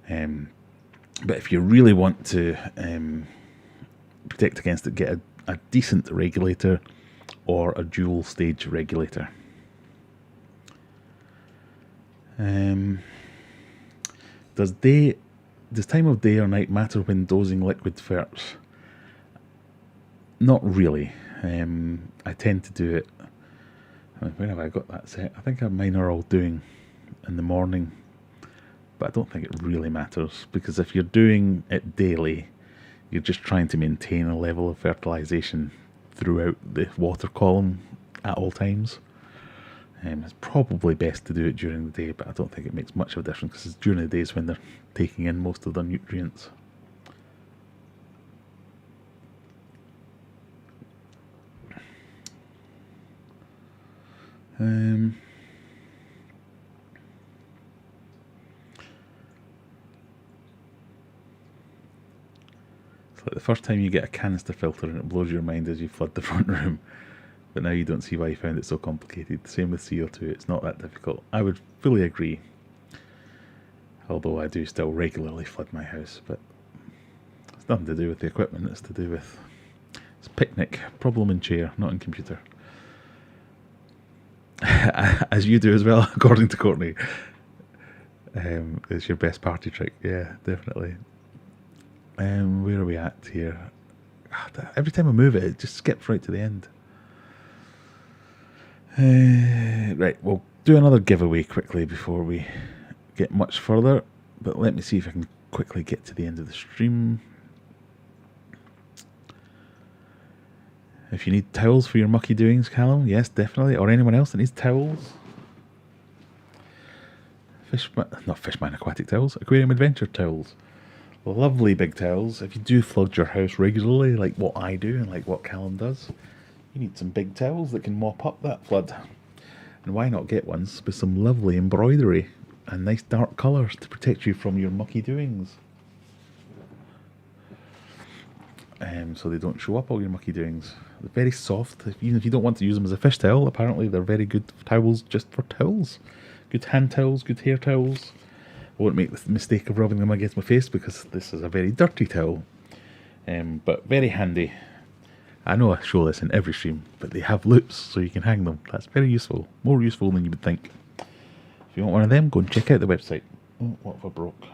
But if you really want to protect against it, get a decent regulator or a dual stage regulator. Does time of day or night matter when dosing liquid ferts? Not really. I tend to do it. Where have I got that set? I think mine are all doing in the morning, but I don't think it really matters, because if you're doing it daily, you're just trying to maintain a level of fertilisation throughout the water column at all times. It's probably best to do it during the day, but I don't think it makes much of a difference, because it's during the days when they're taking in most of their nutrients. It's like the first time you get a canister filter and it blows your mind as you flood the front room, but now you don't see why you found it so complicated. Same with CO2, it's not that difficult. I would fully agree, although I do still regularly flood my house, but it's nothing to do with the equipment, it's to do with picnic, problem in chair, not in computer. As you do as well, according to Courtney. It's your best party trick. Yeah, definitely. Where are we at here? Every time I move it, it just skips right to the end. Right, we'll do another giveaway quickly before we get much further. But let me see if I can quickly get to the end of the stream. If you need towels for your mucky doings, Callum, yes, definitely. Or anyone else that needs towels. Fishman Aquatic towels. Aquarium Adventure towels. Lovely big towels. If you do flood your house regularly, like what I do and like what Callum does, you need some big towels that can mop up that flood. And why not get ones with some lovely embroidery and nice dark colours to protect you from your mucky doings. So they don't show up all your mucky doings. They're very soft. Even if you don't want to use them as a fish towel, apparently they're very good towels just for towels. Good hand towels, good hair towels. I won't make the mistake of rubbing them against my face because this is a very dirty towel. But very handy. I know I show this in every stream, but they have loops so you can hang them. That's very useful. More useful than you would think. If you want one of them, go and check out the website. Oh, what have I broke?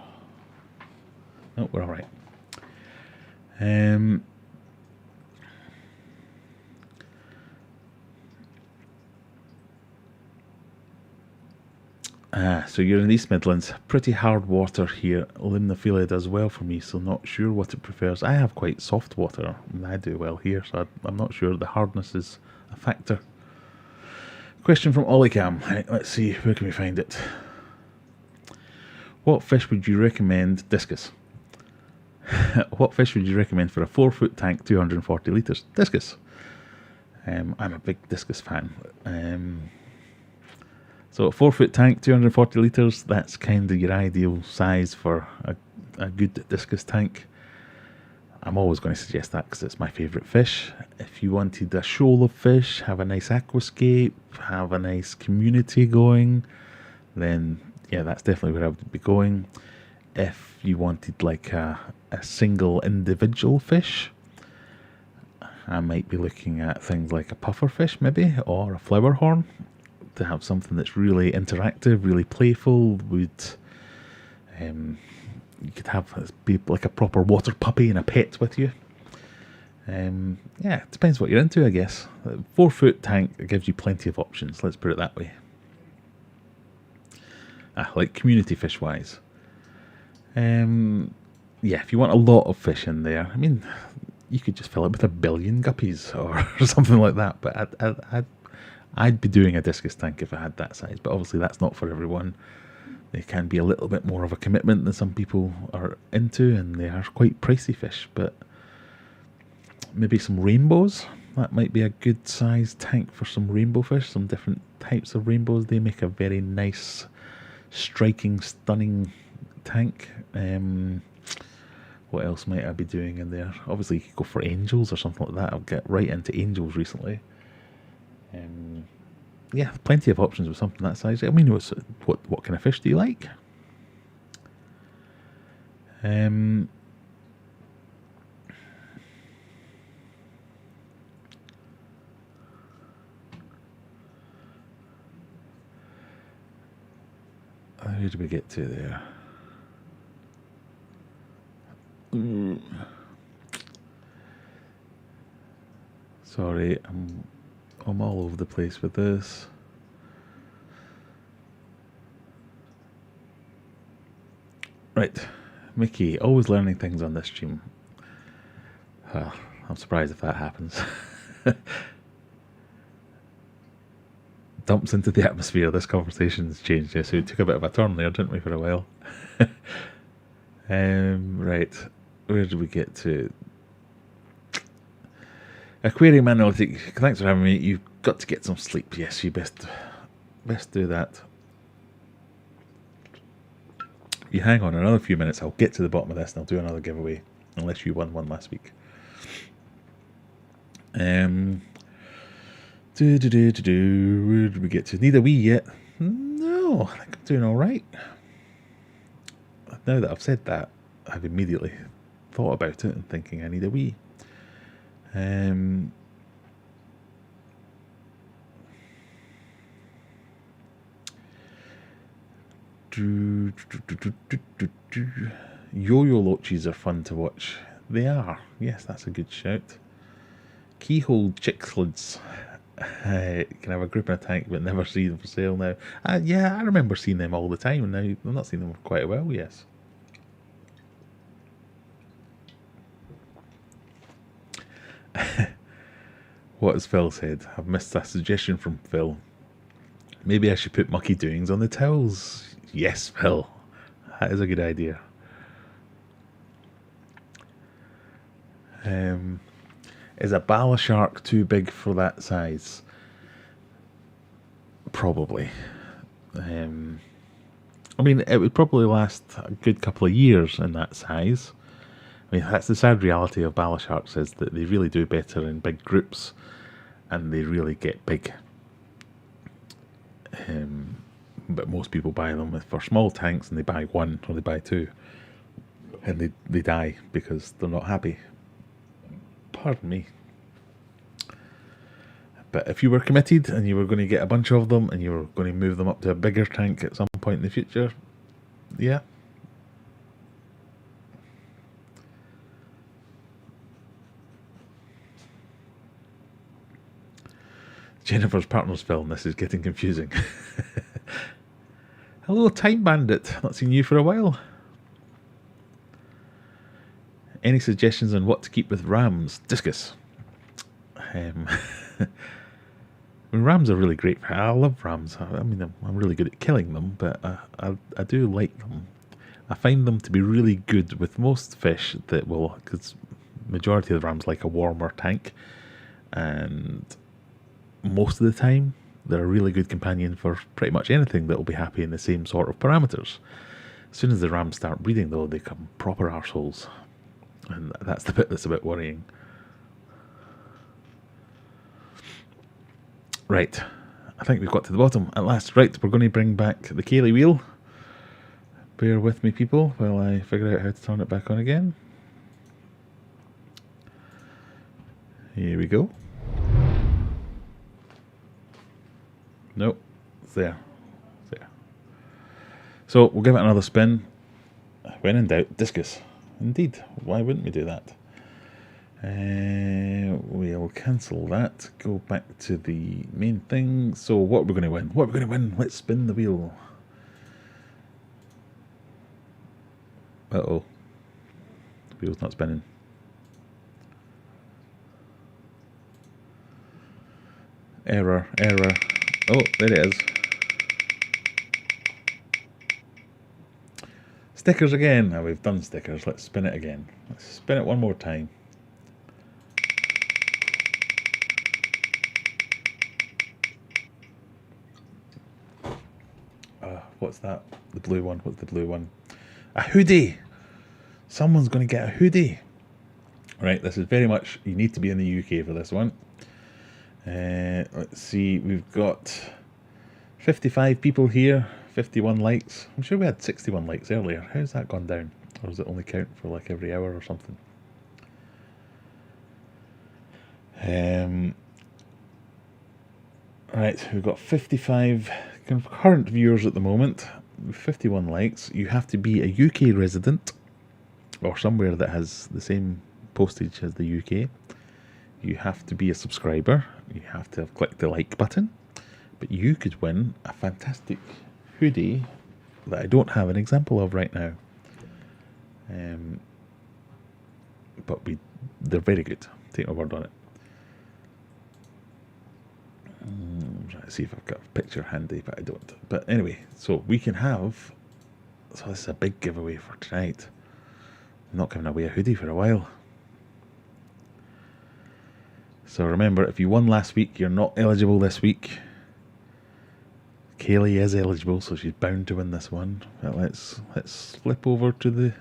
No, we're alright. So you're in East Midlands. Pretty hard water here. Limnophilia does well for me, so not sure what it prefers. I have quite soft water, and I do well here, so I'm not sure the hardness is a factor. Question from Olicam. Right, let's see, where can we find it? What fish would you recommend? Discus. What fish would you recommend for a 4-foot tank, 240 litres? Discus. I'm a big discus fan. So a 4-foot tank, 240 litres, that's kind of your ideal size for a good discus tank. I'm always going to suggest that because it's my favourite fish. If you wanted a shoal of fish, have a nice aquascape, have a nice community going, then yeah, that's definitely where I would be going. If you wanted like a single individual fish, I might be looking at things like a puffer fish maybe, or a flower horn, to have something that's really interactive, really playful. You could have be like a proper water puppy and a pet with you. Yeah, it depends what you're into, I guess. A 4-foot tank gives you plenty of options, let's put it that way. Like community fish wise. Yeah, if you want a lot of fish in there, I mean, you could just fill it with 1 billion guppies or something like that, but I'd be doing a discus tank if I had that size, but obviously that's not for everyone. They can be a little bit more of a commitment than some people are into, and they are quite pricey fish, but maybe some rainbows. That might be a good size tank for some rainbow fish, some different types of rainbows. They make a very nice, striking, stunning tank. What else might I be doing in there? Obviously you could go for angels or something like that. I'll get right into angels recently. Yeah, plenty of options with something that size. I mean, what kind of fish do you like? I Where did we get to there? Sorry, I'm all over the place with this. Right, Mickey, always learning things on this stream. I'm surprised if that happens. Dumps into the atmosphere. This conversation's changed. Yeah, so we took a bit of a turn there, didn't we, for a while? Right, where did we get to? Aquarium Analytic, thanks for having me. You've got to get some sleep. Yes, you best do that. You hang on another few minutes, I'll get to the bottom of this and I'll do another giveaway, unless you won one last week. Where did we get to? Need a wee yet? No, I think I'm doing alright. Now that I've said that, I've immediately thought about it and thinking I need a wee. Yo-yo loaches are fun to watch. They are. Yes, that's a good shout. Keyhole cichlids. Can have a group in a tank but never see them for sale now. Yeah, I remember seeing them all the time, and now I'm not seeing them for quite a while, yes. What has Phil said? I've missed a suggestion from Phil. Maybe I should put mucky doings on the towels. Yes, Phil. That is a good idea. Is a bala shark too big for that size? Probably. I mean, it would probably last a good couple of years in that size. I mean, that's the sad reality of bala sharks, is that they really do better in big groups, and they really get big. But most people buy them for small tanks, and they buy one or they buy two, and they die because they're not happy. Pardon me. But if you were committed and you were going to get a bunch of them and you were going to move them up to a bigger tank at some point in the future, yeah. Jennifer's partner's film. This is getting confusing. Hello, Time Bandit. Not seen you for a while. Any suggestions on what to keep with rams? Discus. I mean, rams are really great. I love rams. I mean, I'm really good at killing them, but I do like them. I find them to be really good with most fish that will, because majority of the rams like a warmer tank, and most of the time they're a really good companion for pretty much anything that will be happy in the same sort of parameters. As soon as the rams start breeding, though, they become proper arseholes, and that's the bit that's a bit worrying. Right, I think we've got to the bottom at last. Right, we're going to bring back the Cayley wheel. Bear with me, people, while I figure out how to turn it back on again. Here we go. Nope, it's there. It's there. So we'll give it another spin. When in doubt, discus. Indeed, why wouldn't we do that? We'll cancel that, go back to the main thing. So what are we going to win? What are we going to win? Let's spin the wheel. Uh-oh. The wheel's not spinning. Error, error. Oh, there it is. Stickers again. Now we've done stickers. Let's spin it again. Let's spin it one more time. What's that? The blue one. What's the blue one? A hoodie. Someone's going to get a hoodie. Right, this is very much, you need to be in the UK for this one. Let's see, we've got 55 people here, 51 likes. I'm sure we had 61 likes earlier. How's that gone down? Or does it only count for like every hour or something? Right, we've got 55 concurrent viewers at the moment, 51 likes. You have to be a UK resident or somewhere that has the same postage as the UK. You have to be a subscriber. You have to have clicked the like button. But you could win a fantastic hoodie that I don't have an example of right now. But they're very good. Take my word on it. I'm trying to see if I've got a picture handy, but I don't. But anyway, so we can have... So this is a big giveaway for tonight. I'm not giving away a hoodie for a while. So remember, if you won last week, you're not eligible this week. Cayley is eligible, so she's bound to win this one. But let's flip over to the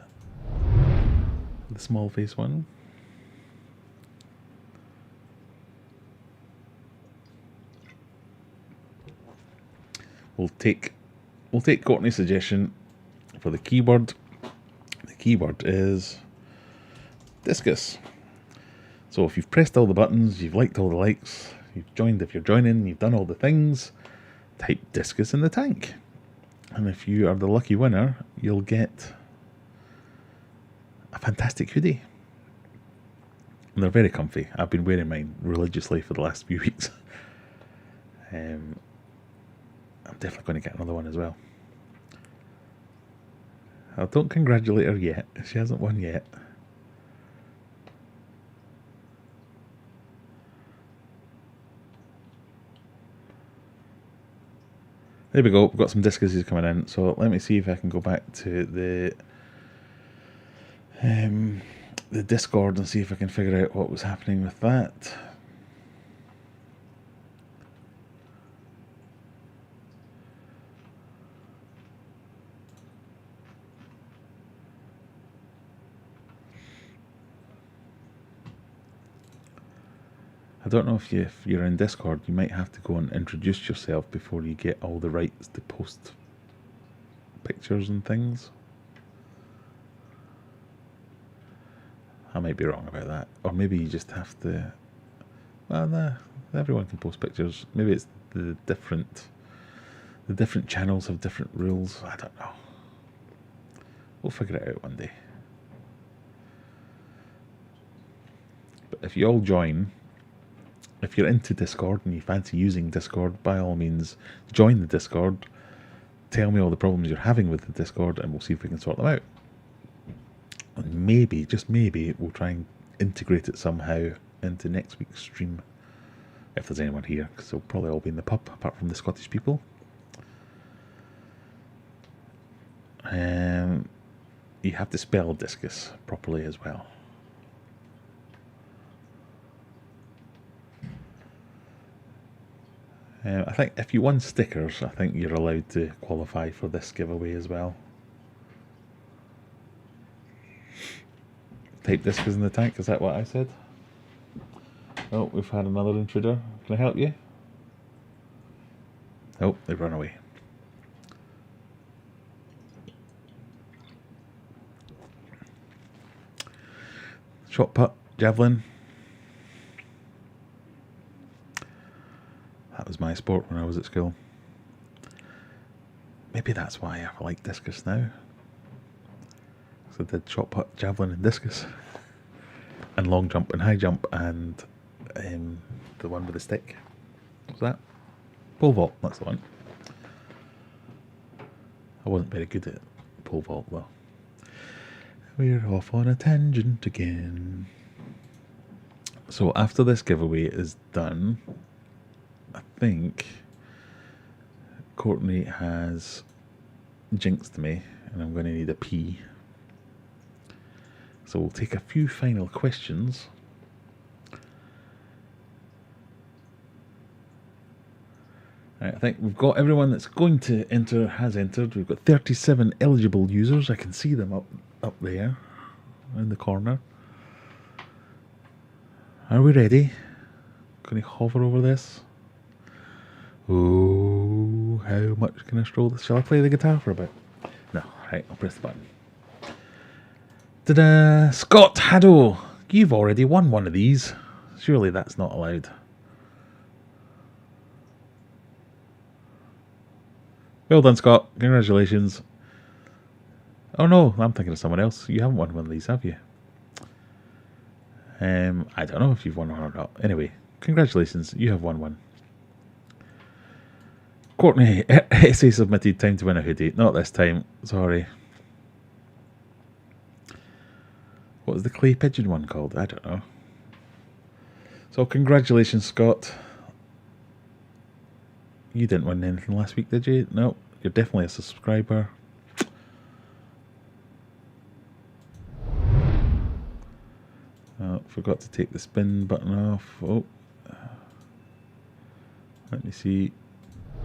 small face one. We'll take Courtney's suggestion for the keyword. The keyword is discus. So if you've pressed all the buttons, you've liked all the likes, you've joined if you're joining, you've done all the things, type discus in the tank. And if you are the lucky winner, you'll get a fantastic hoodie. And they're very comfy. I've been wearing mine religiously for the last few weeks. I'm definitely going to get another one as well. I don't congratulate her yet. She hasn't won yet. There we go, we've got some discuses coming in, so let me see if I can go back to the Discord and see if I can figure out what was happening with that. I don't know if you're in Discord, you might have to go and introduce yourself before you get all the rights to post pictures and things. I might be wrong about that. Or maybe you just have to Well, nah, everyone can post pictures. Maybe it's the different channels have different rules. I don't know. We'll figure it out one day. But if you all join, if you're into Discord and you fancy using Discord, by all means, join the Discord. Tell me all the problems you're having with the Discord, and we'll see if we can sort them out. And maybe, just maybe, we'll try and integrate it somehow into next week's stream. If there's anyone here, because they'll probably all be in the pub, apart from the Scottish people. You have to spell discus properly as well. I think if you won stickers, I think you're allowed to qualify for this giveaway as well. Type discus in the tank, is that what I said? Oh, we've had another intruder. Can I help you? Oh, they've run away. Shot put, javelin. That was my sport when I was at school. Maybe that's why I like discus now. So I did shot put, javelin and discus. And long jump and high jump and the one with the stick. What's that? Pole vault, that's the one. I wasn't very good at pole vault though. We're off on a tangent again. So after this giveaway is done, I think Courtney has jinxed me and I'm going to need a pee. So we'll take a few final questions. Right, I think we've got everyone that's going to enter has entered. We've got 37 eligible users. I can see them up there in the corner. Are we ready? Can I hover over this? Oh, how much can I stroll this? Shall I play the guitar for a bit? No, right, I'll press the button. Ta-da! Scott Haddo! You've already won one of these. Surely that's not allowed. Well done, Scott. Congratulations. Oh no, I'm thinking of someone else. You haven't won one of these, have you? I don't know if you've won one or not. Anyway, congratulations. You have won one. Courtney, essay submitted. Time to win a hoodie. Not this time. Sorry. What was the clay pigeon one called? I don't know. So congratulations, Scott. You didn't win anything last week, did you? No, you're definitely a subscriber. Oh, forgot to take the spin button off. Oh, let me see.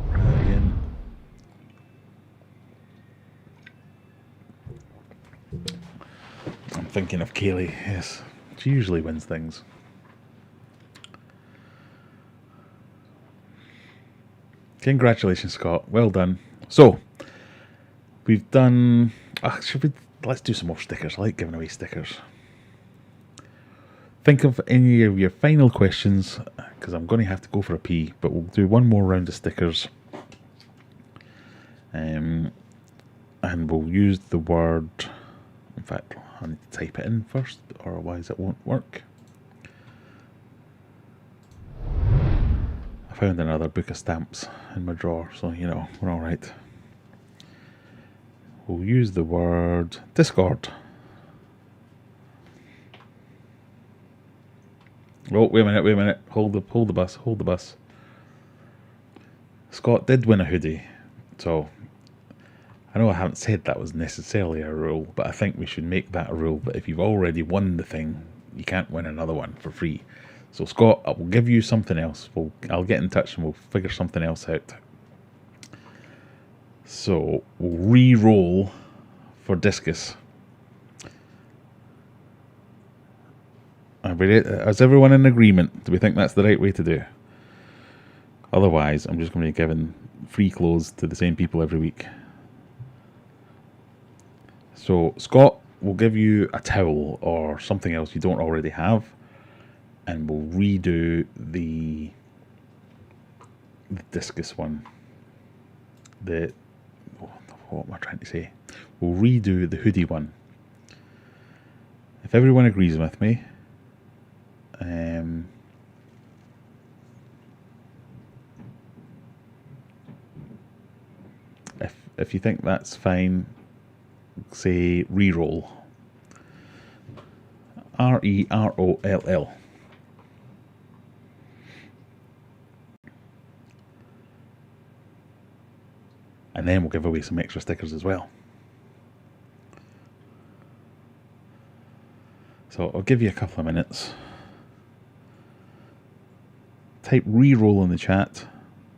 Right again. I'm thinking of Kaylee. Yes, she usually wins things. Congratulations, Scott. Well done. So, we've done... let's do some more stickers. I like giving away stickers. Think of any of your final questions, because I'm going to have to go for a pee, but we'll do one more round of stickers. And we'll use the word... In fact, I need to type it in first, otherwise it won't work. I found another book of stamps in my drawer, so you know, we're alright. We'll use the word Discord. Oh, wait a minute. Hold the bus. Scott did win a hoodie, so I know I haven't said that was necessarily a rule, but I think we should make that a rule. But if you've already won the thing, you can't win another one for free. So Scott, I will give you something else. I'll get in touch and we'll figure something else out. So we'll re-roll for discus. Is everyone in agreement? Do we think that's the right way to do? Otherwise, I'm just going to be giving free clothes to the same people every week. So Scott will give you a towel or something else you don't already have. and we'll redo the discus one. What am I trying to say? We'll redo the hoodie one. If everyone agrees with me, if you think that's fine, say reroll. REROLL. And then we'll give away some extra stickers as well. So I'll give you a couple of minutes. Type reroll in the chat.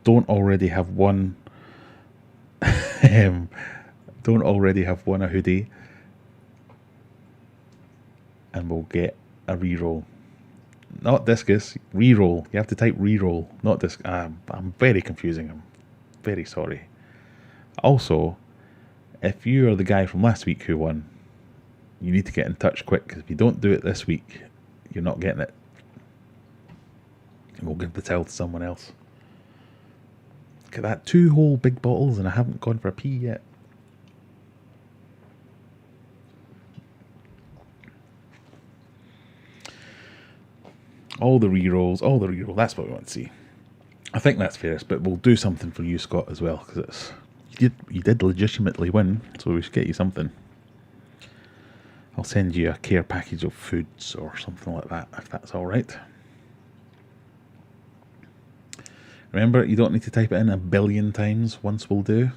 Don't already have one. Don't already have one a hoodie. And we'll get a reroll. Not discus, reroll. You have to type reroll, not disc. I'm very confusing. I'm very sorry. Also, if you are the guy from last week who won, you need to get in touch quick, because if you don't do it this week, you're not getting it. And we'll give the towel to someone else. Look at that, 2 whole big bottles and I haven't gone for a pee yet. All the rerolls, that's what we want to see. I think that's fairest, but we'll do something for you, Scott, as well, because it's you did legitimately win, so we should get you something. I'll send you a care package of foods or something like that, if that's alright. Remember, you don't need to type it in 1 billion times, once will do.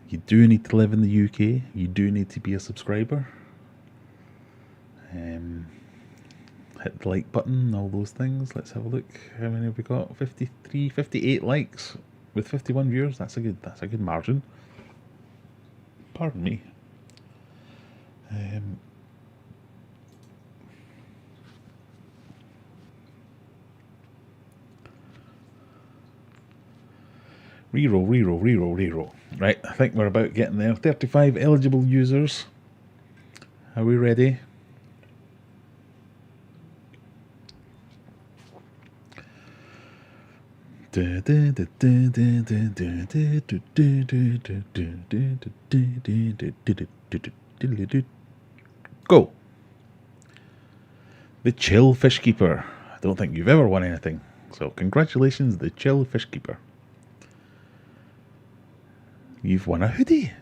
You do need to live in the UK, you do need to be a subscriber. Hit the like button, all those things. Let's have a look. How many have we got? 53, 58 likes with 51 viewers. That's a good margin. Pardon me. Reroll. Right, I think we're about getting there. 35 eligible users. Are we ready? Go. The Chill Fish Keeper. I don't think you've ever won anything, so congratulations, the Chill Fish Keeper. You've won a hoodie.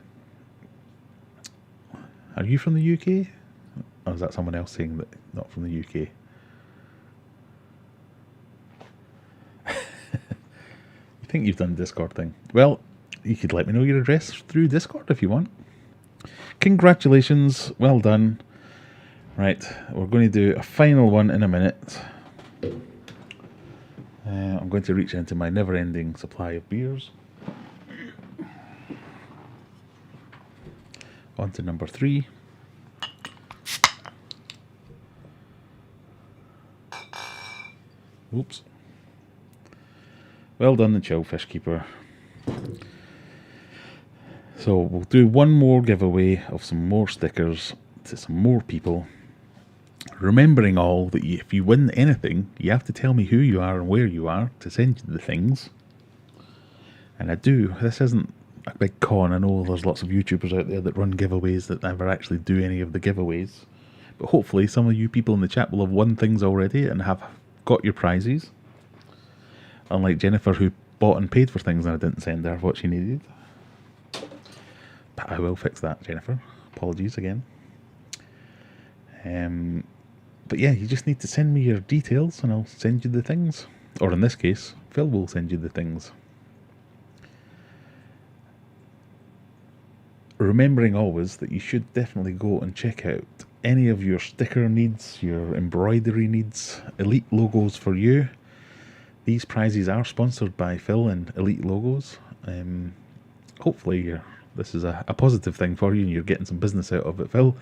Are you from the UK? Or is that someone else saying that not from the UK? I think you've done Discord thing. Well, you could let me know your address through Discord if you want. Congratulations, well done. Right, we're going to do a final one in a minute. I'm going to reach into my never-ending supply of beers. On to number 3. Oops. Well done, the Chill Fish Keeper. So we'll do one more giveaway of some more stickers to some more people. Remembering all that if you win anything, you have to tell me who you are and where you are to send you the things. And I do. This isn't a big con. I know there's lots of YouTubers out there that run giveaways that never actually do any of the giveaways. But hopefully some of you people in the chat will have won things already and have got your prizes. Unlike Jennifer, who bought and paid for things and I didn't send her what she needed. But I will fix that, Jennifer. Apologies again. But yeah, you just need to send me your details and I'll send you the things. Or in this case, Phil will send you the things. Remembering always that you should definitely go and check out any of your sticker needs, your embroidery needs, Elite Logos for you. These prizes are sponsored by Phil and Elite Logos. Hopefully this is a positive thing for you and you're getting some business out of it, Phil.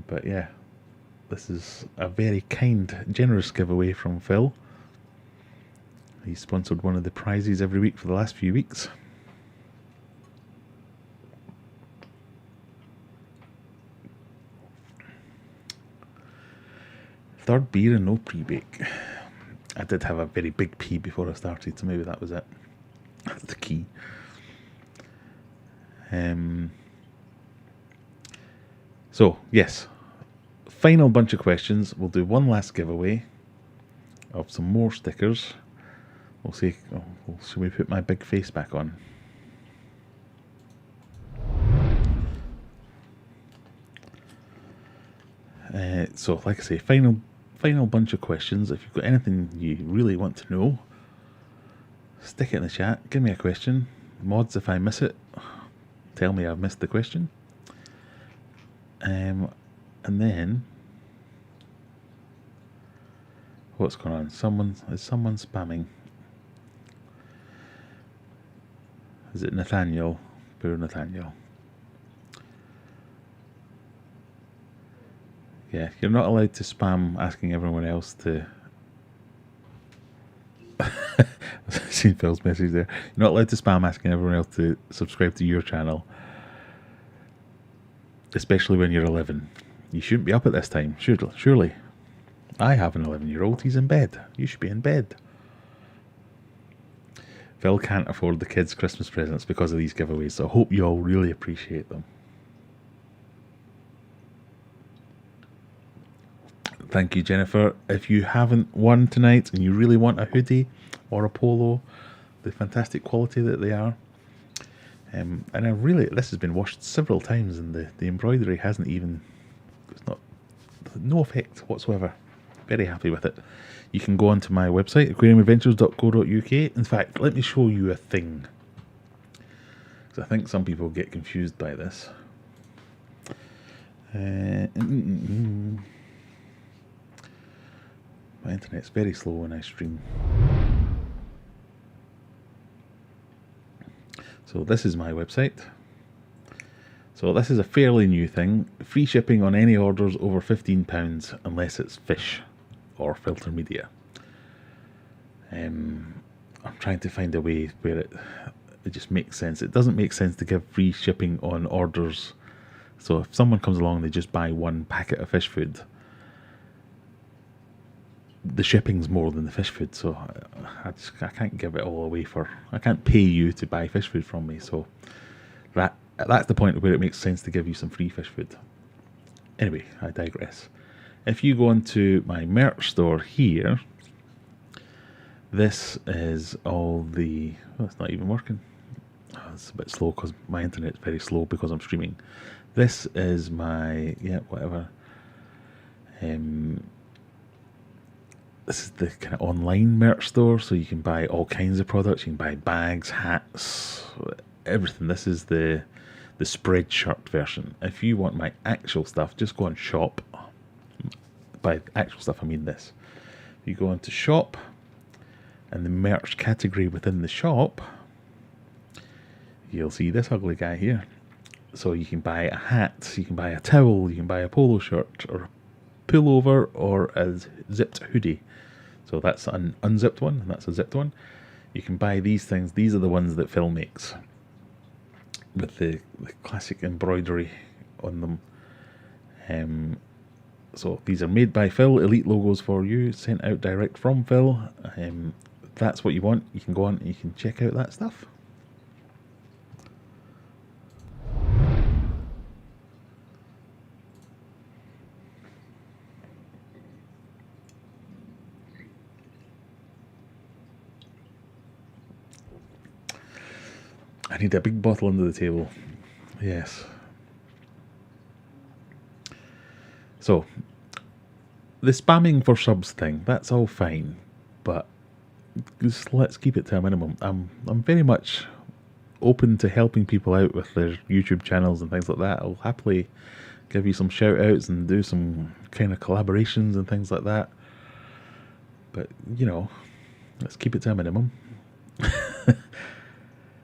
But yeah, this is a very kind, generous giveaway from Phil. He's sponsored one of the prizes every week for the last few weeks. third beer and no pre-bake. I did have a very big pee before I started, so maybe that was it. That's the key. So, yes. Final bunch of questions. We'll do one last giveaway of some more stickers. We'll see. Should we put my big face back on? So, like I say, final bunch of questions. If you've got anything you really want to know, stick it in the chat. Give me a question. Mods, if I miss it, tell me I've missed the question. And then, what's going on? Is someone spamming? Is it Nathaniel? Poor Nathaniel. Yeah, you're not allowed to spam asking everyone else to... I've seen Phil's message there. You're not allowed to spam asking everyone else to subscribe to your channel. Especially when you're 11. You shouldn't be up at this time, surely. I have an 11-year-old, he's in bed. You should be in bed. Phil can't afford the kids' Christmas presents because of these giveaways, so I hope you all really appreciate them. Thank you, Jennifer. If you haven't won tonight and you really want a hoodie or a polo, the fantastic quality that they are, and this has been washed several times, and the embroidery hasn't even, no effect whatsoever. Very happy with it. You can go onto my website, aquariumadventures.co.uk. In fact, let me show you a thing, because I think some people get confused by this. My internet's very slow when I stream. So this is my website. So this is a fairly new thing. Free shipping on any orders over £15 unless it's fish or filter media. I'm trying to find a way where it just makes sense. It doesn't make sense to give free shipping on orders. So if someone comes along and they just buy one packet of fish food, the shipping's more than the fish food, so I can't give it all away I can't pay you to buy fish food from me, so that's the point where it makes sense to give you some free fish food. Anyway, I digress. If you go onto my merch store here, this is all the... Oh, it's not even working. Oh, it's a bit slow because my internet's very slow because I'm streaming. This is my... yeah, whatever. This is the kind of online merch store, so you can buy all kinds of products. You can buy bags, hats, everything. This is the spreadshirt version. If you want my actual stuff, just go on shop. By actual stuff, I mean this. You go into shop, and the merch category within the shop, you'll see this ugly guy here. So you can buy a hat, you can buy a towel, you can buy a polo shirt, or a pullover, or a zipped hoodie. So that's an unzipped one, and that's a zipped one. You can buy these things. These are the ones that Phil makes, with the classic embroidery on them. So these are made by Phil, elite logos for you, sent out direct from Phil. If that's what you want, you can go on and you can check out that stuff. I need a big bottle under the table. Yes. So, the spamming for subs thing, that's all fine, but just let's keep it to a minimum. I'm very much open to helping people out with their YouTube channels and things like that. I'll happily give you some shout outs and do some kind of collaborations and things like that. But, you know, let's keep it to a minimum.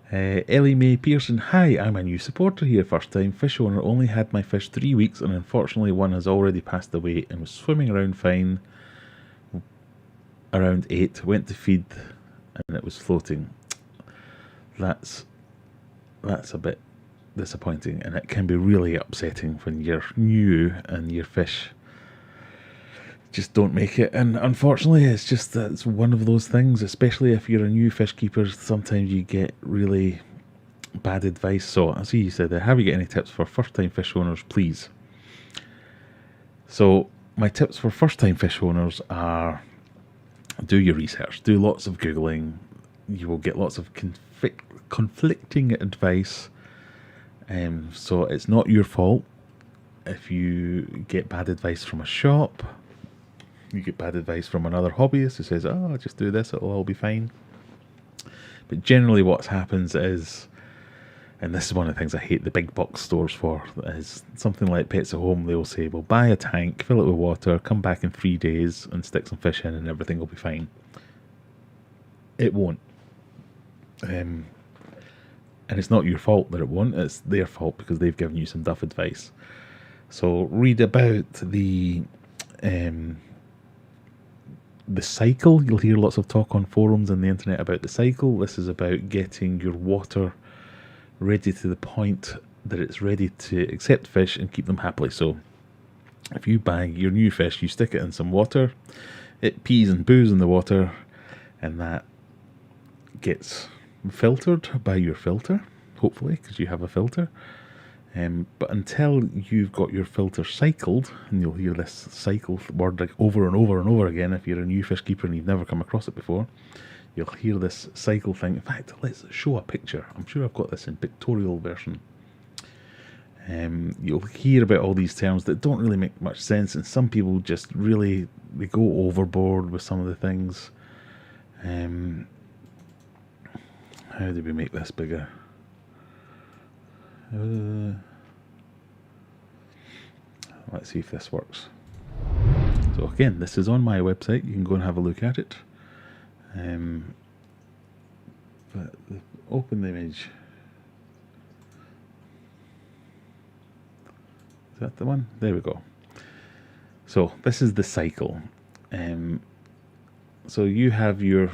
Ellie Mae Pearson, hi, I'm a new supporter here, first time fish owner, only had my fish 3 weeks and unfortunately one has already passed away and was swimming around fine around 8, went to feed and it was floating. That's a bit disappointing, and it can be really upsetting when you're new and your fish just don't make it. And unfortunately, it's one of those things, especially if you're a new fish keeper, sometimes you get really bad advice. So I see you said there, have you got any tips for first time fish owners, please? So my tips for first time fish owners are, do your research, do lots of Googling. You will get lots of conflicting advice. So it's not your fault if you get bad advice from a shop. You get bad advice from another hobbyist who says, oh, just do this, it'll all be fine. But generally what happens is, and this is one of the things I hate the big box stores for, is something like Pets at Home. They'll say, well, buy a tank, fill it with water, come back in 3 days and stick some fish in and everything will be fine. It won't. And it's not your fault that it won't, it's their fault because they've given you some duff advice. So read about the cycle. You'll hear lots of talk on forums and the internet about the cycle. This is about getting your water ready to the point that it's ready to accept fish and keep them happily. So if you buy your new fish, you stick it in some water, it pees and poos in the water, and that gets filtered by your filter, hopefully, because you have a filter. But until you've got your filter cycled, and you'll hear this cycle word like over and over and over again if you're a new fish keeper and you've never come across it before, you'll hear this cycle thing. In fact, let's show a picture. I'm sure I've got this in pictorial version. You'll hear about all these terms that don't really make much sense, and some people just really, they go overboard with some of the things. How do we make this bigger? Let's see if this works. So again, this is on my website. You can go and have a look at it. But open the image. Is that the one? There we go. So this is the cycle. So you have your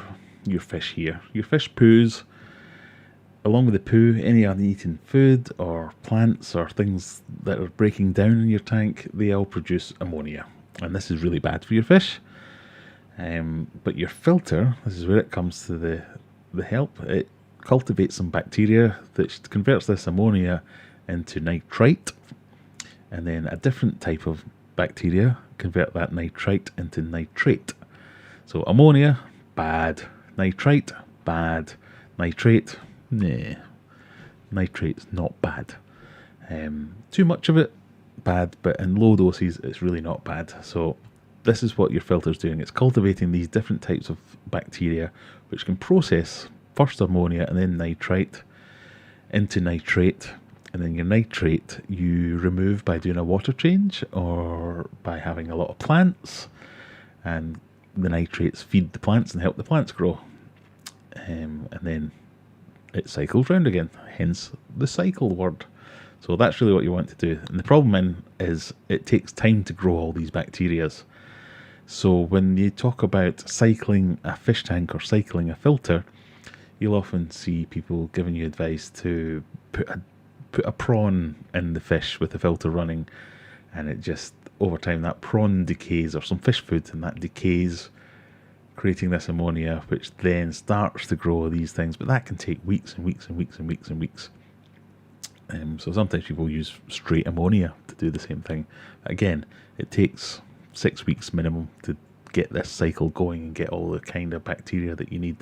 fish here. Your fish poos. Along with the poo, any uneaten food or plants or things that are breaking down in your tank, they all produce ammonia. And this is really bad for your fish. But your filter, this is where it comes to the help. It cultivates some bacteria that converts this ammonia into nitrite. And then a different type of bacteria convert that nitrite into nitrate. So ammonia, bad. Nitrite, bad. Nitrate, nah. Nitrate's not bad. Too much of it, bad, but in low doses it's really not bad. So this is what your filter's doing. It's cultivating these different types of bacteria which can process first ammonia and then nitrite into nitrate. And then your nitrate you remove by doing a water change or by having a lot of plants, and the nitrates feed the plants and help the plants grow. And then it cycles round again, hence the cycle word. So that's really what you want to do. And the problem is it takes time to grow all these bacterias. So when you talk about cycling a fish tank or cycling a filter, you'll often see people giving you advice to put a prawn in the fish with the filter running, and it just, over time, that prawn decays, or some fish food, and that decays, creating this ammonia, which then starts to grow these things. But that can take weeks and weeks and weeks and weeks and weeks. So sometimes people use straight ammonia to do the same thing. Again, it takes 6 weeks minimum to get this cycle going and get all the kind of bacteria that you need.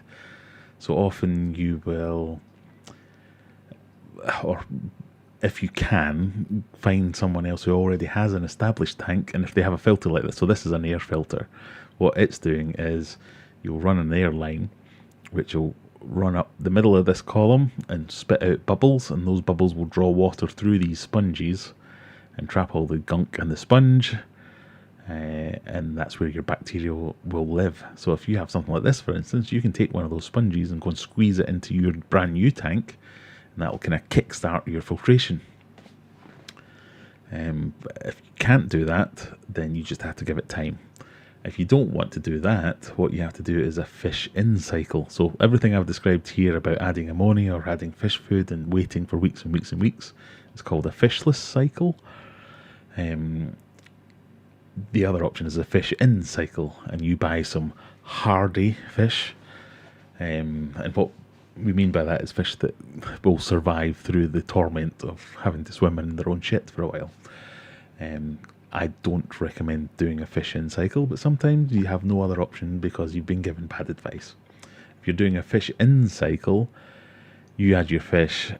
So often you will, or if you can, find someone else who already has an established tank, and if they have a filter like this, so this is an air filter, what it's doing is you'll run an air line which will run up the middle of this column and spit out bubbles, and those bubbles will draw water through these sponges and trap all the gunk in the sponge, and that's where your bacteria will live. So if you have something like this, for instance, you can take one of those sponges and go and squeeze it into your brand new tank, and that'll kind of kickstart your filtration. But if you can't do that, then you just have to give it time. If you don't want to do that, what you have to do is a fish in cycle. So everything I've described here about adding ammonia or adding fish food and waiting for weeks and weeks and weeks is called a fishless cycle. The other option is a fish in cycle, and you buy some hardy fish. And what we mean by that is fish that will survive through the torment of having to swim in their own shit for a while. I don't recommend doing a fish in cycle, but sometimes you have no other option because you've been given bad advice. If you're doing a fish in cycle, you add your fish,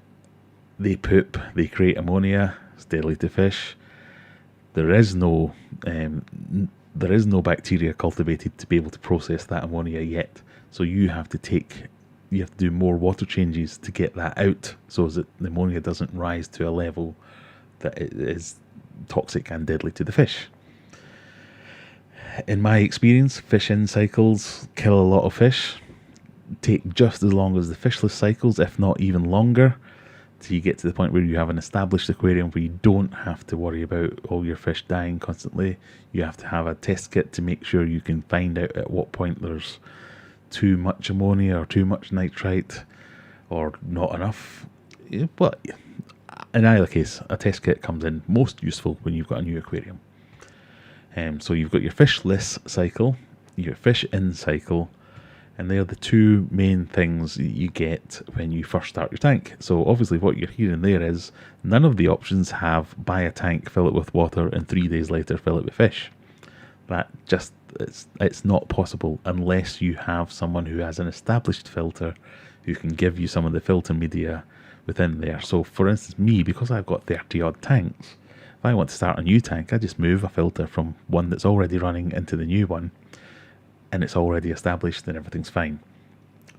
they poop, they create ammonia, it's deadly to fish. There is no bacteria cultivated to be able to process that ammonia yet. So you have to do more water changes to get that out, so that the ammonia doesn't rise to a level that it is toxic and deadly to the fish. In my experience, fish in cycles kill a lot of fish, take just as long as the fishless cycles, if not even longer, till you get to the point where you have an established aquarium where you don't have to worry about all your fish dying constantly. You have to have a test kit to make sure you can find out at what point there's too much ammonia or too much nitrite or not enough. But in either case, a test kit comes in most useful when you've got a new aquarium. So you've got your fishless cycle, your fish in cycle, and they're the two main things you get when you first start your tank. So obviously what you're hearing there is none of the options have buy a tank, fill it with water, and 3 days later fill it with fish. That just, it's not possible unless you have someone who has an established filter who can give you some of the filter media within there. So for instance, me, because I've got 30 odd tanks, if I want to start a new tank, I just move a filter from one that's already running into the new one, and it's already established and everything's fine.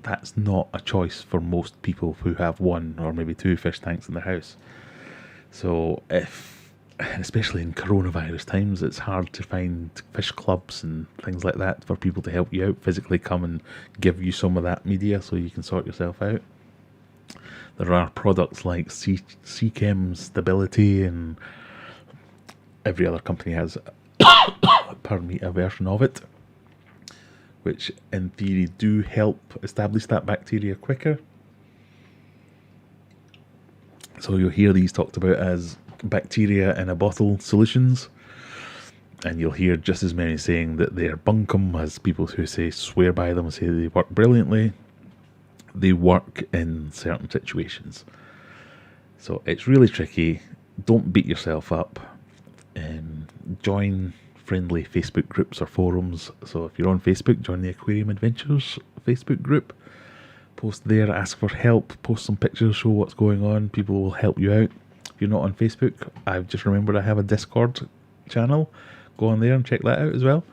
That's not a choice for most people who have 1 or maybe 2 fish tanks in their house. So especially in coronavirus times, it's hard to find fish clubs and things like that for people to help you out, physically come and give you some of that media so you can sort yourself out. There are products like Seachem Stability, and every other company has a version of it, which in theory do help establish that bacteria quicker. So you'll hear these talked about as bacteria in a bottle solutions, and you'll hear just as many saying that they're bunkum as people who swear by them and say they work brilliantly. They work in certain situations. So it's really tricky. Don't beat yourself up. Join friendly Facebook groups or forums. So if you're on Facebook, join the Aquarium Adventures Facebook group. Post there, ask for help, post some pictures, show what's going on. People will help you out. If you're not on Facebook, I've just remembered I have a Discord channel. Go on there and check that out as well.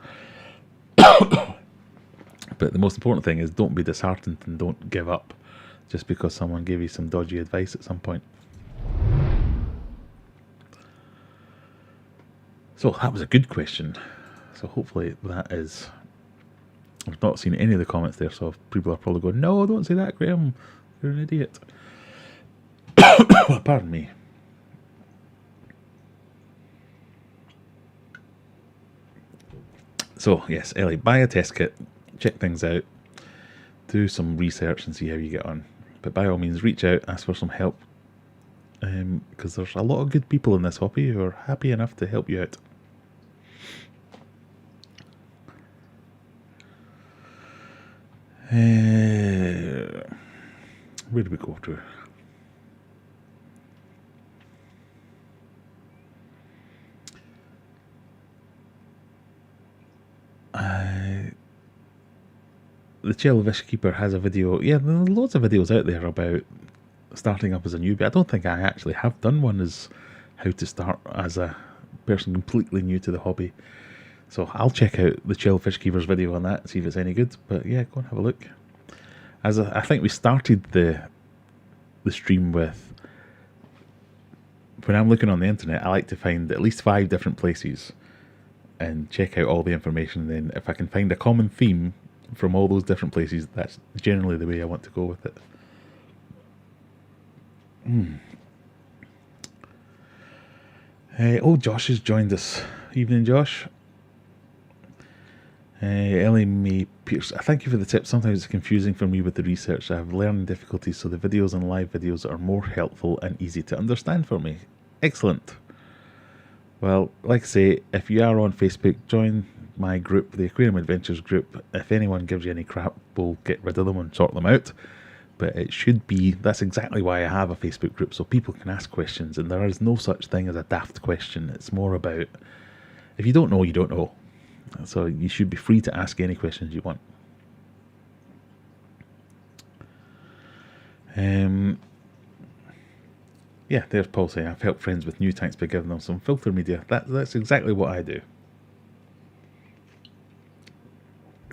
But the most important thing is don't be disheartened and don't give up just because someone gave you some dodgy advice at some point. So that was a good question. So hopefully that is... I've not seen any of the comments there, so people are probably going, no, don't say that, Graham. You're an idiot. Pardon me. So, yes, Ellie, buy a test kit, check things out, do some research and see how you get on. But by all means, reach out, ask for some help, because there's a lot of good people in this hobby who are happy enough to help you out. Where do we go to? The Jellyfish Keeper has a video. Yeah, there's loads of videos out there about starting up as a newbie. I don't think I actually have done one as how to start as a person completely new to the hobby. So I'll check out the Jellyfish Keeper's video on that, see if it's any good. But yeah, go and have a look. I think we started the stream with, when I'm looking on the internet, I like to find at least 5 different places and check out all the information. Then if I can find a common theme from all those different places, that's generally the way I want to go with it. Oh, Josh has joined us. Evening, Josh. Ellie Mae Pierce, thank you for the tip. Sometimes it's confusing for me with the research. I have learning difficulties, so the videos and live videos are more helpful and easy to understand for me. Excellent. Well, like I say, if you are on Facebook, join my group, the Aquarium Adventures group. If anyone gives you any crap, we'll get rid of them and sort them out. But it should be, that's exactly why I have a Facebook group, so people can ask questions, and there is no such thing as a daft question. It's more about, if you don't know, you don't know. So you should be free to ask any questions you want. Yeah, there's Paul saying, I've helped friends with new tanks by giving them some filter media. That's exactly what I do.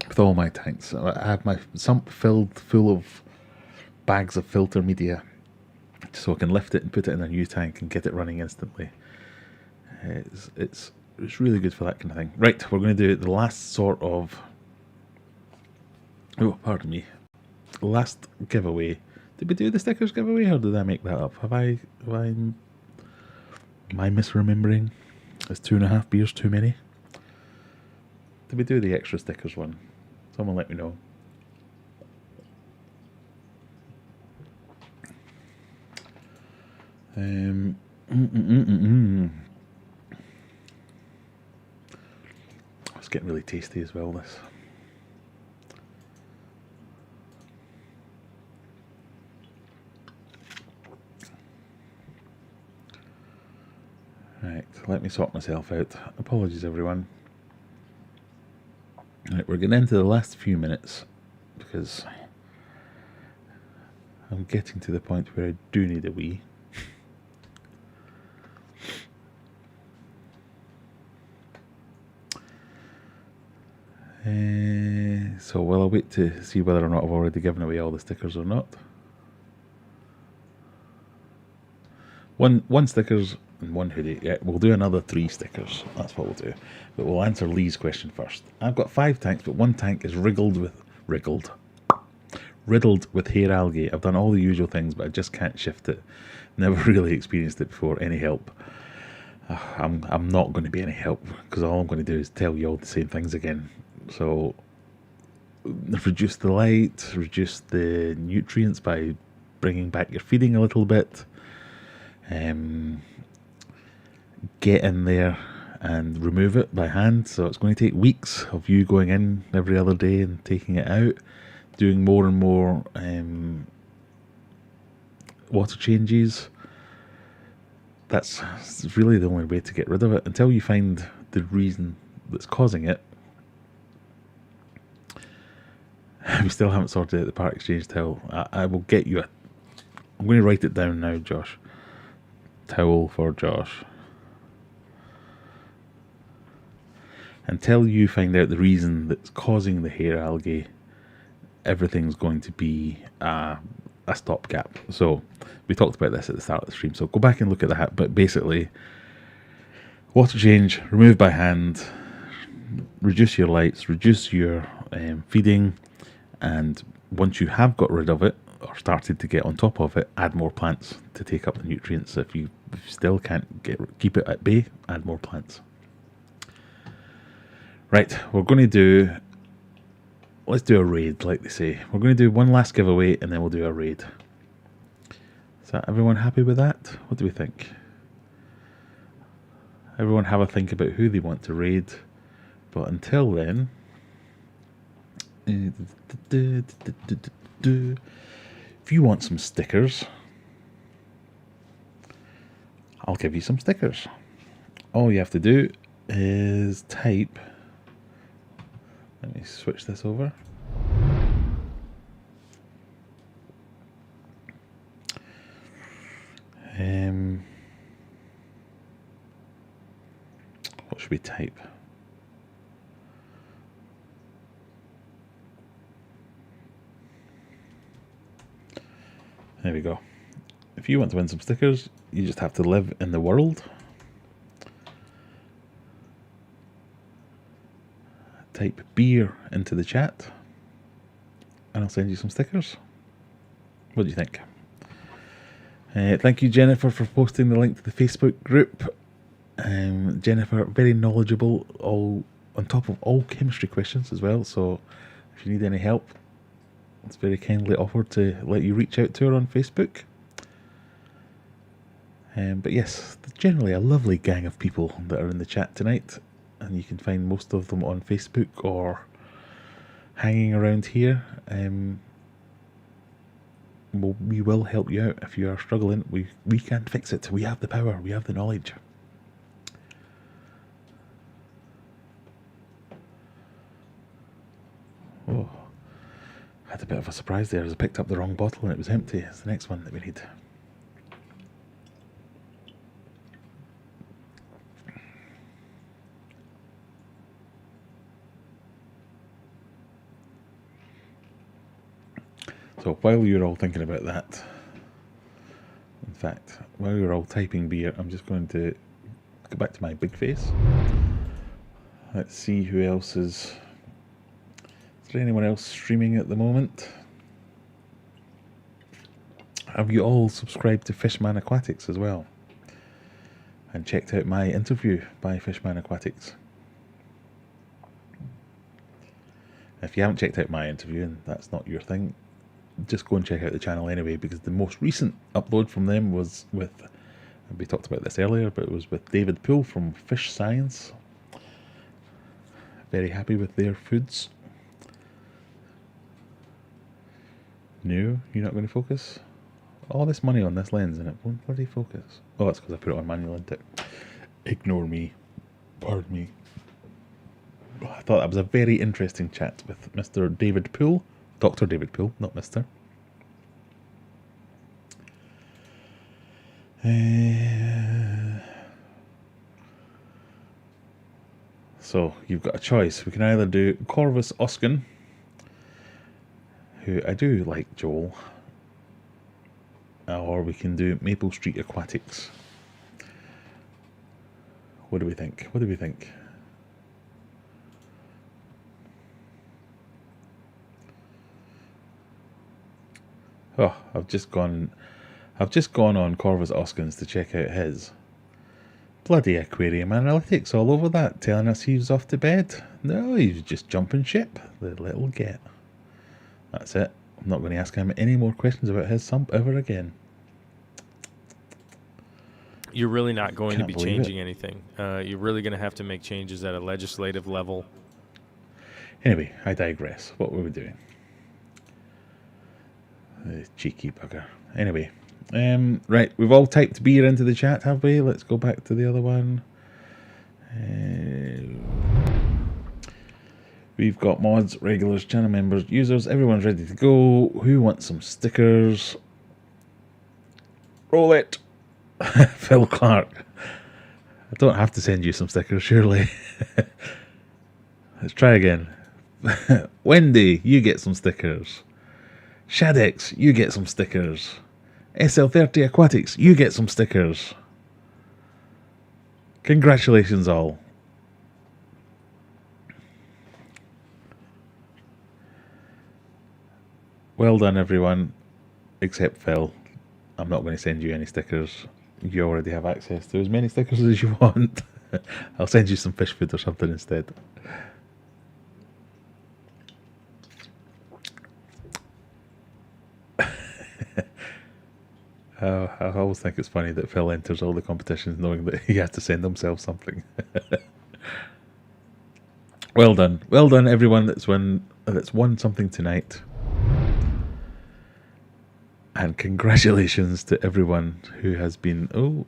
With all my tanks, I have my sump filled full of bags of filter media, so I can lift it and put it in a new tank and get it running instantly. It's really good for that kind of thing. Right, we're going to do the last sort of, oh, pardon me, last giveaway. Did we do the stickers giveaway, or did I make that up? Am I misremembering? Is 2.5 beers too many? Did we do the extra stickers one? Someone let me know. It's getting really tasty as well, this. Right, let me sort myself out. Apologies, everyone. Right, we're getting into the last few minutes because I'm getting to the point where I do need a wee. So will I wait to see whether or not I've already given away all the stickers or not? One stickers and one hoodie. Yeah, we'll do another 3 stickers. That's what we'll do. But we'll answer Lee's question first. I've got 5 tanks, but one tank is riddled with hair algae. I've done all the usual things, but I just can't shift it. Never really experienced it before. Any help? I'm not going to be any help, because all I'm going to do is tell you all the same things again. So reduce the light, reduce the nutrients by bringing back your feeding a little bit. Get in there and remove it by hand. So it's going to take weeks of you going in every other day and taking it out, doing more and more water changes. That's really the only way to get rid of it until you find the reason that's causing it. We still haven't sorted out the part exchange towel. I will get you I'm going to write it down now, Josh. Towel for Josh. Until you find out the reason that's causing the hair algae, everything's going to be a stopgap. So we talked about this at the start of the stream, so go back and look at that. But basically, water change, remove by hand, reduce your lights, reduce your feeding, and once you have got rid of it or started to get on top of it, add more plants to take up the nutrients. If you still can't keep it at bay, add more plants. Right, we're going to do, let's do a raid, like they say. We're going to do one last giveaway and then we'll do a raid. Is that everyone happy with that? What do we think? Everyone have a think about who they want to raid. But until then, if you want some stickers, I'll give you some stickers. All you have to do is type, let me switch this over. What should we type? There we go. If you want to win some stickers, you just have to live in the world. Type beer into the chat and I'll send you some stickers. What do you think? Thank you, Jennifer, for posting the link to the Facebook group. Jennifer, very knowledgeable, all on top of all chemistry questions as well. So if you need any help, it's very kindly offered to let you reach out to her on Facebook. But yes, generally a lovely gang of people that are in the chat tonight, and you can find most of them on Facebook or hanging around here. We will help you out if you are struggling. We can fix it. We have the power. We have the knowledge. Oh, I had a bit of a surprise there as I picked up the wrong bottle and it was empty. It's the next one that we need. So while you're all thinking about that, in fact, while you're all typing beer, I'm just going to go back to my big face. Let's see who else is there anyone else streaming at the moment? Have you all subscribed to Fishman Aquatics as well? And checked out my interview by Fishman Aquatics? If you haven't checked out my interview and that's not your thing, just go and check out the channel anyway, because the most recent upload from them was with, we talked about this earlier, but it was with David Poole from Fish Science. Very happy with their foods. No, you're not going to focus? All this money on this lens and it won't bloody focus. Oh, that's because I put it on manual, isn't it? Ignore me. Pardon me. I thought that was a very interesting chat with Mr. David Poole. Dr. David Poole, not Mr. So, you've got a choice. We can either do Corvus Oskin, who I do like Joel, or we can do Maple Street Aquatics. What do we think? What do we think? Oh, I've just gone on Corvus Oskins to check out his. Bloody Aquarium Analytics all over that, telling us he was off to bed. No, he's just jumping ship, the little get. That's it. I'm not going to ask him any more questions about his sump ever again.
You're really not going to be changing anything. You're really going to have to make changes at a legislative level.
Anyway, I digress. What were we doing? Cheeky bugger. Anyway, right, we've all typed beer into the chat, have we? Let's go back to the other one. We've got mods, regulars, channel members, users. Everyone's ready to go. Who wants some stickers? Roll it. Phil Clark. I don't have to send you some stickers, surely. Let's try again. Wendy, you get some stickers. Shadex, you get some stickers. SL30 Aquatics, you get some stickers. Congratulations all. Well done everyone, except Phil. I'm not going to send you any stickers. You already have access to as many stickers as you want. I'll send you some fish food or something instead. I always think it's funny that Phil enters all the competitions knowing that he has to send himself something. Well done everyone that's won something tonight. And congratulations to everyone who has been... Oh,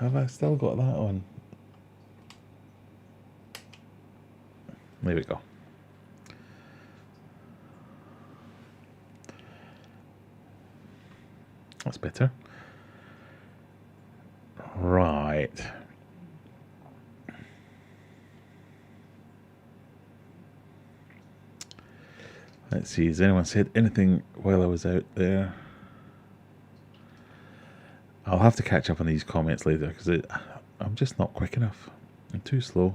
have I still got that on? There we go. That's better. Right. Let's see, has anyone said anything while I was out there? I'll have to catch up on these comments later because I'm just not quick enough. I'm too slow.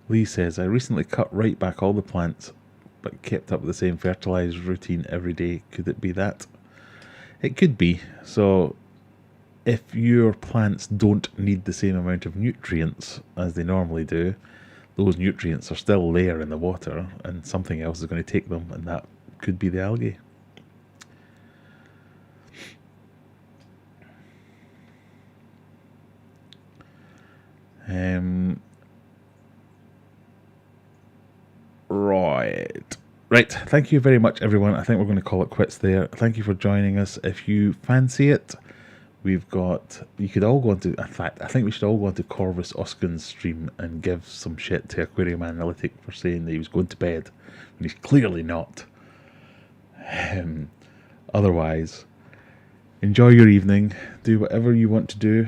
Lee says, I recently cut right back all the plants but kept up the same fertilizer routine every day. Could it be that? It could be. So if your plants don't need the same amount of nutrients as they normally do, those nutrients are still there in the water and something else is going to take them, and that could be the algae. Right. Thank you very much, everyone. I think we're going to call it quits there. Thank you for joining us. If you fancy it, we've got... You could all go into... In fact, I think we should all go into Corvus Oskin's stream and give some shit to Aquarium Analytic for saying that he was going to bed when he's clearly not. Otherwise, enjoy your evening. Do whatever you want to do.